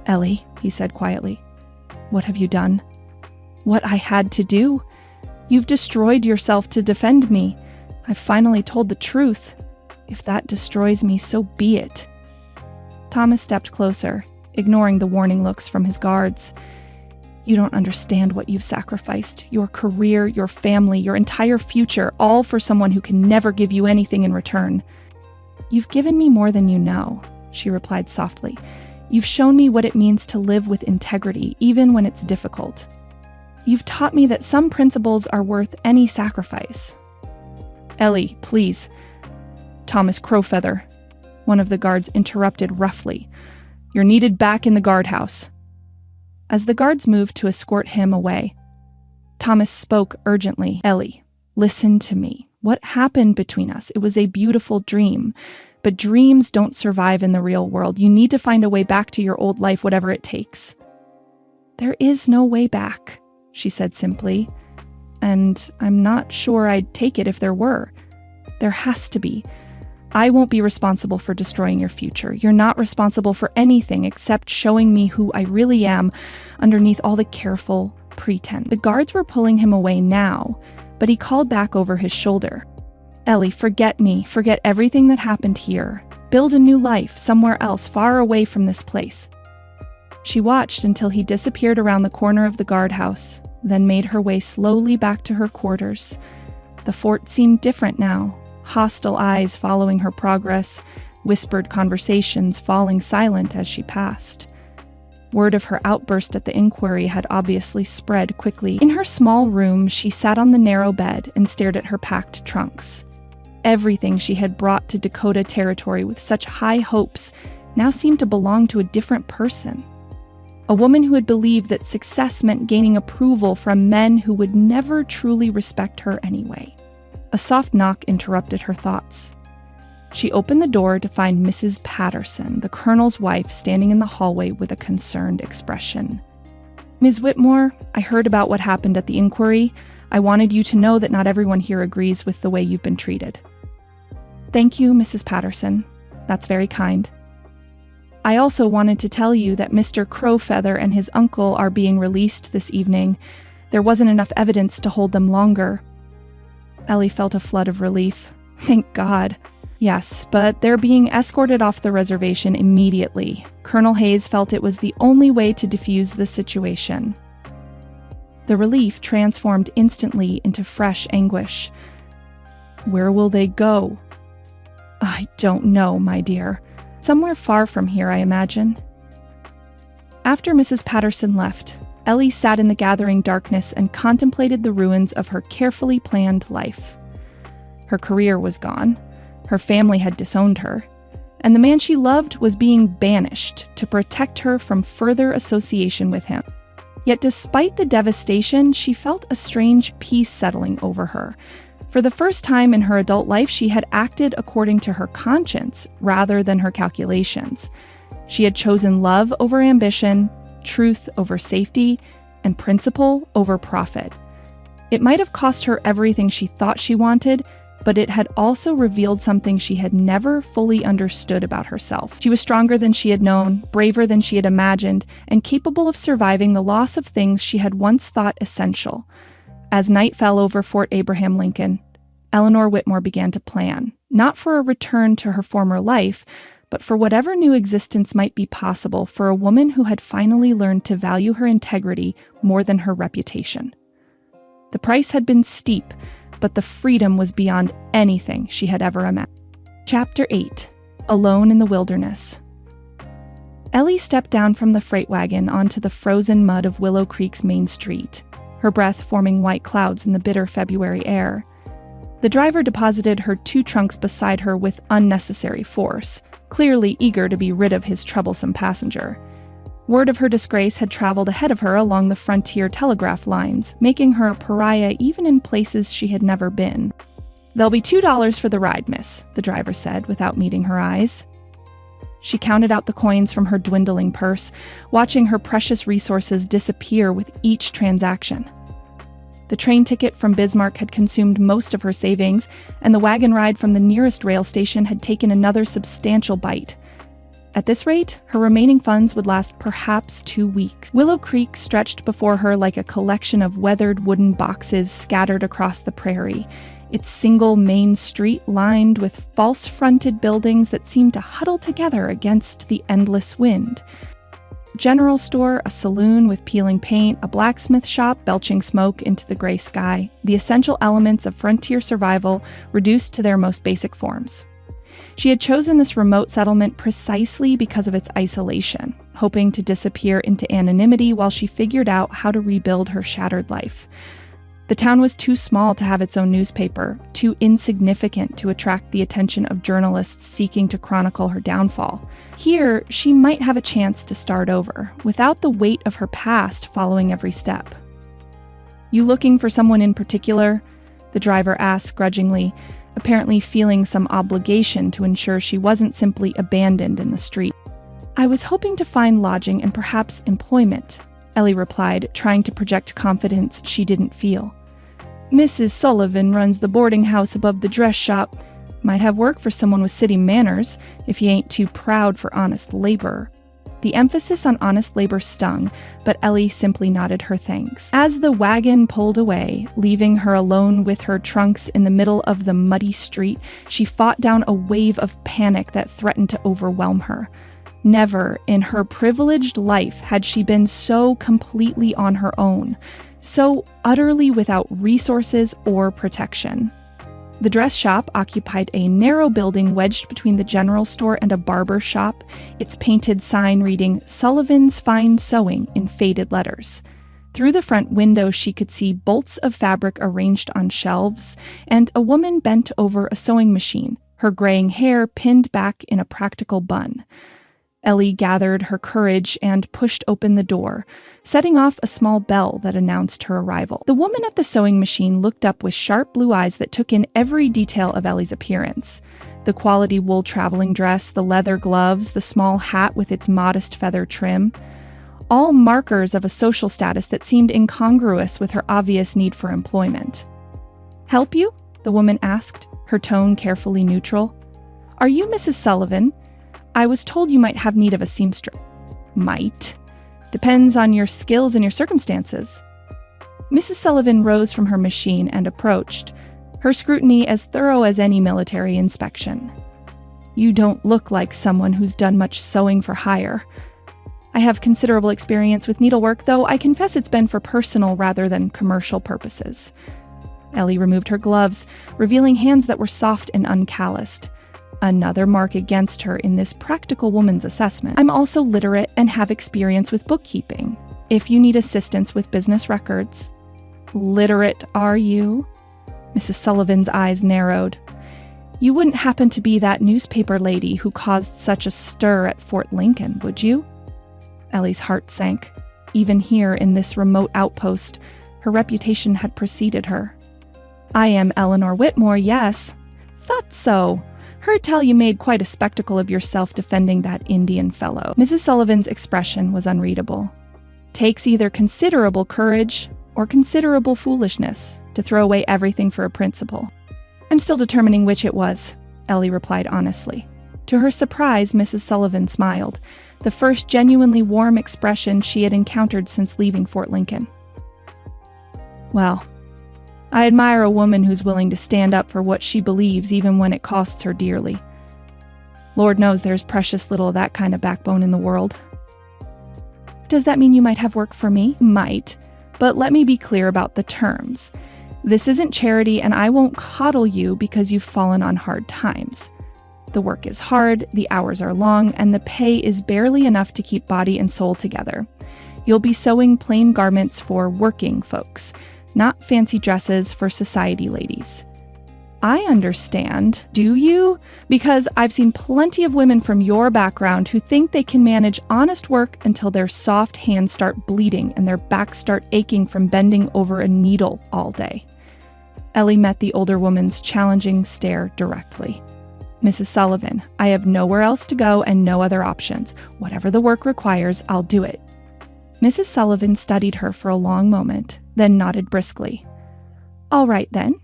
Ellie, he said quietly, what have you done? What I had to do? You've destroyed yourself to defend me. I've finally told the truth. If that destroys me, so be it. Thomas stepped closer, ignoring the warning looks from his guards. You don't understand what you've sacrificed. Your career, your family, your entire future, all for someone who can never give you anything in return. You've given me more than you know, she replied softly. You've shown me what it means to live with integrity, even when it's difficult. You've taught me that some principles are worth any sacrifice. Ellie, please. Thomas Crowfeather, one of the guards interrupted roughly. You're needed back in the guardhouse. As the guards moved to escort him away, Thomas spoke urgently. Ellie, listen to me. What happened between us? It was a beautiful dream. But dreams don't survive in the real world. You need to find a way back to your old life, whatever it takes. There is no way back, she said simply. And I'm not sure I'd take it if there were. There has to be. I won't be responsible for destroying your future. You're not responsible for anything except showing me who I really am underneath all the careful pretense. The guards were pulling him away now, but he called back over his shoulder. Ellie, forget me. Forget everything that happened here. Build a new life somewhere else, far away from this place. She watched until he disappeared around the corner of the guardhouse, then made her way slowly back to her quarters. The fort seemed different now, hostile eyes following her progress, whispered conversations falling silent as she passed. Word of her outburst at the inquiry had obviously spread quickly. In her small room, she sat on the narrow bed and stared at her packed trunks. Everything she had brought to Dakota Territory with such high hopes now seemed to belong to a different person. A woman who had believed that success meant gaining approval from men who would never truly respect her anyway. A soft knock interrupted her thoughts. She opened the door to find Mrs. Patterson, the colonel's wife, standing in the hallway with a concerned expression. "Ms. Whitmore, I heard about what happened at the inquiry. I wanted you to know that not everyone here agrees with the way you've been treated." "Thank you, Mrs. Patterson. That's very kind. I also wanted to tell you that Mr. Crowfeather and his uncle are being released this evening. There wasn't enough evidence to hold them longer." Ellie felt a flood of relief. Thank God. Yes, but they're being escorted off the reservation immediately. Colonel Hayes felt it was the only way to defuse the situation. The relief transformed instantly into fresh anguish. "Where will they go?" "I don't know, my dear. Somewhere far from here, I imagine." After Mrs. Patterson left, Ellie sat in the gathering darkness and contemplated the ruins of her carefully planned life. Her career was gone. Her family had disowned her, and the man she loved was being banished to protect her from further association with him. Yet despite the devastation, she felt a strange peace settling over her. For the first time in her adult life, she had acted according to her conscience rather than her calculations. She had chosen love over ambition, truth over safety, and principle over profit. It might have cost her everything she thought she wanted, but it had also revealed something she had never fully understood about herself. She was stronger than she had known, braver than she had imagined, and capable of surviving the loss of things she had once thought essential. As night fell over Fort Abraham Lincoln, Eleanor Whitmore began to plan, not for a return to her former life, but for whatever new existence might be possible for a woman who had finally learned to value her integrity more than her reputation. The price had been steep, but the freedom was beyond anything she had ever imagined. Chapter 8. Alone in the Wilderness. Ellie stepped down from the freight wagon onto the frozen mud of Willow Creek's main street, her breath forming white clouds in the bitter February air. The driver deposited her 2 trunks beside her with unnecessary force, clearly eager to be rid of his troublesome passenger. Word of her disgrace had traveled ahead of her along the frontier telegraph lines, making her a pariah even in places she had never been. "There'll be $2 for the ride, miss," the driver said without meeting her eyes. She counted out the coins from her dwindling purse, watching her precious resources disappear with each transaction. The train ticket from Bismarck had consumed most of her savings, and the wagon ride from the nearest rail station had taken another substantial bite. At this rate, her remaining funds would last perhaps 2 weeks. Willow Creek stretched before her like a collection of weathered wooden boxes scattered across the prairie, its single main street lined with false-fronted buildings that seemed to huddle together against the endless wind. A general store, a saloon with peeling paint, a blacksmith shop belching smoke into the gray sky, the essential elements of frontier survival reduced to their most basic forms. She had chosen this remote settlement precisely because of its isolation, hoping to disappear into anonymity while she figured out how to rebuild her shattered life. The town was too small to have its own newspaper, too insignificant to attract the attention of journalists seeking to chronicle her downfall. Here, she might have a chance to start over, without the weight of her past following every step. "You looking for someone in particular?" the driver asked grudgingly, apparently feeling some obligation to ensure she wasn't simply abandoned in the street. "I was hoping to find lodging and perhaps employment," Ellie replied, trying to project confidence she didn't feel. "Mrs. Sullivan runs the boarding house above the dress shop. Might have work for someone with city manners, if you ain't too proud for honest labor." The emphasis on honest labor stung, but Ellie simply nodded her thanks. As the wagon pulled away, leaving her alone with her trunks in the middle of the muddy street, she fought down a wave of panic that threatened to overwhelm her. Never in her privileged life had she been so completely on her own, so utterly without resources or protection. The dress shop occupied a narrow building wedged between the general store and a barber shop, its painted sign reading "Sullivan's Fine Sewing" in faded letters. Through the front window, she could see bolts of fabric arranged on shelves, and a woman bent over a sewing machine, her graying hair pinned back in a practical bun. Ellie gathered her courage and pushed open the door, setting off a small bell that announced her arrival. The woman at the sewing machine looked up with sharp blue eyes that took in every detail of Ellie's appearance. The quality wool traveling dress, the leather gloves, the small hat with its modest feather trim. All markers of a social status that seemed incongruous with her obvious need for employment. "Help you?" the woman asked, her tone carefully neutral. "Are you Mrs. Sullivan? I was told you might have need of a seamstress." "Might. Depends on your skills and your circumstances." Mrs. Sullivan rose from her machine and approached, her scrutiny as thorough as any military inspection. "You don't look like someone who's done much sewing for hire. I have considerable experience with needlework, though I confess it's been for personal rather than commercial purposes." Ellie removed her gloves, revealing hands that were soft and uncalloused. Another mark against her in this practical woman's assessment. "I'm also literate and have experience with bookkeeping, if you need assistance with business records." "Literate, are you?" Mrs. Sullivan's eyes narrowed. "You wouldn't happen to be that newspaper lady who caused such a stir at Fort Lincoln, would you?" Ellie's heart sank. Even here, in this remote outpost, her reputation had preceded her. "I am Eleanor Whitmore, yes." "Thought so. Heard tell you made quite a spectacle of yourself defending that Indian fellow." Mrs. Sullivan's expression was unreadable. "Takes either considerable courage or considerable foolishness to throw away everything for a principle." "I'm still determining which it was," Ellie replied honestly. To her surprise, Mrs. Sullivan smiled, the first genuinely warm expression she had encountered since leaving Fort Lincoln. "Well, I admire a woman who's willing to stand up for what she believes even when it costs her dearly. Lord knows there's precious little of that kind of backbone in the world." "Does that mean you might have work for me?" "Might, but let me be clear about the terms. This isn't charity, and I won't coddle you because you've fallen on hard times. The work is hard, the hours are long, and the pay is barely enough to keep body and soul together. You'll be sewing plain garments for working folks, not fancy dresses for society ladies." "I understand. Do you? Because I've seen plenty of women from your background who think they can manage honest work until their soft hands start bleeding and their backs start aching from bending over a needle all day." Ellie met the older woman's challenging stare directly. "Mrs. Sullivan, I have nowhere else to go and no other options. Whatever the work requires, I'll do it." Mrs. Sullivan studied her for a long moment, then nodded briskly. "All right, then.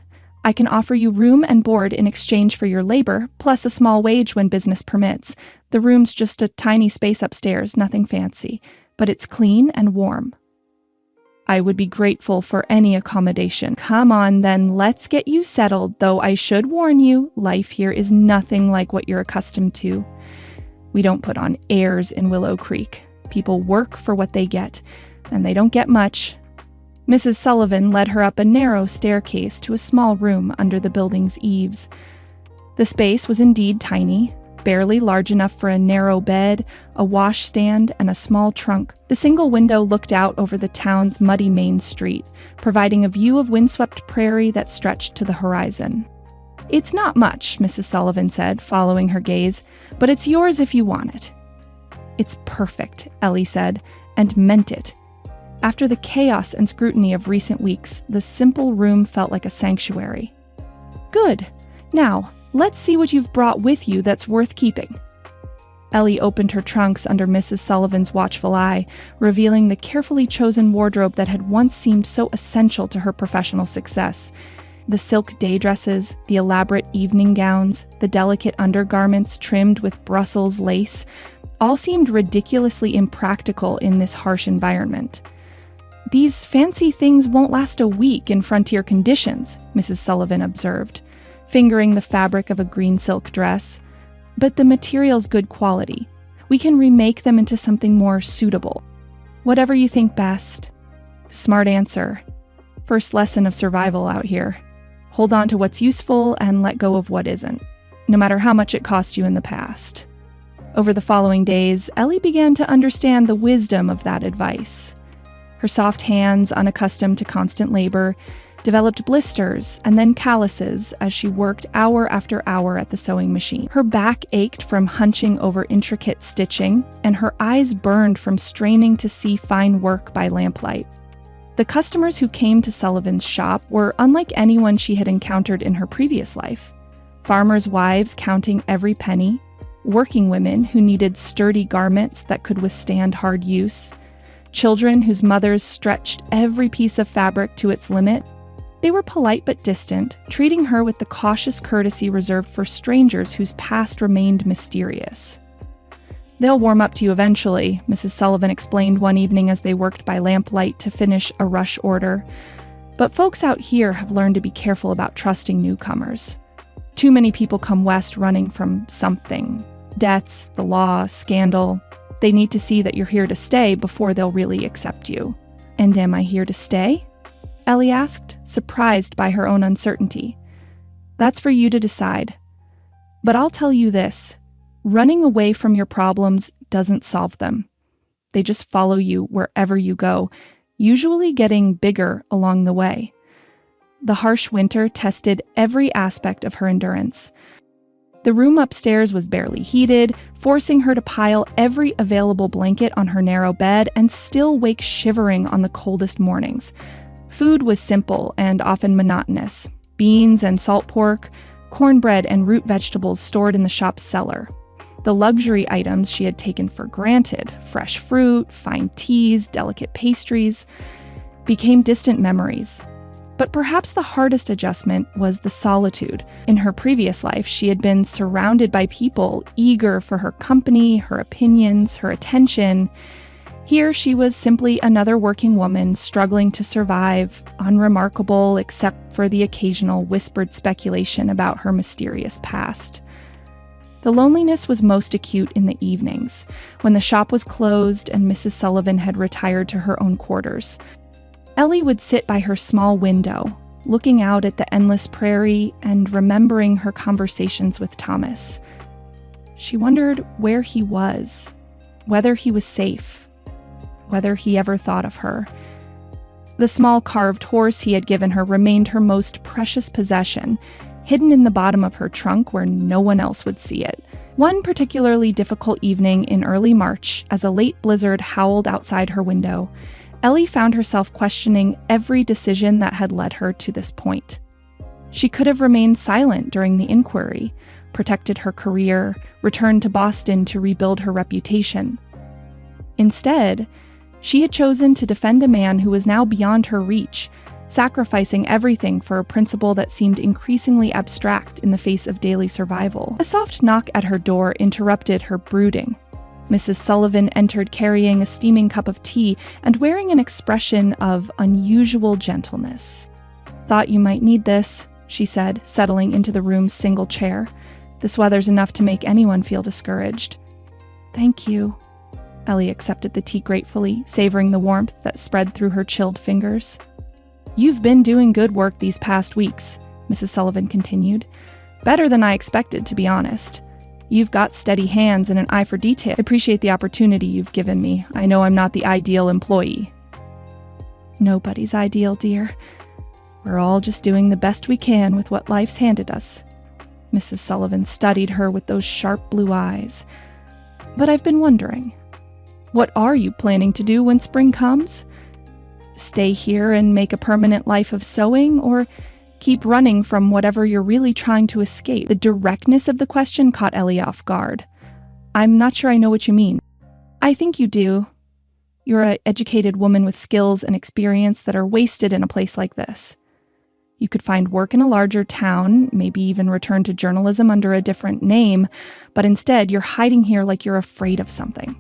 I can offer you room and board in exchange for your labor, plus a small wage when business permits. The room's just a tiny space upstairs, nothing fancy, but it's clean and warm." "I would be grateful for any accommodation." "Come on, then, let's get you settled, though I should warn you, life here is nothing like what you're accustomed to. We don't put on airs in Willow Creek. People work for what they get, and they don't get much." Mrs. Sullivan led her up a narrow staircase to a small room under the building's eaves. The space was indeed tiny, barely large enough for a narrow bed, a washstand, and a small trunk. The single window looked out over the town's muddy main street, providing a view of windswept prairie that stretched to the horizon. "It's not much," Mrs. Sullivan said, following her gaze, "but it's yours if you want it." "It's perfect," Ellie said, and meant it. After the chaos and scrutiny of recent weeks, the simple room felt like a sanctuary. "Good. Now, let's see what you've brought with you that's worth keeping." Ellie opened her trunks under Mrs. Sullivan's watchful eye, revealing the carefully chosen wardrobe that had once seemed so essential to her professional success. The silk day dresses, the elaborate evening gowns, the delicate undergarments trimmed with Brussels lace, all seemed ridiculously impractical in this harsh environment. "These fancy things won't last a week in frontier conditions," Mrs. Sullivan observed, fingering the fabric of a green silk dress. "But the material's good quality. We can remake them into something more suitable. Whatever you think best." "Smart answer. First lesson of survival out here. Hold on to what's useful and let go of what isn't, no matter how much it cost you in the past." Over the following days, Ellie began to understand the wisdom of that advice. Her soft hands, unaccustomed to constant labor, developed blisters and then calluses as she worked hour after hour at the sewing machine. Her back ached from hunching over intricate stitching, and her eyes burned from straining to see fine work by lamplight. The customers who came to Sullivan's shop were unlike anyone she had encountered in her previous life. Farmers' wives counting every penny, working women who needed sturdy garments that could withstand hard use, children whose mothers stretched every piece of fabric to its limit. They were polite but distant, treating her with the cautious courtesy reserved for strangers whose past remained mysterious. "They'll warm up to you eventually," Mrs. Sullivan explained one evening as they worked by lamplight to finish a rush order. "But folks out here have learned to be careful about trusting newcomers. Too many people come west running from something. Debts, the law, scandal. They need to see that you're here to stay before they'll really accept you." "And am I here to stay?" Ellie asked, surprised by her own uncertainty. "That's for you to decide. But I'll tell you this. Running away from your problems doesn't solve them. They just follow you wherever you go, usually getting bigger along the way." The harsh winter tested every aspect of her endurance. The room upstairs was barely heated, forcing her to pile every available blanket on her narrow bed and still wake shivering on the coldest mornings. Food was simple and often monotonous: beans and salt pork, cornbread and root vegetables stored in the shop's cellar. The luxury items she had taken for granted, fresh fruit, fine teas, delicate pastries, became distant memories. But perhaps the hardest adjustment was the solitude. In her previous life, she had been surrounded by people eager for her company, her opinions, her attention. Here she was simply another working woman struggling to survive, unremarkable except for the occasional whispered speculation about her mysterious past. The loneliness was most acute in the evenings, when the shop was closed and Mrs. Sullivan had retired to her own quarters. Ellie would sit by her small window, looking out at the endless prairie and remembering her conversations with Thomas. She wondered where he was, whether he was safe, whether he ever thought of her. The small carved horse he had given her remained her most precious possession, hidden in the bottom of her trunk where no one else would see it. One particularly difficult evening in early March, as a late blizzard howled outside her window, Ellie found herself questioning every decision that had led her to this point. She could have remained silent during the inquiry, protected her career, returned to Boston to rebuild her reputation. Instead, she had chosen to defend a man who was now beyond her reach, sacrificing everything for a principle that seemed increasingly abstract in the face of daily survival. A soft knock at her door interrupted her brooding. Mrs. Sullivan entered carrying a steaming cup of tea and wearing an expression of unusual gentleness. "Thought you might need this," she said, settling into the room's single chair. "This weather's enough to make anyone feel discouraged." "Thank you." Ellie accepted the tea gratefully, savoring the warmth that spread through her chilled fingers. "You've been doing good work these past weeks," Mrs. Sullivan continued. "Better than I expected, to be honest. You've got steady hands and an eye for detail. I appreciate the opportunity you've given me. I know I'm not the ideal employee." "Nobody's ideal, dear. We're all just doing the best we can with what life's handed us." Mrs. Sullivan studied her with those sharp blue eyes. "But I've been wondering, what are you planning to do when spring comes? Stay here and make a permanent life of sewing, or keep running from whatever you're really trying to escape?" The directness of the question caught Ellie off guard. "I'm not sure I know what you mean." "I think you do. You're an educated woman with skills and experience that are wasted in a place like this. You could find work in a larger town, maybe even return to journalism under a different name, but instead you're hiding here like you're afraid of something."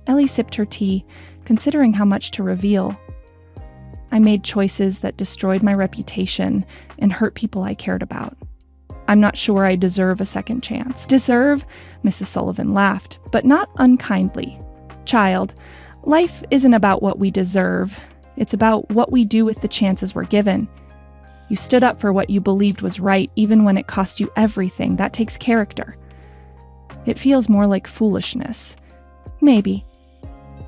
Ellie sipped her tea, considering how much to reveal. "I made choices that destroyed my reputation and hurt people I cared about. I'm not sure I deserve a second chance." "Deserve?" Mrs. Sullivan laughed, but not unkindly. "Child, life isn't about what we deserve. It's about what we do with the chances we're given. You stood up for what you believed was right, even when it cost you everything. That takes character. It feels more like foolishness. Maybe.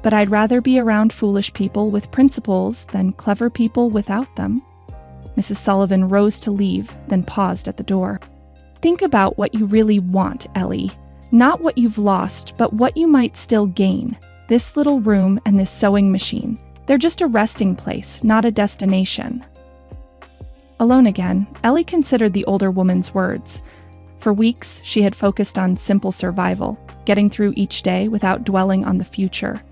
But I'd rather be around foolish people with principles than clever people without them." Mrs. Sullivan rose to leave, then paused at the door. Think about what you really want, Ellie. Not what you've lost, but what you might still gain. This little room and this sewing machine. They're just a resting place, not a destination. Alone again, Ellie considered the older woman's words. For weeks, she had focused on simple survival, getting through each day without dwelling on the future.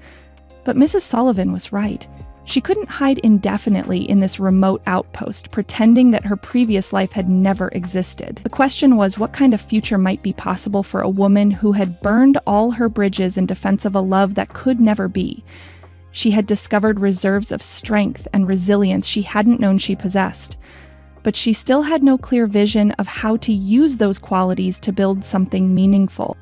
But Mrs. Sullivan was right. She couldn't hide indefinitely in this remote outpost, pretending that her previous life had never existed. The question was what kind of future might be possible for a woman who had burned all her bridges in defense of a love that could never be. She had discovered reserves of strength and resilience she hadn't known she possessed. But she still had no clear vision of how to use those qualities to build something meaningful.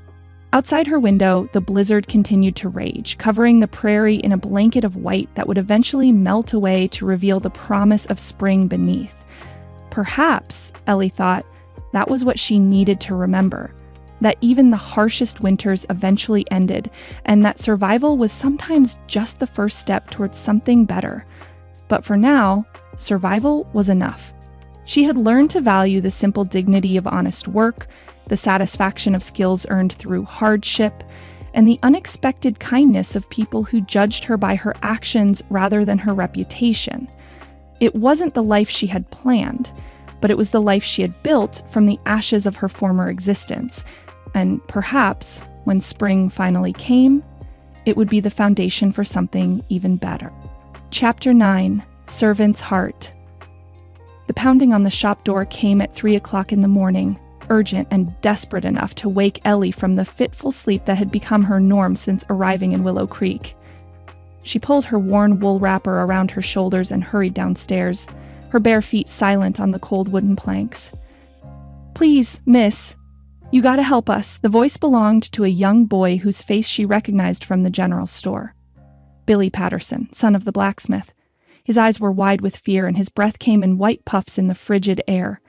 Outside her window, the blizzard continued to rage, covering the prairie in a blanket of white that would eventually melt away to reveal the promise of spring beneath. Perhaps, Ellie thought, that was what she needed to remember. That even the harshest winters eventually ended, and that survival was sometimes just the first step towards something better. But for now, survival was enough. She had learned to value the simple dignity of honest work, the satisfaction of skills earned through hardship, and the unexpected kindness of people who judged her by her actions rather than her reputation. It wasn't the life she had planned, but it was the life she had built from the ashes of her former existence. And perhaps, when spring finally came, it would be the foundation for something even better. Chapter 9: Servant's Heart. The pounding on the shop door came at 3 o'clock in the morning, urgent and desperate enough to wake Ellie from the fitful sleep that had become her norm since arriving in Willow Creek. She pulled her worn wool wrapper around her shoulders and hurried downstairs, her bare feet silent on the cold wooden planks. "Please, miss, you gotta help us." The voice belonged to a young boy whose face she recognized from the general store. Billy Patterson, son of the blacksmith. His eyes were wide with fear, and his breath came in white puffs in the frigid air.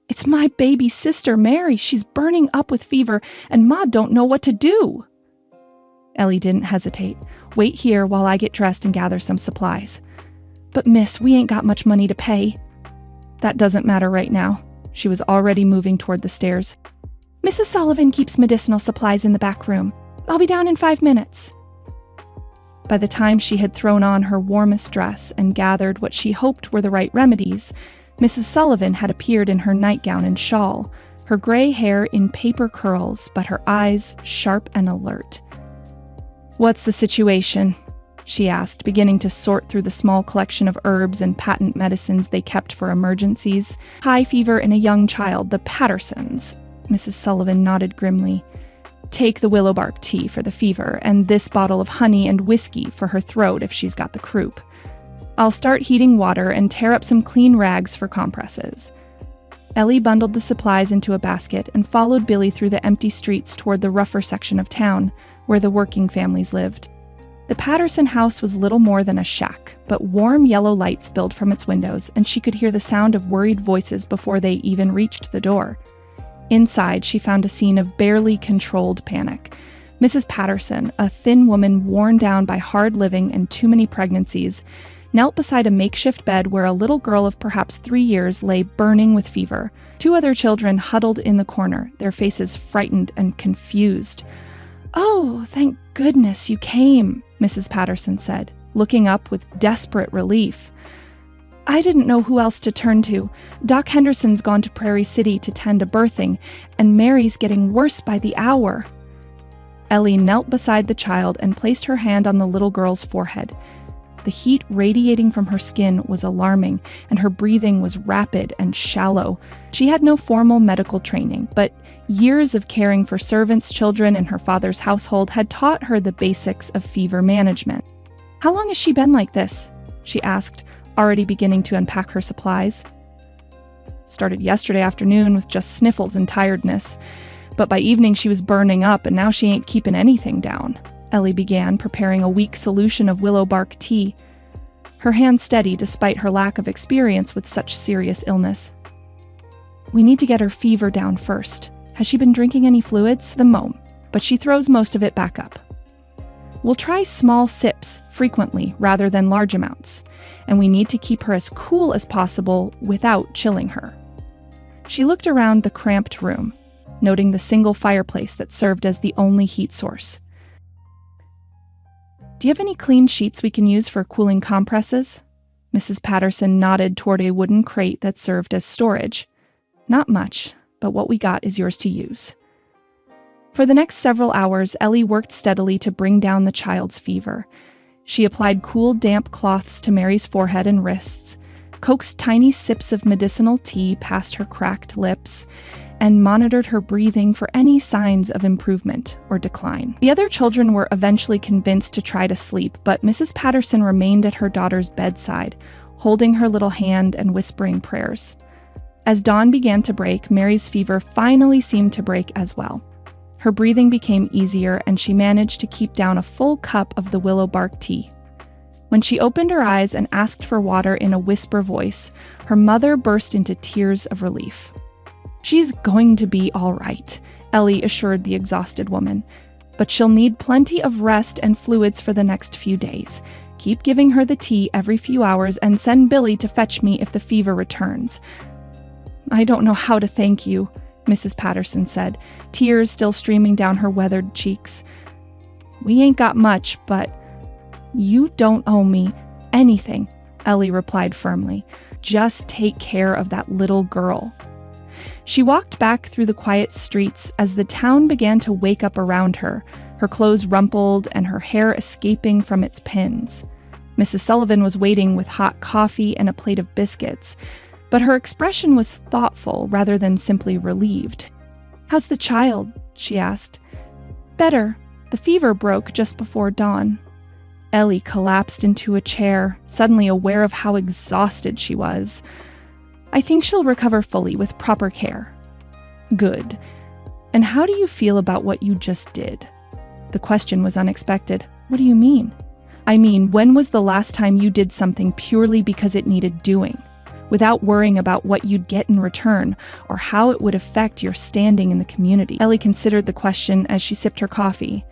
"It's my baby sister, Mary. She's burning up with fever, and Ma don't know what to do." Ellie didn't hesitate. "Wait here while I get dressed and gather some supplies." "But miss, we ain't got much money to pay." "That doesn't matter right now." She was already moving toward the stairs. "Mrs. Sullivan keeps medicinal supplies in the back room. I'll be down in 5 minutes." By the time she had thrown on her warmest dress and gathered what she hoped were the right remedies, Mrs. Sullivan had appeared in her nightgown and shawl, her gray hair in paper curls, but her eyes sharp and alert. "What's the situation?" she asked, beginning to sort through the small collection of herbs and patent medicines they kept for emergencies. "High fever in a young child, the Pattersons." Mrs. Sullivan nodded grimly. "Take the willow bark tea for the fever, and this bottle of honey and whiskey for her throat if she's got the croup. I'll start heating water and tear up some clean rags for compresses." Ellie bundled the supplies into a basket and followed Billy through the empty streets toward the rougher section of town, where the working families lived. The Patterson house was little more than a shack, but warm yellow light spilled from its windows, and she could hear the sound of worried voices before they even reached the door. Inside, she found a scene of barely controlled panic. Mrs. Patterson, a thin woman worn down by hard living and too many pregnancies, knelt beside a makeshift bed where a little girl of perhaps 3 years lay burning with fever. 2 other children huddled in the corner, their faces frightened and confused. "Oh, thank goodness you came," Mrs. Patterson said, looking up with desperate relief. "I didn't know who else to turn to. Doc Henderson's gone to Prairie City to tend a birthing, and Mary's getting worse by the hour." Ellie knelt beside the child and placed her hand on the little girl's forehead. The heat radiating from her skin was alarming, and her breathing was rapid and shallow. She had no formal medical training, but years of caring for servants, children, and her father's household had taught her the basics of fever management. "How long has she been like this?" she asked, already beginning to unpack her supplies. "Started yesterday afternoon with just sniffles and tiredness, but by evening she was burning up, and now she ain't keeping anything down." Ellie began, preparing a weak solution of willow bark tea, her hand steady despite her lack of experience with such serious illness. "We need to get her fever down first. Has she been drinking any fluids?" "The mom, but she throws most of it back up." We'll try small sips frequently rather than large amounts, and we need to keep her as cool as possible without chilling her." She looked around the cramped room, noting the single fireplace that served as the only heat source. "Do you have any clean sheets we can use for cooling compresses?" Mrs. Patterson nodded toward a wooden crate that served as storage. "Not much, but what we got is yours to use." For the next several hours, Ellie worked steadily to bring down the child's fever. She applied cool, damp cloths to Mary's forehead and wrists, coaxed tiny sips of medicinal tea past her cracked lips, and monitored her breathing for any signs of improvement or decline. The other children were eventually convinced to try to sleep, but Mrs. Patterson remained at her daughter's bedside, holding her little hand and whispering prayers. As dawn began to break, Mary's fever finally seemed to break as well. Her breathing became easier, and she managed to keep down a full cup of the willow bark tea. When she opened her eyes and asked for water in a whisper voice, her mother burst into tears of relief. "She's going to be all right," Ellie assured the exhausted woman. "But she'll need plenty of rest and fluids for the next few days. Keep giving her the tea every few hours and send Billy to fetch me if the fever returns." "I don't know how to thank you," Mrs. Patterson said, tears still streaming down her weathered cheeks. "We ain't got much, but—" "You don't owe me anything," Ellie replied firmly. "Just take care of that little girl." She walked back through the quiet streets as the town began to wake up around her, her clothes rumpled and her hair escaping from its pins. Mrs. Sullivan was waiting with hot coffee and a plate of biscuits, but her expression was thoughtful rather than simply relieved. "How's the child?" she asked. "Better. The fever broke just before dawn." Ellie collapsed into a chair, suddenly aware of how exhausted she was. "I think she'll recover fully with proper care." "Good. And how do you feel about what you just did?" The question was unexpected. "What do you mean?" "I mean, when was the last time you did something purely because it needed doing, without worrying about what you'd get in return or how it would affect your standing in the community?" Ellie considered the question as she sipped her coffee.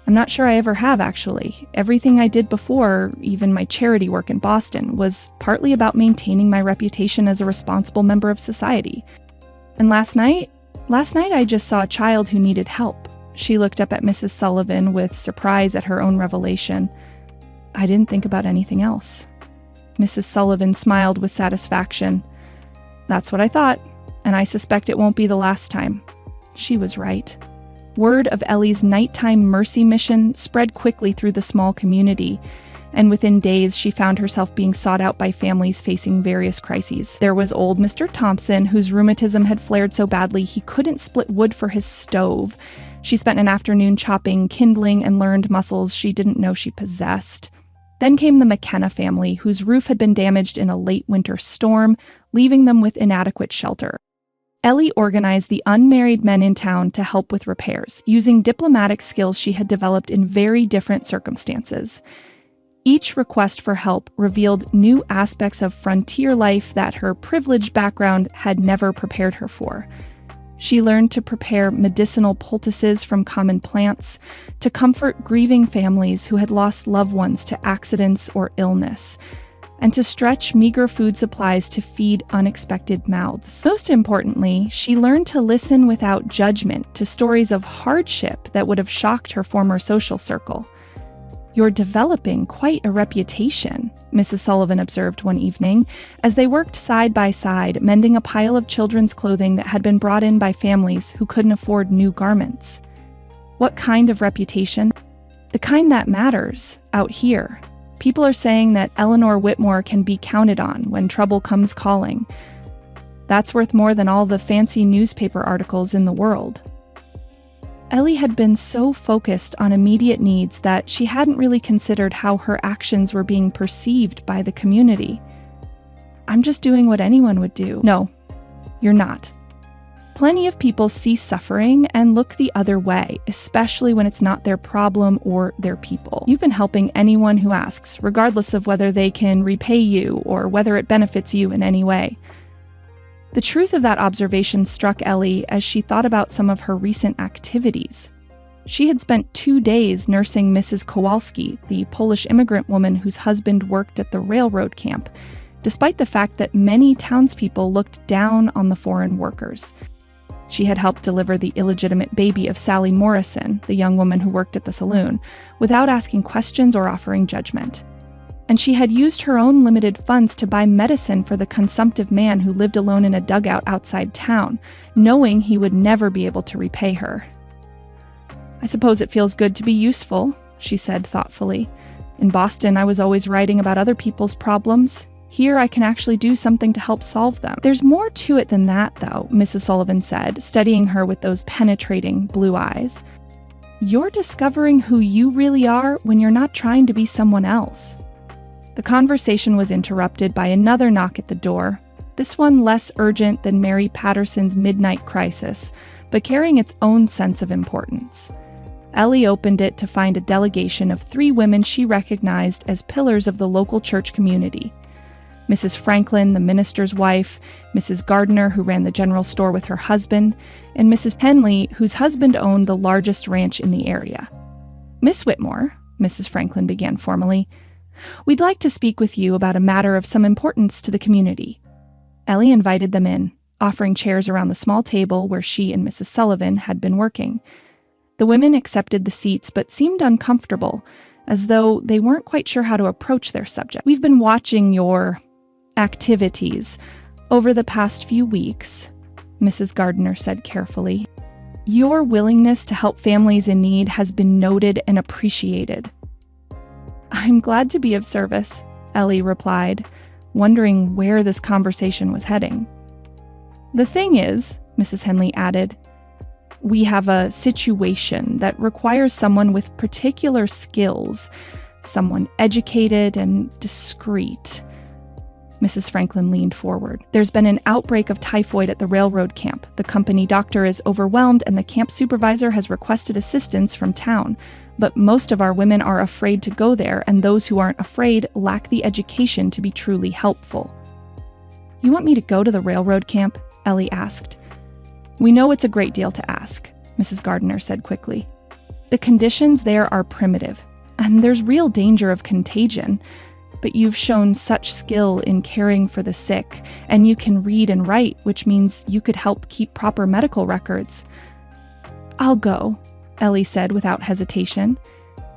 "I'm not sure I ever have, actually. Everything I did before, even my charity work in Boston, was partly about maintaining my reputation as a responsible member of society. And last night I just saw a child who needed help." She looked up at Mrs. Sullivan with surprise at her own revelation. "I didn't think about anything else." Mrs. Sullivan smiled with satisfaction. "That's what I thought, and I suspect it won't be the last time." She was right. Word of Ellie's nighttime mercy mission spread quickly through the small community, and within days she found herself being sought out by families facing various crises. There was old Mr. Thompson, whose rheumatism had flared so badly he couldn't split wood for his stove. She spent an afternoon chopping kindling and learned muscles she didn't know she possessed. Then came the McKenna family, whose roof had been damaged in a late winter storm, leaving them with inadequate shelter. Ellie organized the unmarried men in town to help with repairs, using diplomatic skills she had developed in very different circumstances. Each request for help revealed new aspects of frontier life that her privileged background had never prepared her for. She learned to prepare medicinal poultices from common plants, to comfort grieving families who had lost loved ones to accidents or illness, and to stretch meager food supplies to feed unexpected mouths. Most importantly, she learned to listen without judgment to stories of hardship that would have shocked her former social circle. "You're developing quite a reputation," Mrs. Sullivan observed one evening, as they worked side by side, mending a pile of children's clothing that had been brought in by families who couldn't afford new garments. "What kind of reputation?" "The kind that matters, out here. People are saying that Eleanor Whitmore can be counted on when trouble comes calling. That's worth more than all the fancy newspaper articles in the world." Ellie had been so focused on immediate needs that she hadn't really considered how her actions were being perceived by the community. "I'm just doing what anyone would do." "No, you're not. Plenty of people see suffering and look the other way, especially when it's not their problem or their people. You've been helping anyone who asks, regardless of whether they can repay you or whether it benefits you in any way." The truth of that observation struck Ellie as she thought about some of her recent activities. She had spent 2 days nursing Mrs. Kowalski, the Polish immigrant woman whose husband worked at the railroad camp, despite the fact that many townspeople looked down on the foreign workers. She had helped deliver the illegitimate baby of Sally Morrison, the young woman who worked at the saloon, without asking questions or offering judgment. And she had used her own limited funds to buy medicine for the consumptive man who lived alone in a dugout outside town, knowing he would never be able to repay her. "I suppose it feels good to be useful," she said thoughtfully. "In Boston, I was always writing about other people's problems. Here, I can actually do something to help solve them." "There's more to it than that, though," Mrs. Sullivan said, studying her with those penetrating blue eyes. "You're discovering who you really are when you're not trying to be someone else." The conversation was interrupted by another knock at the door, this one less urgent than Mary Patterson's midnight crisis, but carrying its own sense of importance. Ellie opened it to find a delegation of 3 women she recognized as pillars of the local church community. Mrs. Franklin, the minister's wife, Mrs. Gardner, who ran the general store with her husband, and Mrs. Henley, whose husband owned the largest ranch in the area. "Miss Whitmore," Mrs. Franklin began formally, "we'd like to speak with you about a matter of some importance to the community." Ellie invited them in, offering chairs around the small table where she and Mrs. Sullivan had been working. The women accepted the seats but seemed uncomfortable, as though they weren't quite sure how to approach their subject. "We've been watching your activities over the past few weeks," Mrs. Gardner said carefully. "Your willingness to help families in need has been noted and appreciated." "I'm glad to be of service," Ellie replied, wondering where this conversation was heading. "The thing is," Mrs. Henley added, "we have a situation that requires someone with particular skills, someone educated and discreet." Mrs. Franklin leaned forward. "There's been an outbreak of typhoid at the railroad camp. The company doctor is overwhelmed and the camp supervisor has requested assistance from town. But most of our women are afraid to go there, and those who aren't afraid lack the education to be truly helpful." "You want me to go to the railroad camp?" Ellie asked. "We know it's a great deal to ask," Mrs. Gardner said quickly. "The conditions there are primitive, and there's real danger of contagion. But you've shown such skill in caring for the sick, and you can read and write, which means you could help keep proper medical records." "I'll go," Ellie said without hesitation.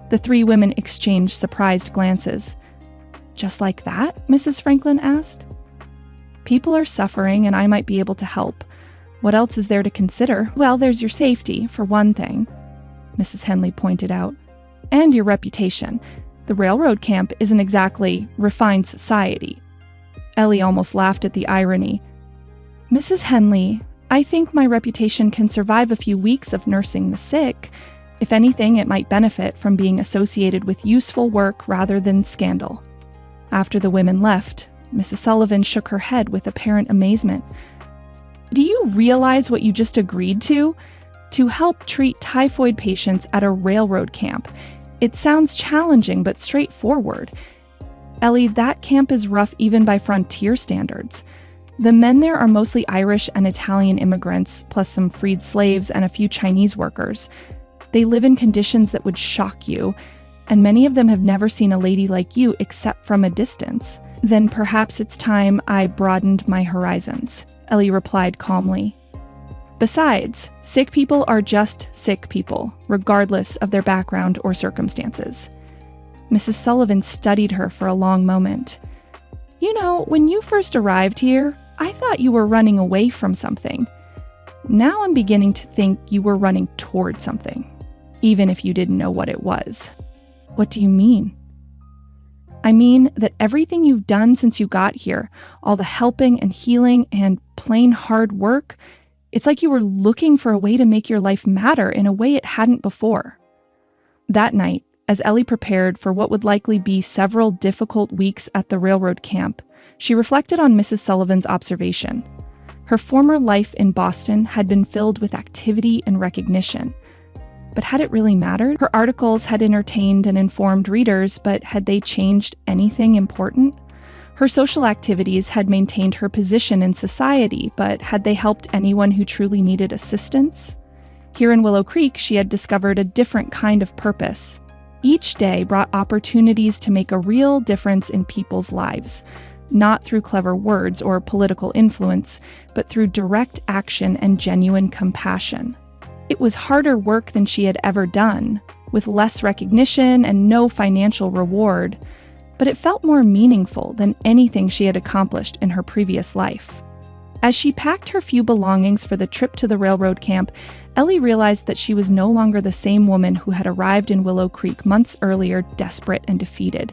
The 3 women exchanged surprised glances. "Just like that?" Mrs. Franklin asked. "People are suffering, and I might be able to help. What else is there to consider?" "Well, there's your safety, for one thing," Mrs. Henley pointed out, "and your reputation. The railroad camp isn't exactly refined society." Ellie almost laughed at the irony. "Mrs. Henley, I think my reputation can survive a few weeks of nursing the sick. If anything, it might benefit from being associated with useful work rather than scandal." After the women left, Mrs. Sullivan shook her head with apparent amazement. "Do you realize what you just agreed to? To help treat typhoid patients at a railroad camp. It sounds challenging but straightforward. Ellie, that camp is rough even by frontier standards. The men there are mostly Irish and Italian immigrants, plus some freed slaves and a few Chinese workers. They live in conditions that would shock you, and many of them have never seen a lady like you except from a distance." "Then perhaps it's time I broadened my horizons," Ellie replied calmly. "Besides, sick people are just sick people, regardless of their background or circumstances." Mrs. Sullivan studied her for a long moment. "You know, when you first arrived here, I thought you were running away from something. Now I'm beginning to think you were running toward something, even if you didn't know what it was." "What do you mean?" "I mean that everything you've done since you got here, all the helping and healing and plain hard work, it's like you were looking for a way to make your life matter in a way it hadn't before." That night, as Ellie prepared for what would likely be several difficult weeks at the railroad camp, she reflected on Mrs. Sullivan's observation. Her former life in Boston had been filled with activity and recognition. But had it really mattered? Her articles had entertained and informed readers, but had they changed anything important? Her social activities had maintained her position in society, but had they helped anyone who truly needed assistance? Here in Willow Creek, she had discovered a different kind of purpose. Each day brought opportunities to make a real difference in people's lives, not through clever words or political influence, but through direct action and genuine compassion. It was harder work than she had ever done, with less recognition and no financial reward, but it felt more meaningful than anything she had accomplished in her previous life. As she packed her few belongings for the trip to the railroad camp, Ellie realized that she was no longer the same woman who had arrived in Willow Creek months earlier, desperate and defeated.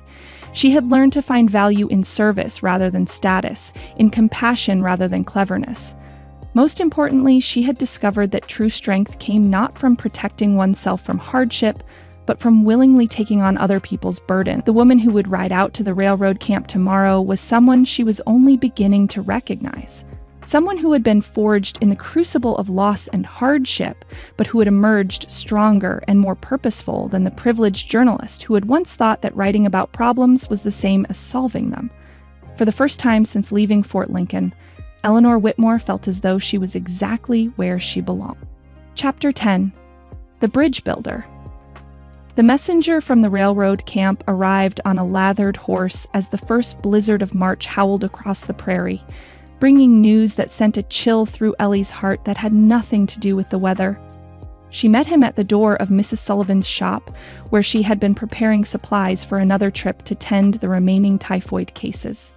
She had learned to find value in service rather than status, in compassion rather than cleverness. Most importantly, she had discovered that true strength came not from protecting oneself from hardship, but from willingly taking on other people's burden. The woman who would ride out to the railroad camp tomorrow was someone she was only beginning to recognize. Someone who had been forged in the crucible of loss and hardship, but who had emerged stronger and more purposeful than the privileged journalist who had once thought that writing about problems was the same as solving them. For the first time since leaving Fort Lincoln, Eleanor Whitmore felt as though she was exactly where she belonged. Chapter 10. The Bridge Builder. The messenger from the railroad camp arrived on a lathered horse as the first blizzard of March howled across the prairie, bringing news that sent a chill through Ellie's heart that had nothing to do with the weather. She met him at the door of Mrs. Sullivan's shop, where she had been preparing supplies for another trip to tend the remaining typhoid cases.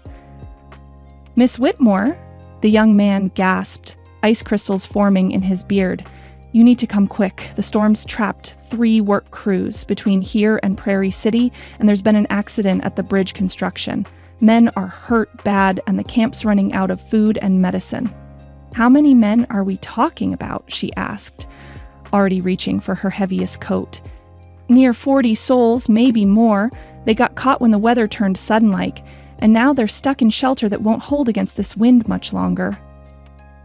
"Miss Whitmore," the young man gasped, ice crystals forming in his beard. "You need to come quick. The storm's trapped 3 work crews between here and Prairie City, and there's been an accident at the bridge construction. Men are hurt bad, and the camp's running out of food and medicine." "How many men are we talking about?" she asked, already reaching for her heaviest coat. "Near 40 souls, maybe more. They got caught when the weather turned sudden-like, and now they're stuck in shelter that won't hold against this wind much longer."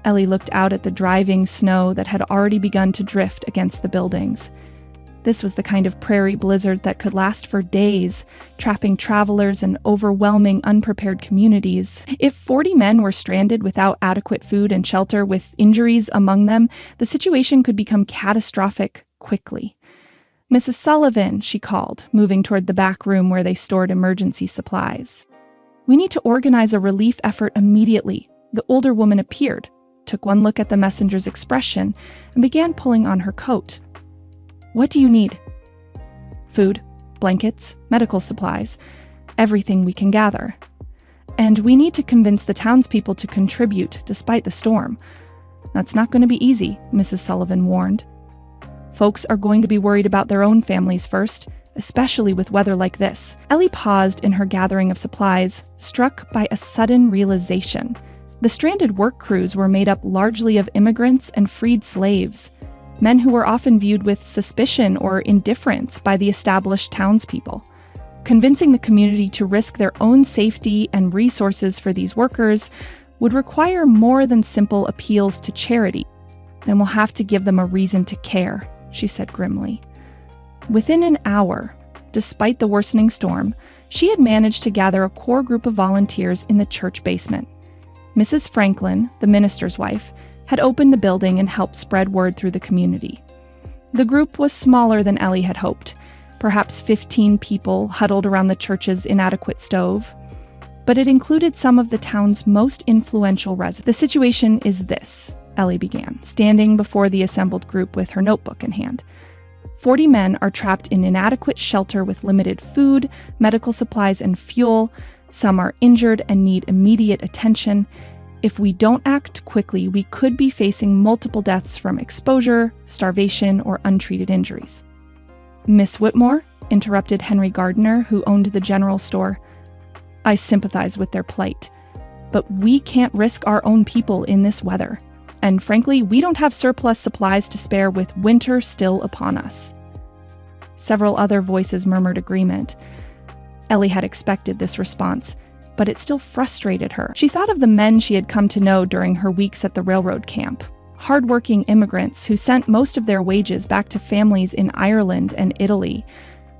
Ellie looked out at the driving snow that had already begun to drift against the buildings. This was the kind of prairie blizzard that could last for days, trapping travelers and overwhelming unprepared communities. If 40 men were stranded without adequate food and shelter, with injuries among them, the situation could become catastrophic quickly. "Mrs. Sullivan," she called, moving toward the back room where they stored emergency supplies. "We need to organize a relief effort immediately." The older woman appeared, took one look at the messenger's expression, and began pulling on her coat. "What do you need?" "Food, blankets, medical supplies, everything we can gather. And we need to convince the townspeople to contribute despite the storm." "That's not going to be easy," Mrs. Sullivan warned. "Folks are going to be worried about their own families first, especially with weather like this." Ellie paused in her gathering of supplies, struck by a sudden realization. The stranded work crews were made up largely of immigrants and freed slaves, men who were often viewed with suspicion or indifference by the established townspeople. Convincing the community to risk their own safety and resources for these workers would require more than simple appeals to charity. "Then we'll have to give them a reason to care," she said grimly. Within an hour, despite the worsening storm, she had managed to gather a core group of volunteers in the church basement. Mrs. Franklin, the minister's wife, had opened the building and helped spread word through the community. The group was smaller than Ellie had hoped, perhaps 15 people huddled around the church's inadequate stove. But it included some of the town's most influential residents. "The situation is this," Ellie began, standing before the assembled group with her notebook in hand. 40 men are trapped in inadequate shelter with limited food, medical supplies, and fuel. Some are injured and need immediate attention. If we don't act quickly, we could be facing multiple deaths from exposure, starvation, or untreated injuries." "Miss Whitmore," interrupted Henry Gardner, who owned the general store, "I sympathize with their plight, but we can't risk our own people in this weather. And frankly, we don't have surplus supplies to spare with winter still upon us." Several other voices murmured agreement. Ellie had expected this response, but it still frustrated her. She thought of the men she had come to know during her weeks at the railroad camp, hardworking immigrants who sent most of their wages back to families in Ireland and Italy,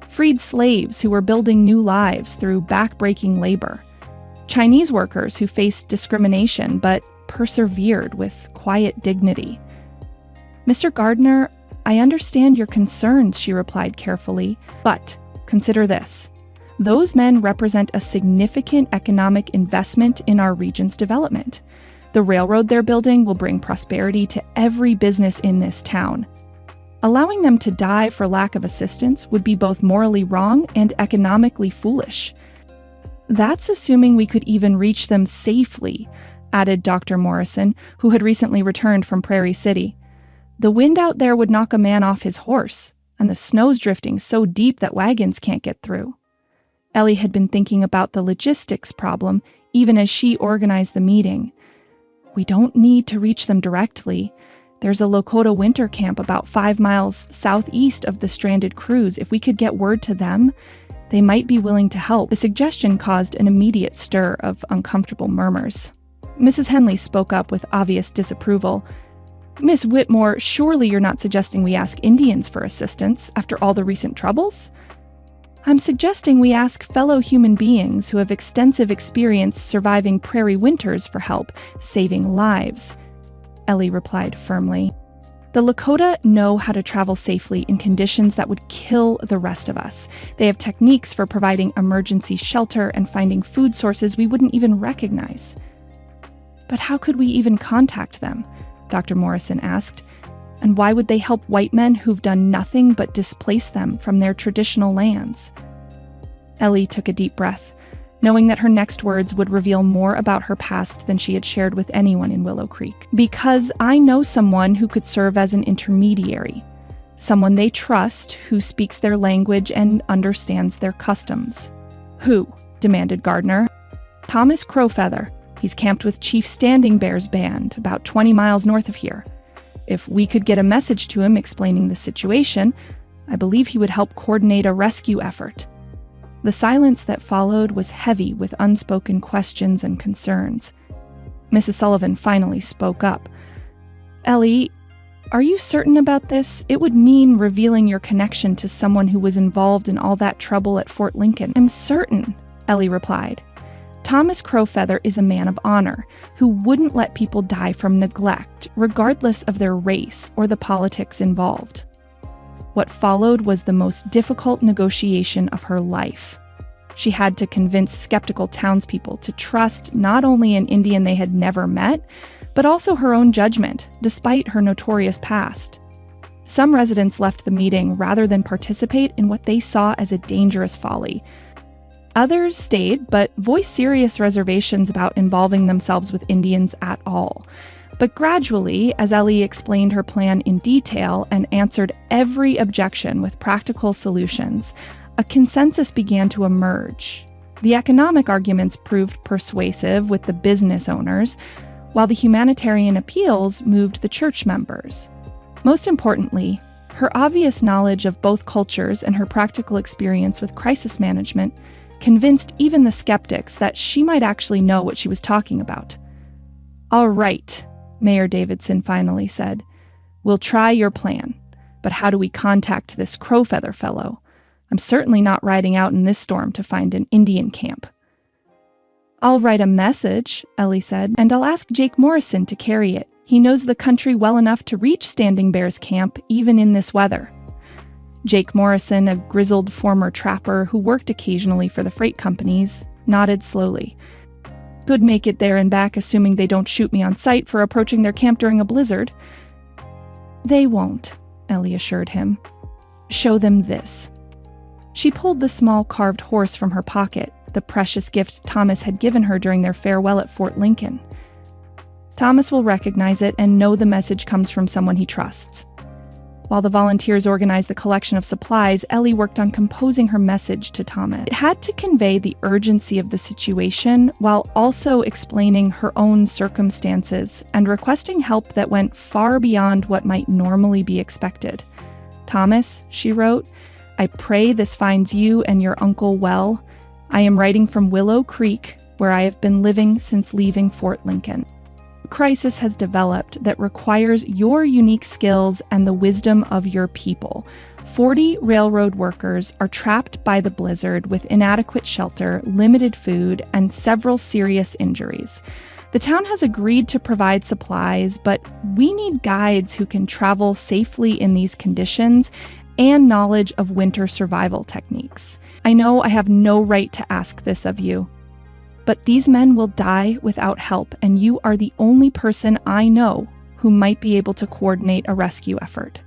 freed slaves who were building new lives through back-breaking labor, Chinese workers who faced discrimination but persevered with quiet dignity. "Mr. Gardner, I understand your concerns, she replied carefully, but consider this. Those men represent a significant economic investment in our region's development. The railroad they're building will bring prosperity to every business in this town. Allowing them to die for lack of assistance would be both morally wrong and economically foolish. That's assuming we could even reach them safely, added Dr. Morrison, who had recently returned from Prairie City. The wind out there would knock a man off his horse, and the snow's drifting so deep that wagons can't get through. Ellie had been thinking about the logistics problem even as she organized the meeting. We don't need to reach them directly. There's a Lakota winter camp about 5 miles southeast of the stranded crews. If we could get word to them, they might be willing to help. The suggestion caused an immediate stir of uncomfortable murmurs. Mrs. Henley spoke up with obvious disapproval. Miss Whitmore, surely you're not suggesting we ask Indians for assistance after all the recent troubles? I'm suggesting we ask fellow human beings who have extensive experience surviving prairie winters for help, saving lives, Ellie replied firmly. The Lakota know how to travel safely in conditions that would kill the rest of us. They have techniques for providing emergency shelter and finding food sources we wouldn't even recognize. But how could we even contact them? Dr. Morrison asked. And why would they help white men who've done nothing but displace them from their traditional lands? Ellie took a deep breath, knowing that her next words would reveal more about her past than she had shared with anyone in Willow Creek. Because I know someone who could serve as an intermediary, someone they trust who speaks their language and understands their customs. Who? Demanded Gardner. Thomas Crowfeather. He's camped with Chief Standing Bear's band, about 20 miles north of here. If we could get a message to him explaining the situation, I believe he would help coordinate a rescue effort. The silence that followed was heavy with unspoken questions and concerns. Mrs. Sullivan finally spoke up. Ellie, are you certain about this? It would mean revealing your connection to someone who was involved in all that trouble at Fort Lincoln. I'm certain, Ellie replied. Thomas Crowfeather is a man of honor who wouldn't let people die from neglect, regardless of their race or the politics involved. What followed was the most difficult negotiation of her life. She had to convince skeptical townspeople to trust not only an Indian they had never met, but also her own judgment, despite her notorious past. Some residents left the meeting rather than participate in what they saw as a dangerous folly. Others stayed, but voiced serious reservations about involving themselves with Indians at all. But gradually, as Ellie explained her plan in detail and answered every objection with practical solutions, a consensus began to emerge. The economic arguments proved persuasive with the business owners, while the humanitarian appeals moved the church members. Most importantly, her obvious knowledge of both cultures and her practical experience with crisis management convinced even the skeptics that she might actually know what she was talking about. All right, Mayor Davidson finally said. We'll try your plan, but how do we contact this Crowfeather fellow? I'm certainly not riding out in this storm to find an Indian camp. I'll write a message, Ellie said, and I'll ask Jake Morrison to carry it. He knows the country well enough to reach Standing Bear's camp, even in this weather. Jake Morrison, a grizzled former trapper who worked occasionally for the freight companies, nodded slowly. Could make it there and back, assuming they don't shoot me on sight for approaching their camp during a blizzard. They won't, Ellie assured him. Show them this. She pulled the small carved horse from her pocket, the precious gift Thomas had given her during their farewell at Fort Lincoln. Thomas will recognize it and know the message comes from someone he trusts. While the volunteers organized the collection of supplies, Ellie worked on composing her message to Thomas. It had to convey the urgency of the situation while also explaining her own circumstances and requesting help that went far beyond what might normally be expected. Thomas, she wrote, I pray this finds you and your uncle well. I am writing from Willow Creek, where I have been living since leaving Fort Lincoln. Crisis has developed that requires your unique skills and the wisdom of your people. 40 railroad workers are trapped by the blizzard with inadequate shelter, limited food, and several serious injuries. The town has agreed to provide supplies, but we need guides who can travel safely in these conditions and knowledge of winter survival techniques. I know I have no right to ask this of you, but these men will die without help, and you are the only person I know who might be able to coordinate a rescue effort.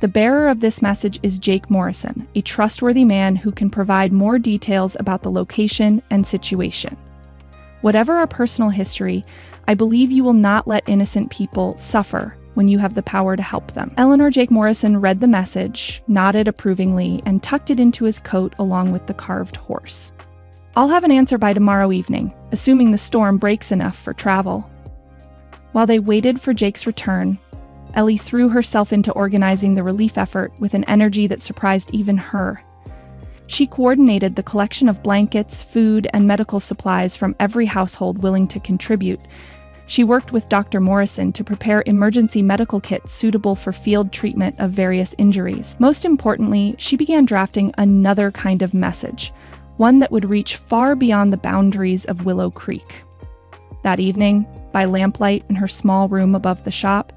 The bearer of this message is Jake Morrison, a trustworthy man who can provide more details about the location and situation. Whatever our personal history, I believe you will not let innocent people suffer when you have the power to help them. Eleanor Jake Morrison read the message, nodded approvingly, and tucked it into his coat along with the carved horse. I'll have an answer by tomorrow evening, assuming the storm breaks enough for travel. While they waited for Jake's return, Ellie threw herself into organizing the relief effort with an energy that surprised even her. She coordinated the collection of blankets, food, and medical supplies from every household willing to contribute. She worked with Dr. Morrison to prepare emergency medical kits suitable for field treatment of various injuries. Most importantly, she began drafting another kind of message, one that would reach far beyond the boundaries of Willow Creek. That evening, by lamplight in her small room above the shop,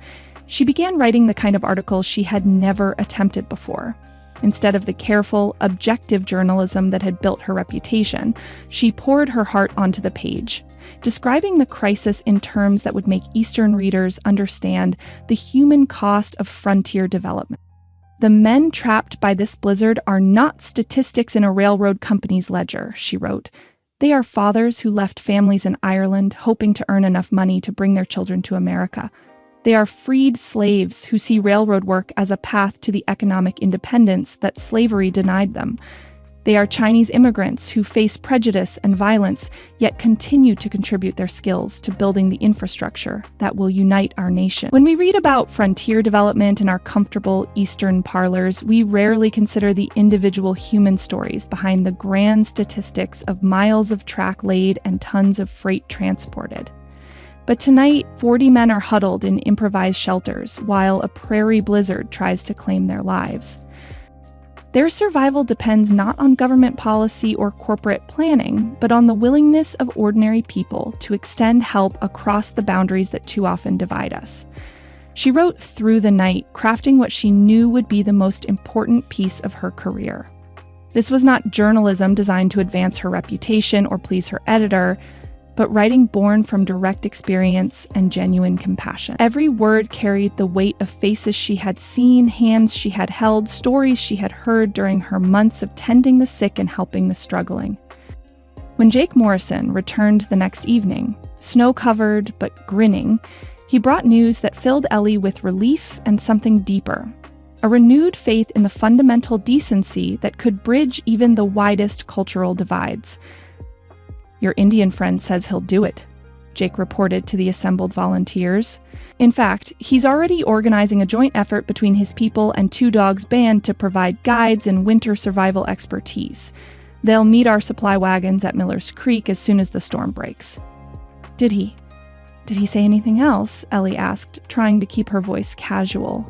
she began writing the kind of articles she had never attempted before. Instead of the careful, objective journalism that had built her reputation, she poured her heart onto the page, describing the crisis in terms that would make Eastern readers understand the human cost of frontier development. The men trapped by this blizzard are not statistics in a railroad company's ledger, she wrote. They are fathers who left families in Ireland hoping to earn enough money to bring their children to America. They are freed slaves who see railroad work as a path to the economic independence that slavery denied them. They are Chinese immigrants who face prejudice and violence, yet continue to contribute their skills to building the infrastructure that will unite our nation. When we read about frontier development in our comfortable Eastern parlors, we rarely consider the individual human stories behind the grand statistics of miles of track laid and tons of freight transported. But tonight, 40 men are huddled in improvised shelters while a prairie blizzard tries to claim their lives. Their survival depends not on government policy or corporate planning, but on the willingness of ordinary people to extend help across the boundaries that too often divide us. She wrote through the night, crafting what she knew would be the most important piece of her career. This was not journalism designed to advance her reputation or please her editor, but writing born from direct experience and genuine compassion. Every word carried the weight of faces she had seen, hands she had held, stories she had heard during her months of tending the sick and helping the struggling. When Jake Morrison returned the next evening, snow-covered but grinning, he brought news that filled Ellie with relief and something deeper, a renewed faith in the fundamental decency that could bridge even the widest cultural divides. Your Indian friend says he'll do it, Jake reported to the assembled volunteers. In fact, he's already organizing a joint effort between his people and Two Dogs Band to provide guides and winter survival expertise. They'll meet our supply wagons at Miller's Creek as soon as the storm breaks. Did he say anything else? Ellie asked, trying to keep her voice casual.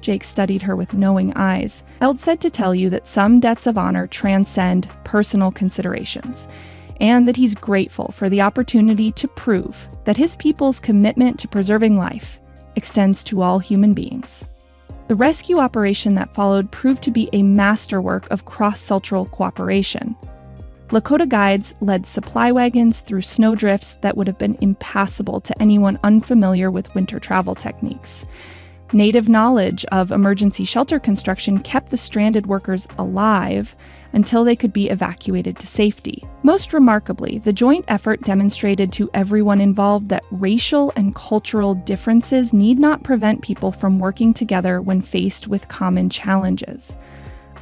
Jake studied her with knowing eyes. Eld said to tell you that some debts of honor transcend personal considerations, and that he's grateful for the opportunity to prove that his people's commitment to preserving life extends to all human beings. The rescue operation that followed proved to be a masterwork of cross-cultural cooperation. Lakota guides led supply wagons through snowdrifts that would have been impassable to anyone unfamiliar with winter travel techniques. Native knowledge of emergency shelter construction kept the stranded workers alive until they could be evacuated to safety. Most remarkably, the joint effort demonstrated to everyone involved that racial and cultural differences need not prevent people from working together when faced with common challenges.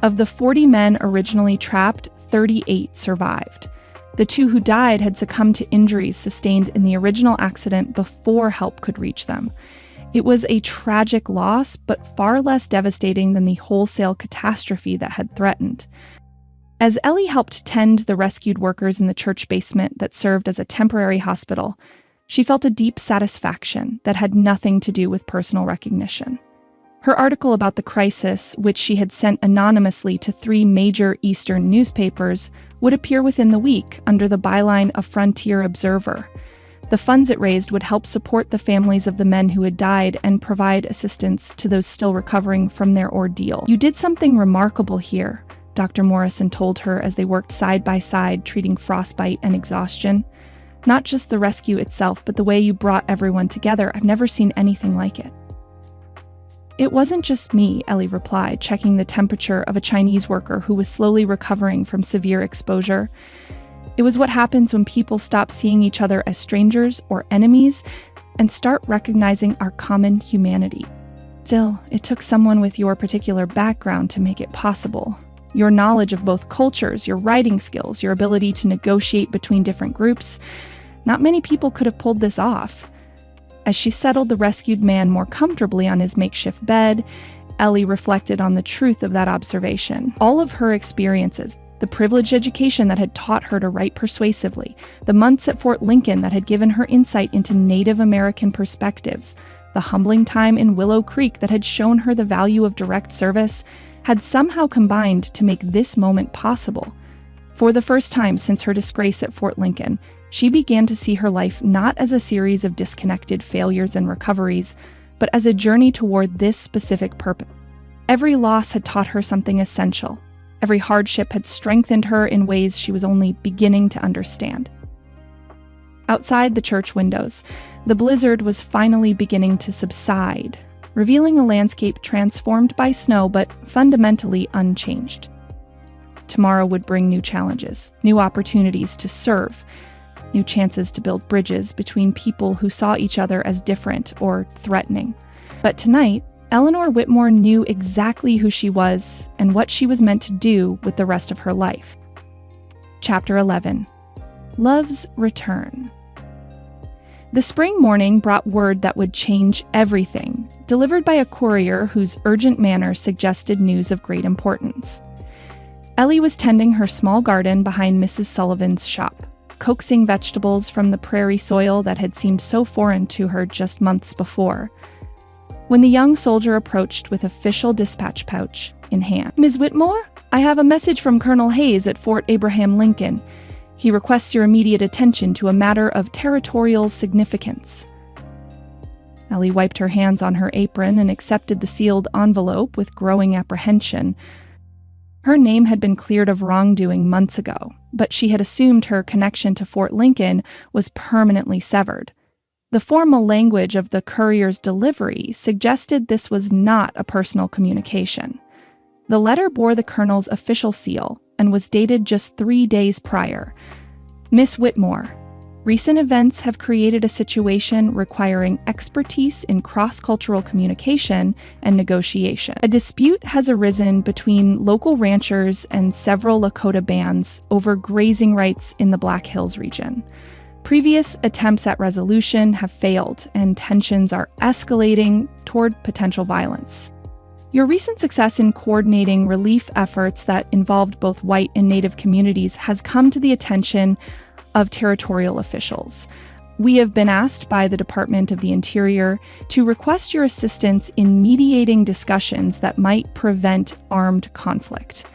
Of the 40 men originally trapped, 38 survived. The 2 who died had succumbed to injuries sustained in the original accident before help could reach them. It was a tragic loss, but far less devastating than the wholesale catastrophe that had threatened. As Ellie helped tend the rescued workers in the church basement that served as a temporary hospital, she felt a deep satisfaction that had nothing to do with personal recognition. Her article about the crisis, which she had sent anonymously to 3 major Eastern newspapers, would appear within the week under the byline of Frontier Observer. The funds it raised would help support the families of the men who had died and provide assistance to those still recovering from their ordeal. "You did something remarkable here," Dr. Morrison told her as they worked side by side, treating frostbite and exhaustion. "Not just the rescue itself, but the way you brought everyone together. I've never seen anything like it." "It wasn't just me," Ellie replied, checking the temperature of a Chinese worker who was slowly recovering from severe exposure. "It was what happens when people stop seeing each other as strangers or enemies and start recognizing our common humanity. Still, it took someone with your particular background to make it possible. Your knowledge of both cultures, your writing skills, your ability to negotiate between different groups. Not many people could have pulled this off." As she settled the rescued man more comfortably on his makeshift bed, Ellie reflected on the truth of that observation. All of her experiences, the privileged education that had taught her to write persuasively, the months at Fort Lincoln that had given her insight into Native American perspectives, the humbling time in Willow Creek that had shown her the value of direct service, had somehow combined to make this moment possible. For the first time since her disgrace at Fort Lincoln, she began to see her life not as a series of disconnected failures and recoveries, but as a journey toward this specific purpose. Every loss had taught her something essential. Every hardship had strengthened her in ways she was only beginning to understand. Outside the church windows, the blizzard was finally beginning to subside, revealing a landscape transformed by snow but fundamentally unchanged. Tomorrow would bring new challenges, new opportunities to serve, new chances to build bridges between people who saw each other as different or threatening. But tonight, Eleanor Whitmore knew exactly who she was and what she was meant to do with the rest of her life. Chapter 11. Love's Return. The spring morning brought word that would change everything, delivered by a courier whose urgent manner suggested news of great importance. Ellie was tending her small garden behind Mrs. Sullivan's shop, coaxing vegetables from the prairie soil that had seemed so foreign to her just months before, when the young soldier approached with official dispatch pouch in hand. "Ms. Whitmore, I have a message from Colonel Hayes at Fort Abraham Lincoln. He requests your immediate attention to a matter of territorial significance." Ellie wiped her hands on her apron and accepted the sealed envelope with growing apprehension. Her name had been cleared of wrongdoing months ago, but she had assumed her connection to Fort Lincoln was permanently severed. The formal language of the courier's delivery suggested this was not a personal communication. The letter bore the colonel's official seal and was dated just 3 days prior. "Miss Whitmore, recent events have created a situation requiring expertise in cross-cultural communication and negotiation. A dispute has arisen between local ranchers and several Lakota bands over grazing rights in the Black Hills region. Previous attempts at resolution have failed, and tensions are escalating toward potential violence. Your recent success in coordinating relief efforts that involved both white and Native communities has come to the attention of territorial officials. We have been asked by the Department of the Interior to request your assistance in mediating discussions that might prevent armed conflict.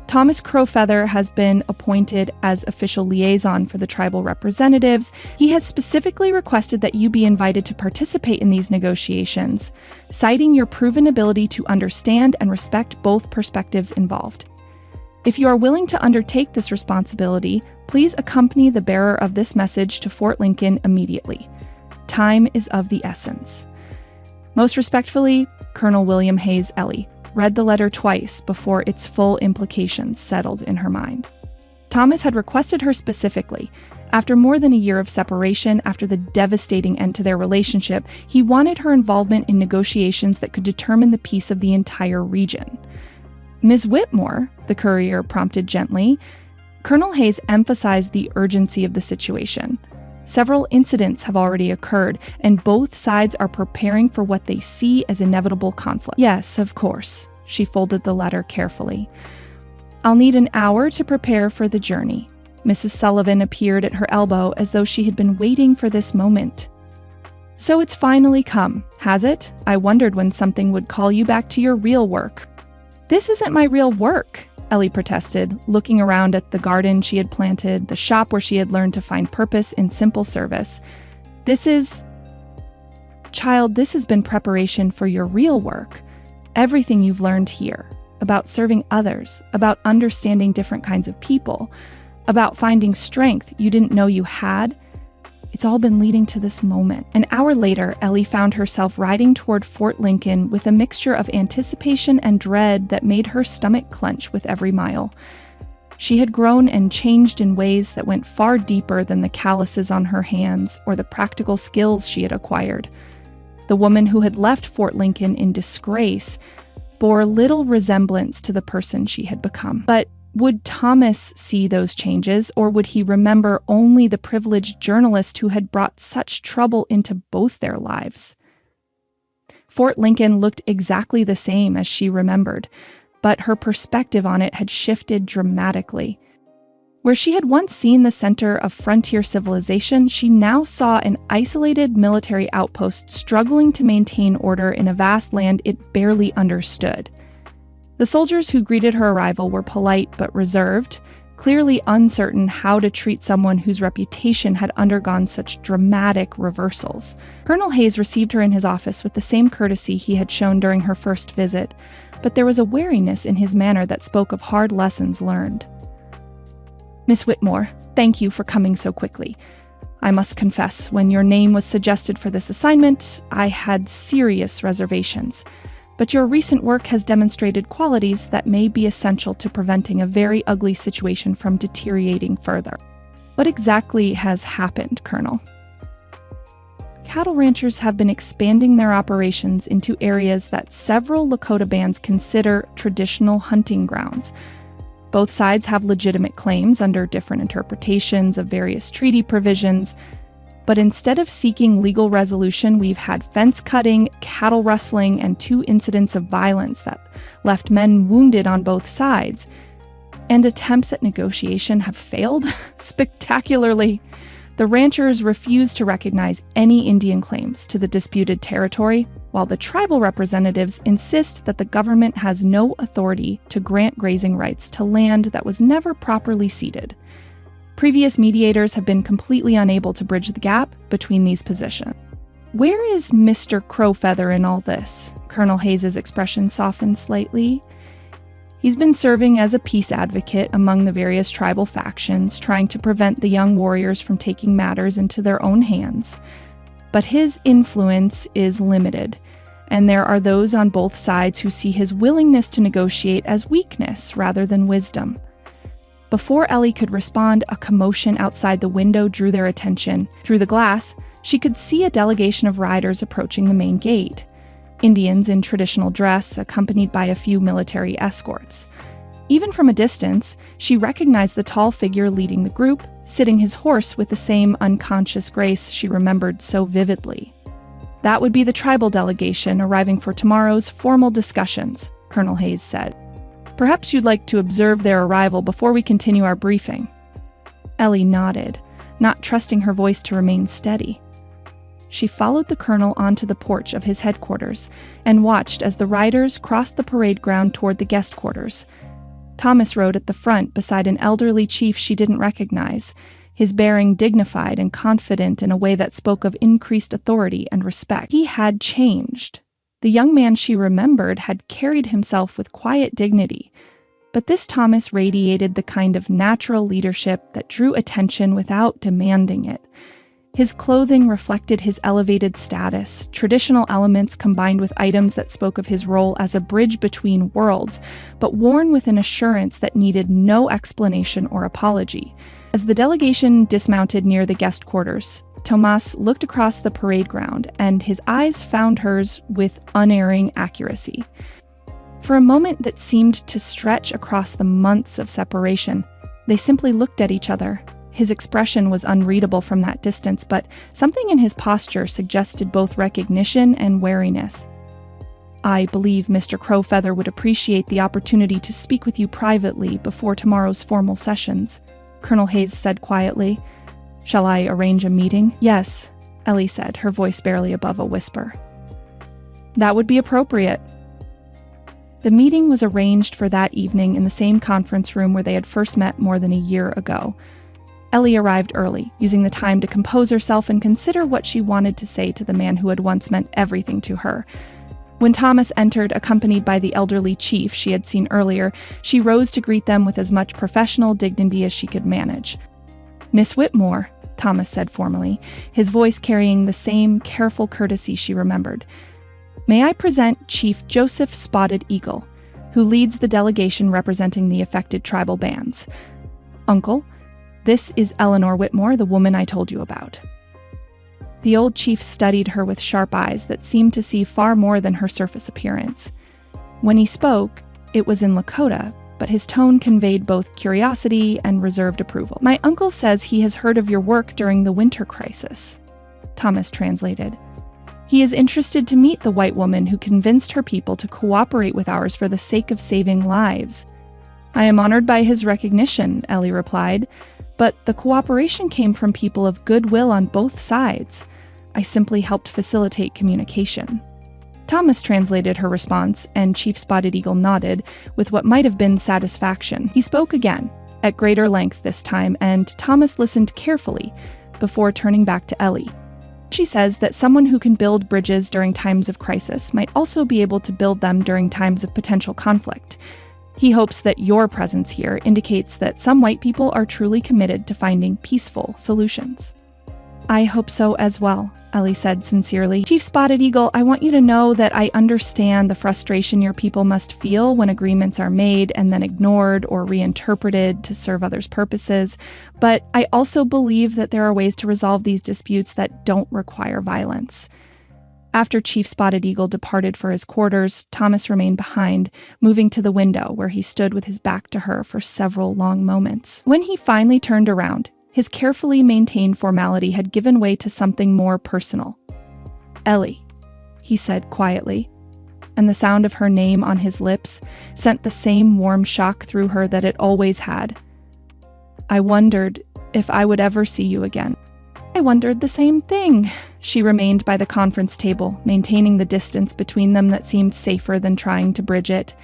Thomas Crowfeather has been appointed as official liaison for the tribal representatives. He has specifically requested that you be invited to participate in these negotiations, citing your proven ability to understand and respect both perspectives involved. If you are willing to undertake this responsibility, please accompany the bearer of this message to Fort Lincoln immediately. Time is of the essence. Most respectfully, Colonel William Hayes Ellie." Read the letter twice before its full implications settled in her mind. Thomas had requested her specifically. After more than a year of separation, after the devastating end to their relationship, he wanted her involvement in negotiations that could determine the peace of the entire region. "Ms. Whitmore," the courier prompted gently. Colonel Hayes emphasized the urgency of the situation. Several incidents have already occurred, and both sides are preparing for what they see as inevitable conflict. "Yes, of course." She folded the letter carefully. "I'll need an hour to prepare for the journey." Mrs. Sullivan appeared at her elbow as though she had been waiting for this moment. "So it's finally come, has it? I wondered when something would call you back to your real work." "This isn't my real work," Ellie protested, looking around at the garden she had planted, the shop where she had learned to find purpose in simple service. Child, this has been preparation for your real work. Everything you've learned here, about serving others, about understanding different kinds of people, about finding strength you didn't know you had, it's all been leading to this moment. An hour later, Ellie found herself riding toward Fort Lincoln with a mixture of anticipation and dread that made her stomach clench with every mile. She had grown and changed in ways that went far deeper than the calluses on her hands or the practical skills she had acquired. The woman who had left Fort Lincoln in disgrace bore little resemblance to the person she had become. But would Thomas see those changes, or would he remember only the privileged journalist who had brought such trouble into both their lives? Fort Lincoln looked exactly the same as she remembered, but her perspective on it had shifted dramatically. Where she had once seen the center of frontier civilization, she now saw an isolated military outpost struggling to maintain order in a vast land it barely understood. The soldiers who greeted her arrival were polite but reserved, clearly uncertain how to treat someone whose reputation had undergone such dramatic reversals. Colonel Hayes received her in his office with the same courtesy he had shown during her first visit, but there was a wariness in his manner that spoke of hard lessons learned. "Miss Whitmore, thank you for coming so quickly. I must confess, when your name was suggested for this assignment, I had serious reservations. But your recent work has demonstrated qualities that may be essential to preventing a very ugly situation from deteriorating further." "What exactly has happened, Colonel?" "Cattle ranchers have been expanding their operations into areas that several Lakota bands consider traditional hunting grounds. Both sides have legitimate claims under different interpretations of various treaty provisions. But instead of seeking legal resolution, we've had fence cutting, cattle rustling, and 2 incidents of violence that left men wounded on both sides. And attempts at negotiation have failed spectacularly. The ranchers refuse to recognize any Indian claims to the disputed territory, while the tribal representatives insist that the government has no authority to grant grazing rights to land that was never properly ceded. Previous mediators have been completely unable to bridge the gap between these positions." "Where is Mr. Crowfeather in all this?" Colonel Hayes' expression softened slightly. "He's been serving as a peace advocate among the various tribal factions, trying to prevent the young warriors from taking matters into their own hands. But his influence is limited, and there are those on both sides who see his willingness to negotiate as weakness rather than wisdom." Before Ellie could respond, a commotion outside the window drew their attention. Through the glass, she could see a delegation of riders approaching the main gate. Indians in traditional dress, accompanied by a few military escorts. Even from a distance, she recognized the tall figure leading the group, sitting his horse with the same unconscious grace she remembered so vividly. "That would be the tribal delegation arriving for tomorrow's formal discussions," Colonel Hayes said. "Perhaps you'd like to observe their arrival before we continue our briefing." Ellie nodded, not trusting her voice to remain steady. She followed the colonel onto the porch of his headquarters and watched as the riders crossed the parade ground toward the guest quarters. Thomas rode at the front beside an elderly chief she didn't recognize, his bearing dignified and confident in a way that spoke of increased authority and respect. He had changed. The young man she remembered had carried himself with quiet dignity, but this Thomas radiated the kind of natural leadership that drew attention without demanding it. His clothing reflected his elevated status, traditional elements combined with items that spoke of his role as a bridge between worlds, but worn with an assurance that needed no explanation or apology. As the delegation dismounted near the guest quarters, Tomas looked across the parade ground, and his eyes found hers with unerring accuracy. For a moment that seemed to stretch across the months of separation, they simply looked at each other. His expression was unreadable from that distance, but something in his posture suggested both recognition and wariness. "I believe Mr. Crowfeather would appreciate the opportunity to speak with you privately before tomorrow's formal sessions," Colonel Hayes said quietly. "Shall I arrange a meeting?" "Yes," Ellie said, her voice barely above a whisper. "That would be appropriate." The meeting was arranged for that evening in the same conference room where they had first met more than a year ago. Ellie arrived early, using the time to compose herself and consider what she wanted to say to the man who had once meant everything to her. When Thomas entered, accompanied by the elderly chief she had seen earlier, she rose to greet them with as much professional dignity as she could manage. "Miss Whitmore," Thomas said formally, his voice carrying the same careful courtesy she remembered. "May I present Chief Joseph Spotted Eagle, who leads the delegation representing the affected tribal bands. Uncle, this is Eleanor Whitmore, the woman I told you about." The old chief studied her with sharp eyes that seemed to see far more than her surface appearance. When he spoke, it was in Lakota, but his tone conveyed both curiosity and reserved approval. "My uncle says he has heard of your work during the winter crisis," Thomas translated. "He is interested to meet the white woman who convinced her people to cooperate with ours for the sake of saving lives." "I am honored by his recognition," Ellie replied, "but the cooperation came from people of goodwill on both sides. I simply helped facilitate communication." Thomas translated her response, and Chief Spotted Eagle nodded, with what might have been satisfaction. He spoke again, at greater length this time, and Thomas listened carefully before turning back to Ellie. She says that someone who can build bridges during times of crisis might also be able to build them during times of potential conflict. He hopes that your presence here indicates that some white people are truly committed to finding peaceful solutions. "I hope so as well," Ellie said sincerely. "Chief Spotted Eagle, I want you to know that I understand the frustration your people must feel when agreements are made and then ignored or reinterpreted to serve others' purposes, but I also believe that there are ways to resolve these disputes that don't require violence." After Chief Spotted Eagle departed for his quarters, Thomas remained behind, moving to the window where he stood with his back to her for several long moments. When he finally turned around, his carefully maintained formality had given way to something more personal. "Ellie," he said quietly, and the sound of her name on his lips sent the same warm shock through her that it always had. "I wondered if I would ever see you again." "I wondered the same thing." She remained by the conference table, maintaining the distance between them that seemed safer than trying to bridge it.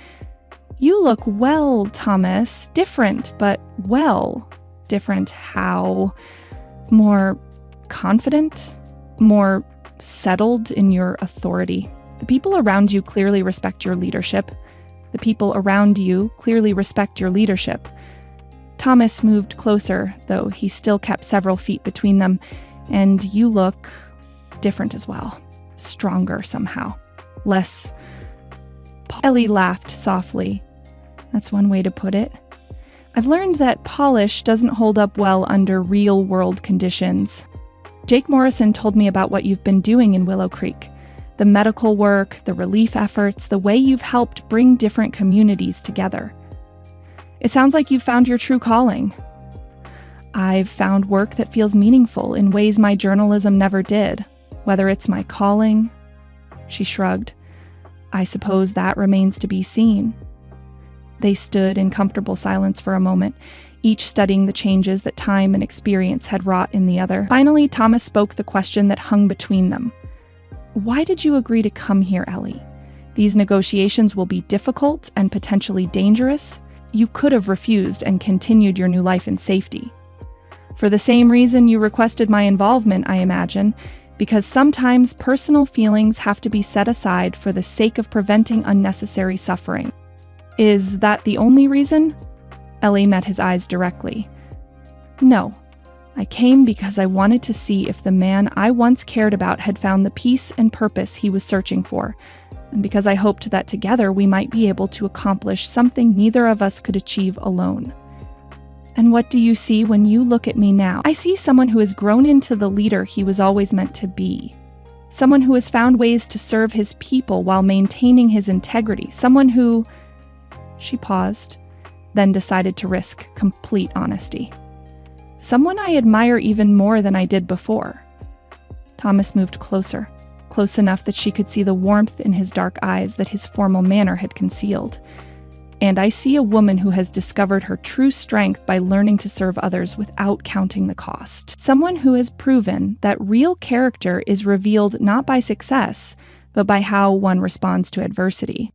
"You look well, Thomas. Different, but well." "Different how?" "More confident, more settled in your authority. The people around you clearly respect your leadership. The people around you clearly respect your leadership." Thomas moved closer, though he still kept several feet between them. "And you look different as well. Stronger somehow. Less..." Ellie laughed softly. "That's one way to put it. I've learned that polish doesn't hold up well under real-world conditions. Jake Morrison told me about what you've been doing in Willow Creek. The medical work, the relief efforts, the way you've helped bring different communities together. It sounds like you've found your true calling." "I've found work that feels meaningful in ways my journalism never did. Whether it's my calling..." She shrugged. "I suppose that remains to be seen." They stood in comfortable silence for a moment, each studying the changes that time and experience had wrought in the other. Finally, Thomas spoke the question that hung between them. "Why did you agree to come here, Ellie? These negotiations will be difficult and potentially dangerous. You could have refused and continued your new life in safety." "For the same reason you requested my involvement, I imagine, because sometimes personal feelings have to be set aside for the sake of preventing unnecessary suffering." "Is that the only reason?" Ellie met his eyes directly. "No. I came because I wanted to see if the man I once cared about had found the peace and purpose he was searching for, and because I hoped that together we might be able to accomplish something neither of us could achieve alone." "And what do you see when you look at me now?" "I see someone who has grown into the leader he was always meant to be. Someone who has found ways to serve his people while maintaining his integrity. Someone who..." She paused, then decided to risk complete honesty. "Someone I admire even more than I did before." Thomas moved closer, close enough that she could see the warmth in his dark eyes that his formal manner had concealed. "And I see a woman who has discovered her true strength by learning to serve others without counting the cost. Someone who has proven that real character is revealed not by success, but by how one responds to adversity."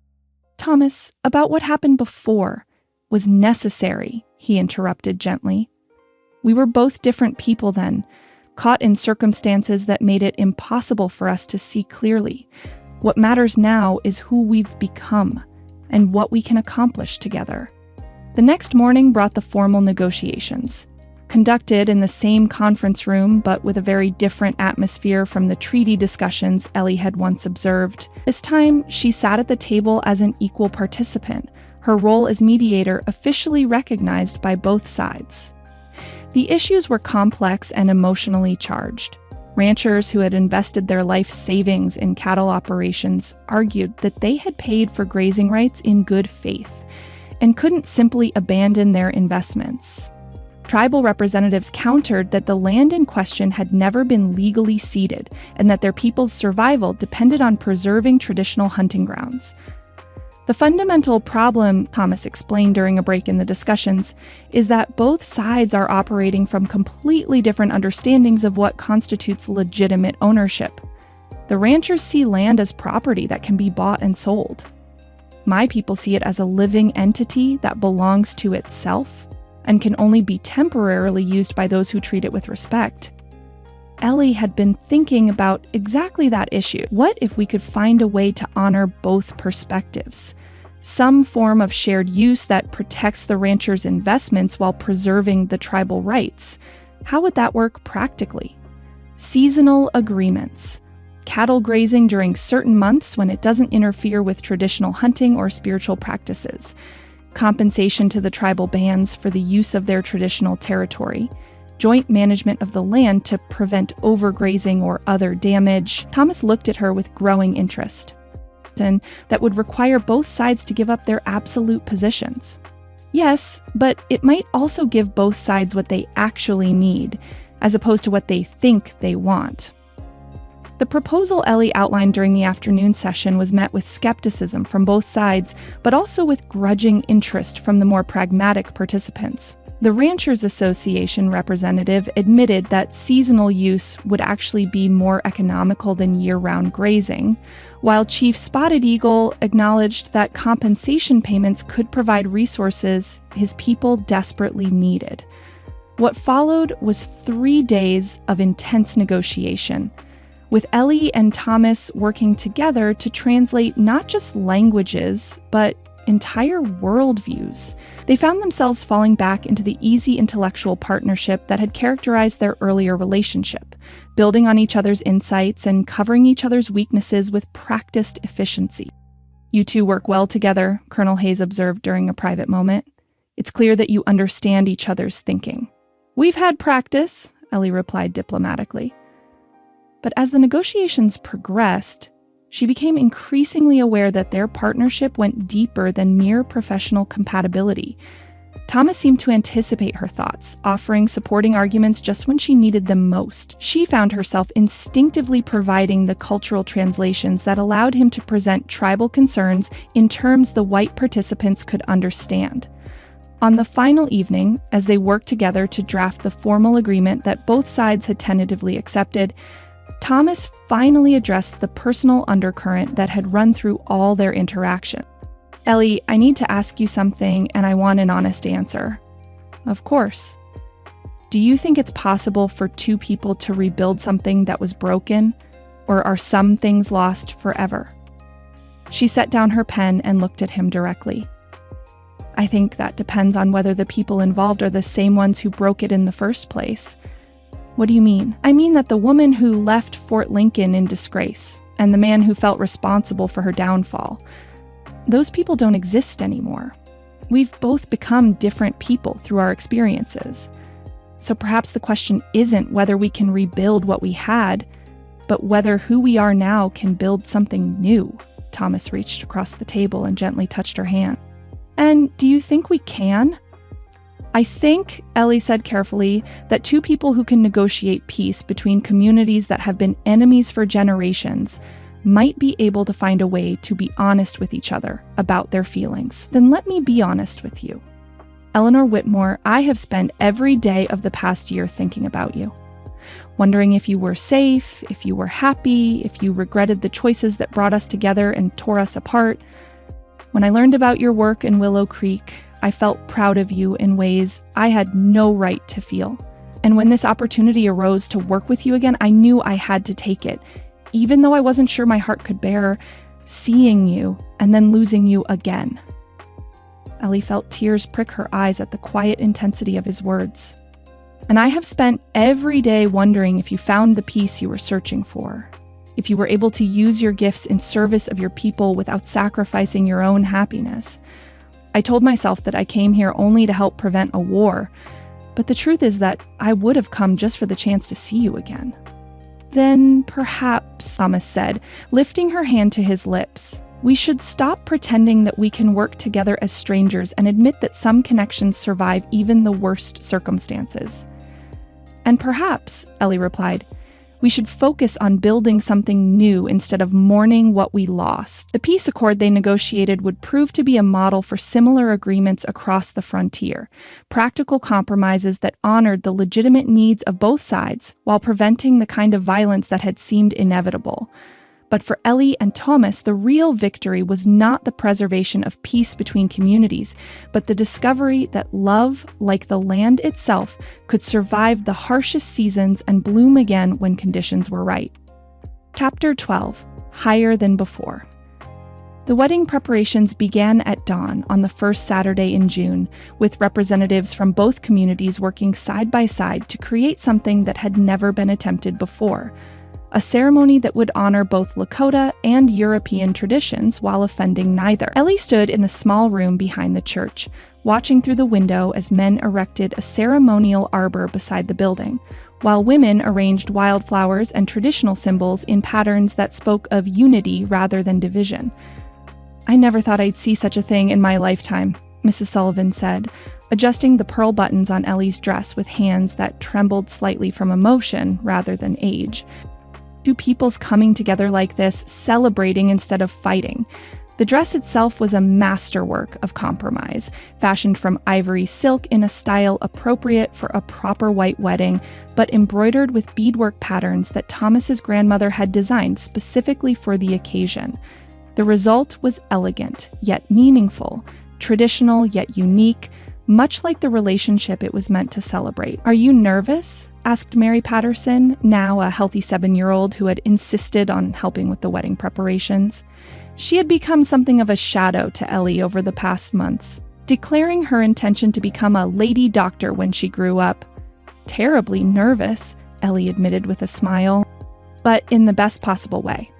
Thomas, about what happened before was necessary, he interrupted gently. We were both different people then, caught in circumstances that made it impossible for us to see clearly. What matters now is who we've become and what we can accomplish together. The next morning brought the formal negotiations. Conducted in the same conference room, but with a very different atmosphere from the treaty discussions Ellie had once observed. This time, she sat at the table as an equal participant, her role as mediator officially recognized by both sides. The issues were complex and emotionally charged. Ranchers who had invested their life savings in cattle operations argued that they had paid for grazing rights in good faith and couldn't simply abandon their investments. Tribal representatives countered that the land in question had never been legally ceded and that their people's survival depended on preserving traditional hunting grounds. The fundamental problem, Thomas explained during a break in the discussions, is that both sides are operating from completely different understandings of what constitutes legitimate ownership. The ranchers see land as property that can be bought and sold. My people see it as a living entity that belongs to itself and can only be temporarily used by those who treat it with respect. Ellie had been thinking about exactly that issue. What if we could find a way to honor both perspectives? Some form of shared use that protects the rancher's investments while preserving the tribal rights. How would that work practically? Seasonal agreements. Cattle grazing during certain months when it doesn't interfere with traditional hunting or spiritual practices. Compensation to the tribal bands for the use of their traditional territory, joint management of the land to prevent overgrazing or other damage. Thomas looked at her with growing interest. And that would require both sides to give up their absolute positions. Yes, but it might also give both sides what they actually need, as opposed to what they think they want. The proposal Ellie outlined during the afternoon session was met with skepticism from both sides, but also with grudging interest from the more pragmatic participants. The Ranchers Association representative admitted that seasonal use would actually be more economical than year-round grazing, while Chief Spotted Eagle acknowledged that compensation payments could provide resources his people desperately needed. What followed was 3 days of intense negotiation, with Ellie and Thomas working together to translate not just languages, but entire worldviews. They found themselves falling back into the easy intellectual partnership that had characterized their earlier relationship, building on each other's insights and covering each other's weaknesses with practiced efficiency. You two work well together, Colonel Hayes observed during a private moment. It's clear that you understand each other's thinking. We've had practice, Ellie replied diplomatically. But as the negotiations progressed, she became increasingly aware that their partnership went deeper than mere professional compatibility. Thomas seemed to anticipate her thoughts, offering supporting arguments just when she needed them most. She found herself instinctively providing the cultural translations that allowed him to present tribal concerns in terms the white participants could understand. On the final evening, as they worked together to draft the formal agreement that both sides had tentatively accepted, Thomas finally addressed the personal undercurrent that had run through all their interaction. Ellie, I need to ask you something, and I want an honest answer. Of course. Do you think it's possible for two people to rebuild something that was broken, or are some things lost forever? She set down her pen and looked at him directly. I think that depends on whether the people involved are the same ones who broke it in the first place. What do you mean? I mean that the woman who left Fort Lincoln in disgrace, and the man who felt responsible for her downfall, those people don't exist anymore. We've both become different people through our experiences. So perhaps the question isn't whether we can rebuild what we had, but whether who we are now can build something new. Thomas reached across the table and gently touched her hand. And do you think we can? I think, Ellie said carefully, that two people who can negotiate peace between communities that have been enemies for generations might be able to find a way to be honest with each other about their feelings. Then let me be honest with you. Eleanor Whitmore, I have spent every day of the past year thinking about you, wondering if you were safe, if you were happy, if you regretted the choices that brought us together and tore us apart. When I learned about your work in Willow Creek, I felt proud of you in ways I had no right to feel. And when this opportunity arose to work with you again, I knew I had to take it, even though I wasn't sure my heart could bear seeing you and then losing you again. Ellie felt tears prick her eyes at the quiet intensity of his words. And I have spent every day wondering if you found the peace you were searching for, if you were able to use your gifts in service of your people without sacrificing your own happiness. I told myself that I came here only to help prevent a war, but the truth is that I would have come just for the chance to see you again. Then perhaps, Thomas said, lifting her hand to his lips, we should stop pretending that we can work together as strangers and admit that some connections survive even the worst circumstances. And perhaps, Ellie replied, we should focus on building something new instead of mourning what we lost. The peace accord they negotiated would prove to be a model for similar agreements across the frontier, practical compromises that honored the legitimate needs of both sides while preventing the kind of violence that had seemed inevitable. But for Ellie and Thomas, the real victory was not the preservation of peace between communities, but the discovery that love, like the land itself, could survive the harshest seasons and bloom again when conditions were right. Chapter 12. Higher Than Before. The wedding preparations began at dawn on the first Saturday in June, with representatives from both communities working side by side to create something that had never been attempted before. A ceremony that would honor both Lakota and European traditions while offending neither. Ellie stood in the small room behind the church, watching through the window as men erected a ceremonial arbor beside the building, while women arranged wildflowers and traditional symbols in patterns that spoke of unity rather than division. I never thought I'd see such a thing in my lifetime, Mrs. Sullivan said, adjusting the pearl buttons on Ellie's dress with hands that trembled slightly from emotion rather than age. Two peoples coming together like this, celebrating instead of fighting. The dress itself was a masterwork of compromise, fashioned from ivory silk in a style appropriate for a proper white wedding, but embroidered with beadwork patterns that Thomas's grandmother had designed specifically for the occasion. The result was elegant, yet meaningful, traditional, yet unique, much like the relationship it was meant to celebrate. "Are you nervous?" asked Mary Patterson, now a healthy 7-year-old who had insisted on helping with the wedding preparations. She had become something of a shadow to Ellie over the past months, declaring her intention to become a lady doctor when she grew up. "Terribly nervous," Ellie admitted with a smile, but in the best possible way.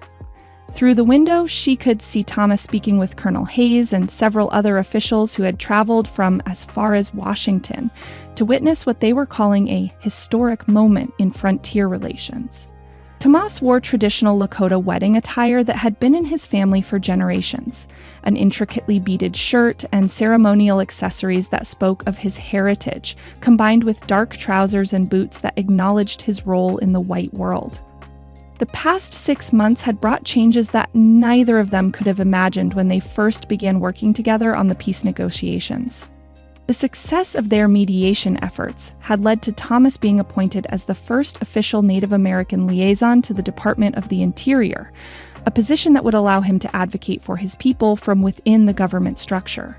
Through the window, she could see Thomas speaking with Colonel Hayes and several other officials who had traveled from as far as Washington to witness what they were calling a historic moment in frontier relations. Tomas wore traditional Lakota wedding attire that had been in his family for generations, an intricately beaded shirt and ceremonial accessories that spoke of his heritage, combined with dark trousers and boots that acknowledged his role in the white world. The past 6 months had brought changes that neither of them could have imagined when they first began working together on the peace negotiations. The success of their mediation efforts had led to Thomas being appointed as the first official Native American liaison to the Department of the Interior, a position that would allow him to advocate for his people from within the government structure.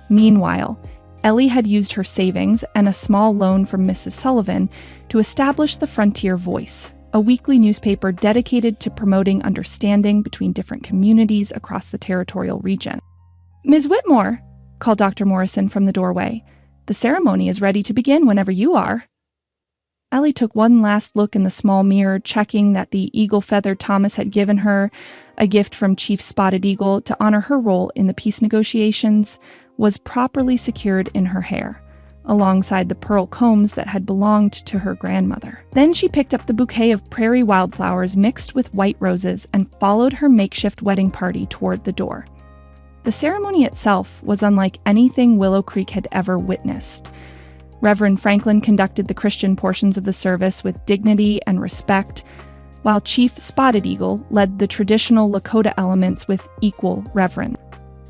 Meanwhile, Ellie had used her savings and a small loan from Mrs. Sullivan to establish the Frontier Voice, a weekly newspaper dedicated to promoting understanding between different communities across the territorial region. "Ms. Whitmore," called Dr. Morrison from the doorway, "the ceremony is ready to begin whenever you are." Ellie took one last look in the small mirror, checking that the eagle feather Thomas had given her, a gift from Chief Spotted Eagle to honor her role in the peace negotiations, was properly secured in her hair, alongside the pearl combs that had belonged to her grandmother. Then she picked up the bouquet of prairie wildflowers mixed with white roses and followed her makeshift wedding party toward the door. The ceremony itself was unlike anything Willow Creek had ever witnessed. Reverend Franklin conducted the Christian portions of the service with dignity and respect, while Chief Spotted Eagle led the traditional Lakota elements with equal reverence.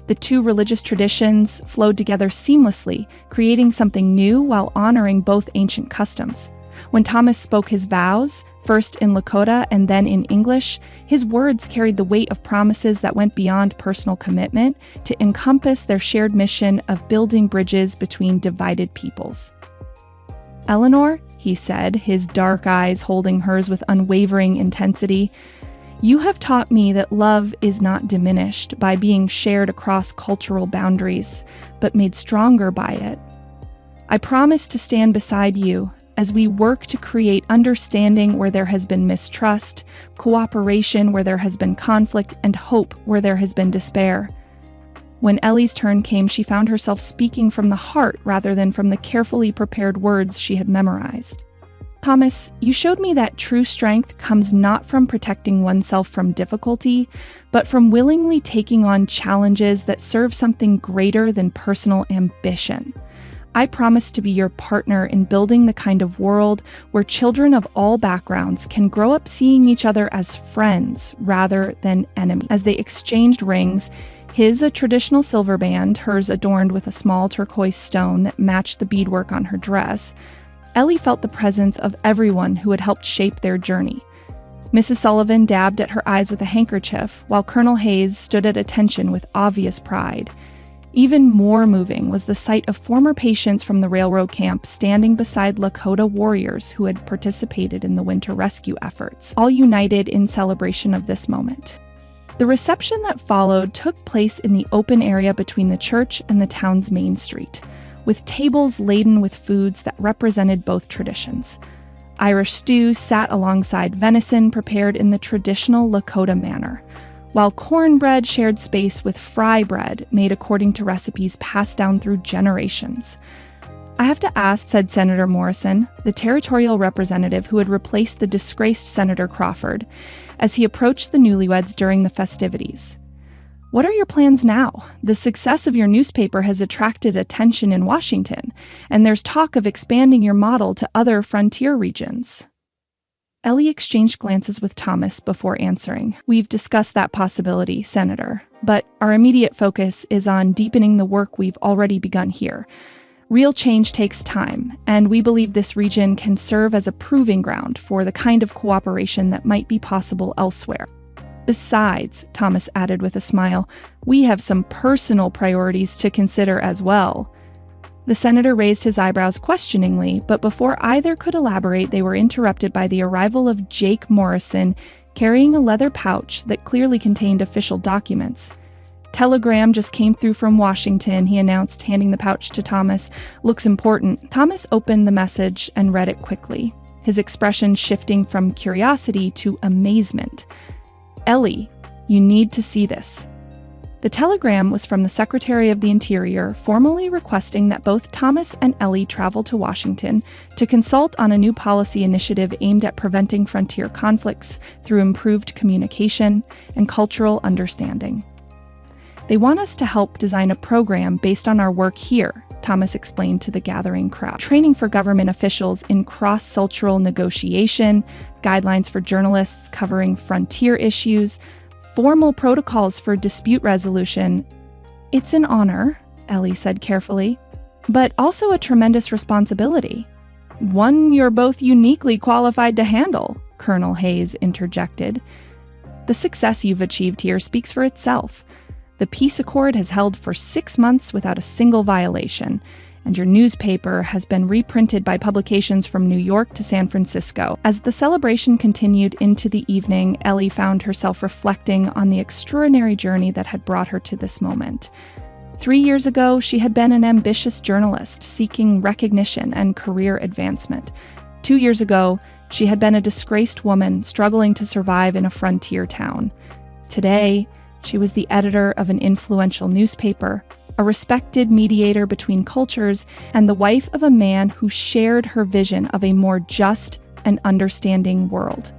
The two religious traditions flowed together seamlessly, creating something new while honoring both ancient customs. When Thomas spoke his vows, first in Lakota and then in English, his words carried the weight of promises that went beyond personal commitment to encompass their shared mission of building bridges between divided peoples. "Eleanor," he said, his dark eyes holding hers with unwavering intensity, "you have taught me that love is not diminished by being shared across cultural boundaries, but made stronger by it. I promise to stand beside you as we work to create understanding where there has been mistrust, cooperation where there has been conflict, and hope where there has been despair." When Ellie's turn came, she found herself speaking from the heart rather than from the carefully prepared words she had memorized. "Thomas, you showed me that true strength comes not from protecting oneself from difficulty, but from willingly taking on challenges that serve something greater than personal ambition. I promise to be your partner in building the kind of world where children of all backgrounds can grow up seeing each other as friends rather than enemies." As they exchanged rings, his a traditional silver band, hers adorned with a small turquoise stone that matched the beadwork on her dress, Ellie felt the presence of everyone who had helped shape their journey. Mrs. Sullivan dabbed at her eyes with a handkerchief, while Colonel Hayes stood at attention with obvious pride. Even more moving was the sight of former patients from the railroad camp standing beside Lakota warriors who had participated in the winter rescue efforts, all united in celebration of this moment. The reception that followed took place in the open area between the church and the town's main street, with tables laden with foods that represented both traditions. Irish stew sat alongside venison prepared in the traditional Lakota manner, while cornbread shared space with fry bread made according to recipes passed down through generations. "I have to ask," said Senator Morrison, the territorial representative who had replaced the disgraced Senator Crawford, as he approached the newlyweds during the festivities. "What are your plans now? The success of your newspaper has attracted attention in Washington, and there's talk of expanding your model to other frontier regions." Ellie exchanged glances with Thomas before answering. "We've discussed that possibility, Senator, but our immediate focus is on deepening the work we've already begun here. Real change takes time, and we believe this region can serve as a proving ground for the kind of cooperation that might be possible elsewhere. Besides," Thomas added with a smile, "we have some personal priorities to consider as well." The senator raised his eyebrows questioningly, but before either could elaborate, they were interrupted by the arrival of Jake Morrison, carrying a leather pouch that clearly contained official documents. "Telegram just came through from Washington," he announced, handing the pouch to Thomas. "Looks important." Thomas opened the message and read it quickly, his expression shifting from curiosity to amazement. "Ellie, you need to see this." The telegram was from the Secretary of the Interior, formally requesting that both Thomas and Ellie travel to Washington to consult on a new policy initiative aimed at preventing frontier conflicts through improved communication and cultural understanding. "They want us to help design a program based on our work here," Thomas explained to the gathering crowd. "Training for government officials in cross-cultural negotiation, guidelines for journalists covering frontier issues, formal protocols for dispute resolution." "It's an honor," Ellie said carefully, "but also a tremendous responsibility." "One you're both uniquely qualified to handle," Colonel Hayes interjected. "The success you've achieved here speaks for itself. The peace accord has held for 6 months without a single violation, and your newspaper has been reprinted by publications from New York to San Francisco." As the celebration continued into the evening, Ellie found herself reflecting on the extraordinary journey that had brought her to this moment. 3 years ago, she had been an ambitious journalist seeking recognition and career advancement. 2 years ago, she had been a disgraced woman struggling to survive in a frontier town. Today, she was the editor of an influential newspaper, a respected mediator between cultures, and the wife of a man who shared her vision of a more just and understanding world.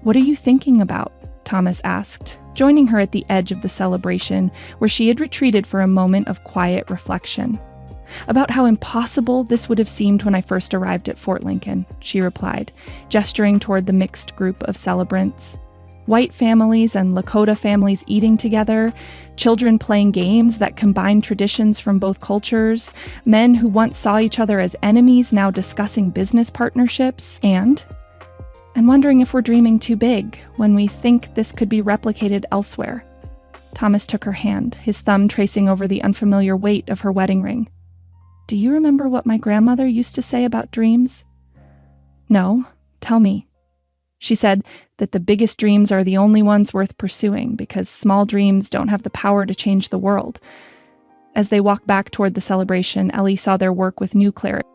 "What are you thinking about?" Thomas asked, joining her at the edge of the celebration, where she had retreated for a moment of quiet reflection. "About how impossible this would have seemed when I first arrived at Fort Lincoln," she replied, gesturing toward the mixed group of celebrants. White families and Lakota families eating together, children playing games that combine traditions from both cultures, men who once saw each other as enemies now discussing business partnerships, and wondering if we're dreaming too big when we think this could be replicated elsewhere. Thomas took her hand, his thumb tracing over the unfamiliar weight of her wedding ring. "Do you remember what my grandmother used to say about dreams?" "No, tell me." She said that the biggest dreams are the only ones worth pursuing because small dreams don't have the power to change the world. As they walked back toward the celebration, Ellie saw their work with new clarity.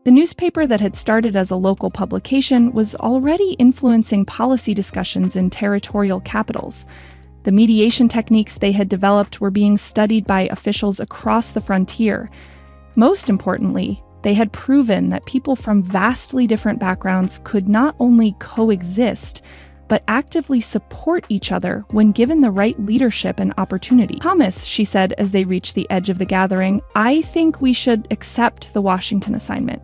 The newspaper that had started as a local publication was already influencing policy discussions in territorial capitals. The mediation techniques they had developed were being studied by officials across the frontier. Most importantly, they had proven that people from vastly different backgrounds could not only coexist, but actively support each other when given the right leadership and opportunity. "Thomas," she said as they reached the edge of the gathering, "I think we should accept the Washington assignment."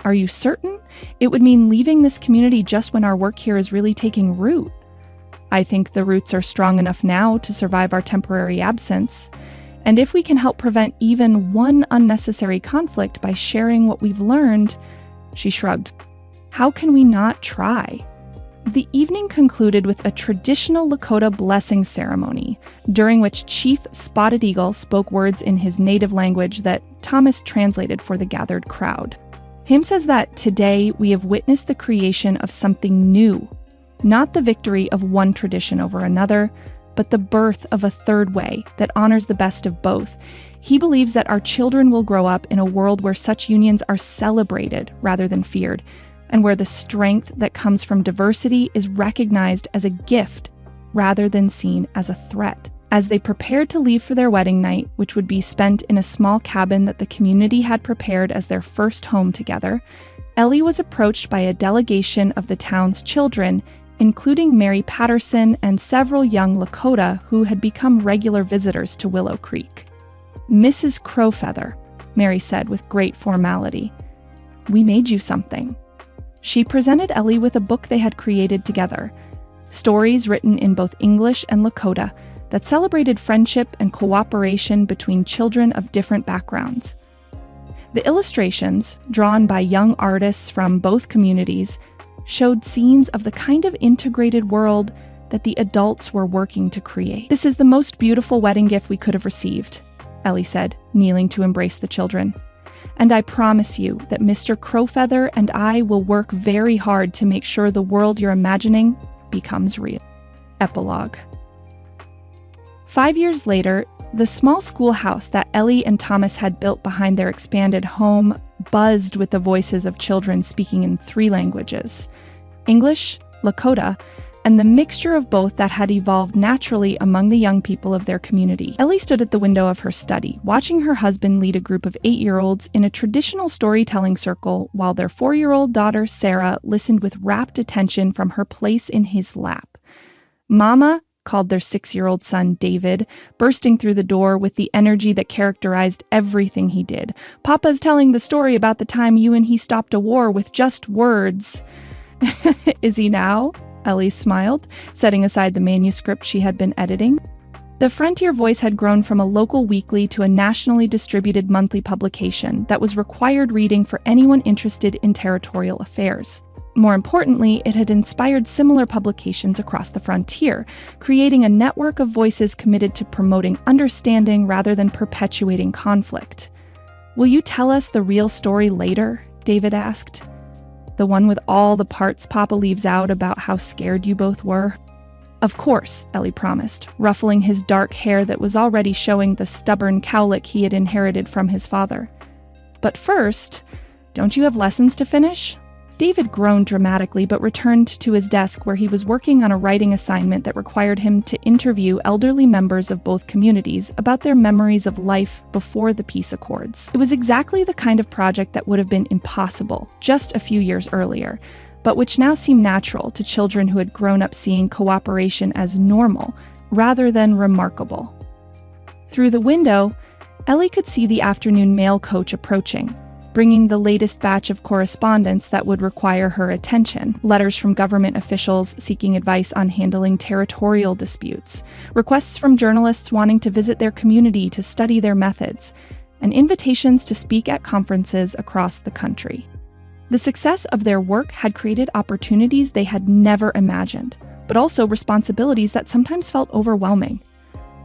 "Are you certain? It would mean leaving this community just when our work here is really taking root." "I think the roots are strong enough now to survive our temporary absence. And if we can help prevent even one unnecessary conflict by sharing what we've learned," she shrugged, "how can we not try?" The evening concluded with a traditional Lakota blessing ceremony, during which Chief Spotted Eagle spoke words in his native language that Thomas translated for the gathered crowd. Him says that today we have witnessed the creation of something new, not the victory of one tradition over another, but the birth of a third way that honors the best of both. He believes that our children will grow up in a world where such unions are celebrated rather than feared, and where the strength that comes from diversity is recognized as a gift rather than seen as a threat. As they prepared to leave for their wedding night, which would be spent in a small cabin that the community had prepared as their first home together, Ellie was approached by a delegation of the town's children, including Mary Patterson and several young Lakota who had become regular visitors to Willow Creek. "Mrs. Crowfeather," Mary said with great formality, "we made you something." She presented Ellie with a book they had created together, stories written in both English and Lakota that celebrated friendship and cooperation between children of different backgrounds. The illustrations, drawn by young artists from both communities, showed scenes of the kind of integrated world that the adults were working to create. "This is the most beautiful wedding gift we could have received," Ellie said, kneeling to embrace the children. "And I promise you that Mr. Crowfeather and I will work very hard to make sure the world you're imagining becomes real." Epilogue. 5 years later, the small schoolhouse that Ellie and Thomas had built behind their expanded home buzzed with the voices of children speaking in 3 languages: English, Lakota, and the mixture of both that had evolved naturally among the young people of their community. Ellie stood at the window of her study, watching her husband lead a group of 8-year-olds in a traditional storytelling circle while their 4-year-old daughter, Sarah, listened with rapt attention from her place in his lap. "Mama," called their 6-year-old son, David, bursting through the door with the energy that characterized everything he did. "Papa's telling the story about the time you and he stopped a war with just words." "Is he now?" Ellie smiled, setting aside the manuscript she had been editing. The Frontier Voice had grown from a local weekly to a nationally distributed monthly publication that was required reading for anyone interested in territorial affairs. More importantly, it had inspired similar publications across the frontier, creating a network of voices committed to promoting understanding rather than perpetuating conflict. "Will you tell us the real story later?" David asked. "The one with all the parts Papa leaves out about how scared you both were?" "Of course," Ellie promised, ruffling his dark hair that was already showing the stubborn cowlick he had inherited from his father. "But first, don't you have lessons to finish?" David groaned dramatically but returned to his desk where he was working on a writing assignment that required him to interview elderly members of both communities about their memories of life before the peace accords. It was exactly the kind of project that would have been impossible just a few years earlier, but which now seemed natural to children who had grown up seeing cooperation as normal rather than remarkable. Through the window, Ellie could see the afternoon mail coach approaching. bringing the latest batch of correspondence that would require her attention. Letters from government officials seeking advice on handling territorial disputes, requests from journalists wanting to visit their community to study their methods, and invitations to speak at conferences across the country. The success of their work had created opportunities they had never imagined, but also responsibilities that sometimes felt overwhelming.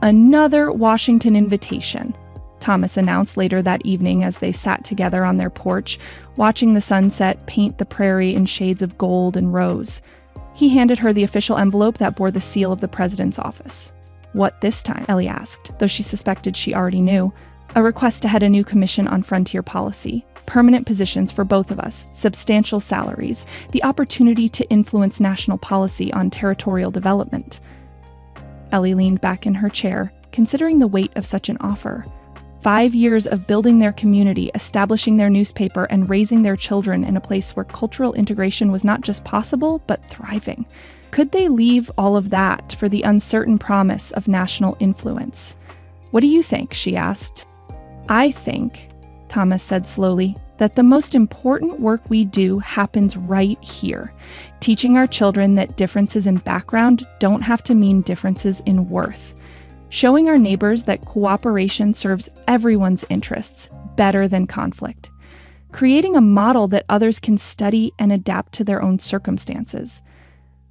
"Another Washington invitation," Thomas announced later that evening as they sat together on their porch, watching the sunset paint the prairie in shades of gold and rose. He handed her the official envelope that bore the seal of the president's office. "What this time?" Ellie asked, though she suspected she already knew. "A request to head a new commission on frontier policy. Permanent positions for both of us, substantial salaries, the opportunity to influence national policy on territorial development." Ellie leaned back in her chair, considering the weight of such an offer. 5 years of building their community, establishing their newspaper, and raising their children in a place where cultural integration was not just possible, but thriving. Could they leave all of that for the uncertain promise of national influence? "What do you think?" she asked. "I think," Thomas said slowly, "that the most important work we do happens right here, teaching our children that differences in background don't have to mean differences in worth. Showing our neighbors that cooperation serves everyone's interests better than conflict. Creating a model that others can study and adapt to their own circumstances.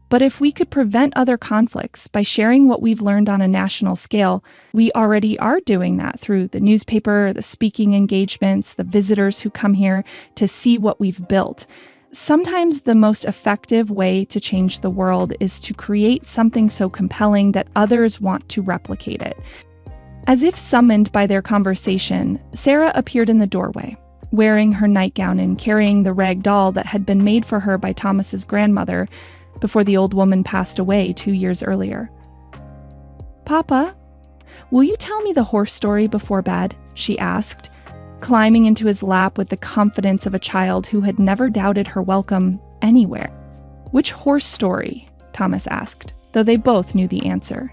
But if we could prevent other conflicts by sharing what we've learned on a national scale, we already are doing that through the newspaper, the speaking engagements, the visitors who come here to see what we've built. Sometimes the most effective way to change the world is to create something so compelling that others want to replicate it." As if summoned by their conversation, Sarah appeared in the doorway, wearing her nightgown and carrying the rag doll that had been made for her by Thomas's grandmother before the old woman passed away 2 years earlier. "Papa, will you tell me the horse story before bed?" she asked, climbing into his lap with the confidence of a child who had never doubted her welcome anywhere. "Which horse story?" Thomas asked, though they both knew the answer.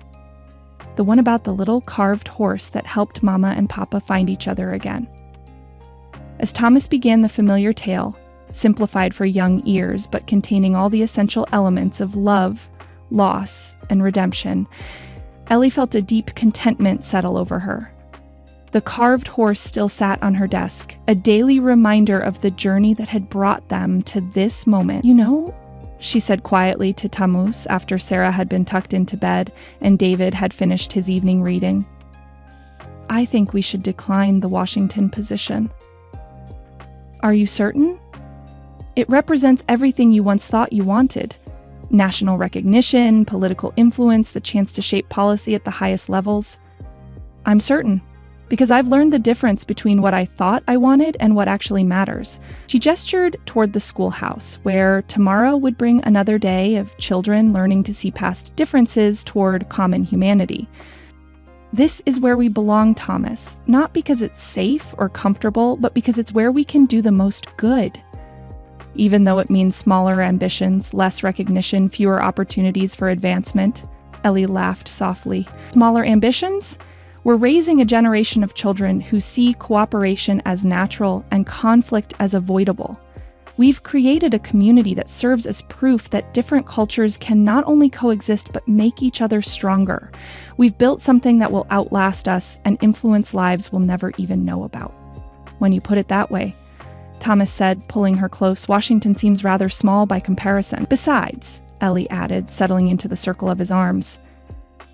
"The one about the little carved horse that helped Mama and Papa find each other again." As Thomas began the familiar tale, simplified for young ears but containing all the essential elements of love, loss, and redemption, Ellie felt a deep contentment settle over her. The carved horse still sat on her desk, a daily reminder of the journey that had brought them to this moment. "You know," she said quietly to Tammuz after Sarah had been tucked into bed and David had finished his evening reading, "I think we should decline the Washington position." "Are you certain?" "It represents everything you once thought you wanted. National recognition, political influence, the chance to shape policy at the highest levels. I'm certain, because I've learned the difference between what I thought I wanted and what actually matters." She gestured toward the schoolhouse, where tomorrow would bring another day of children learning to see past differences toward common humanity. "This is where we belong, Thomas, not because it's safe or comfortable, but because it's where we can do the most good. Even though it means smaller ambitions, less recognition, fewer opportunities for advancement," Ellie laughed softly. "Smaller ambitions? We're raising a generation of children who see cooperation as natural and conflict as avoidable. We've created a community that serves as proof that different cultures can not only coexist but make each other stronger. We've built something that will outlast us and influence lives we'll never even know about." "When you put it that way," Thomas said, pulling her close, "Washington seems rather small by comparison. Besides," Ellie added, settling into the circle of his arms,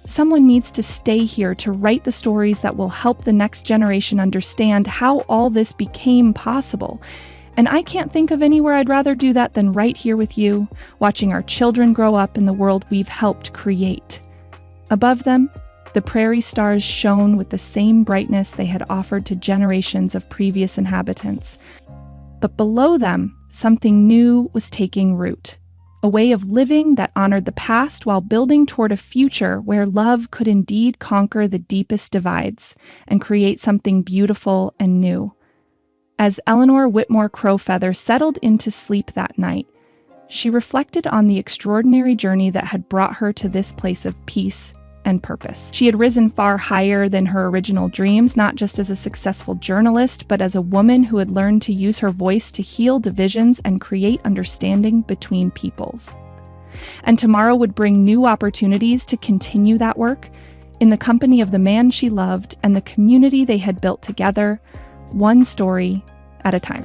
"someone needs to stay here to write the stories that will help the next generation understand how all this became possible. And I can't think of anywhere I'd rather do that than right here with you, watching our children grow up in the world we've helped create." Above them, the prairie stars shone with the same brightness they had offered to generations of previous inhabitants. But below them, something new was taking root. A way of living that honored the past while building toward a future where love could indeed conquer the deepest divides and create something beautiful and new. As Eleanor Whitmore Crowfeather settled into sleep that night, she reflected on the extraordinary journey that had brought her to this place of peace and purpose. She had risen far higher than her original dreams, not just as a successful journalist, but as a woman who had learned to use her voice to heal divisions and create understanding between peoples. And tomorrow would bring new opportunities to continue that work in the company of the man she loved and the community they had built together, one story at a time.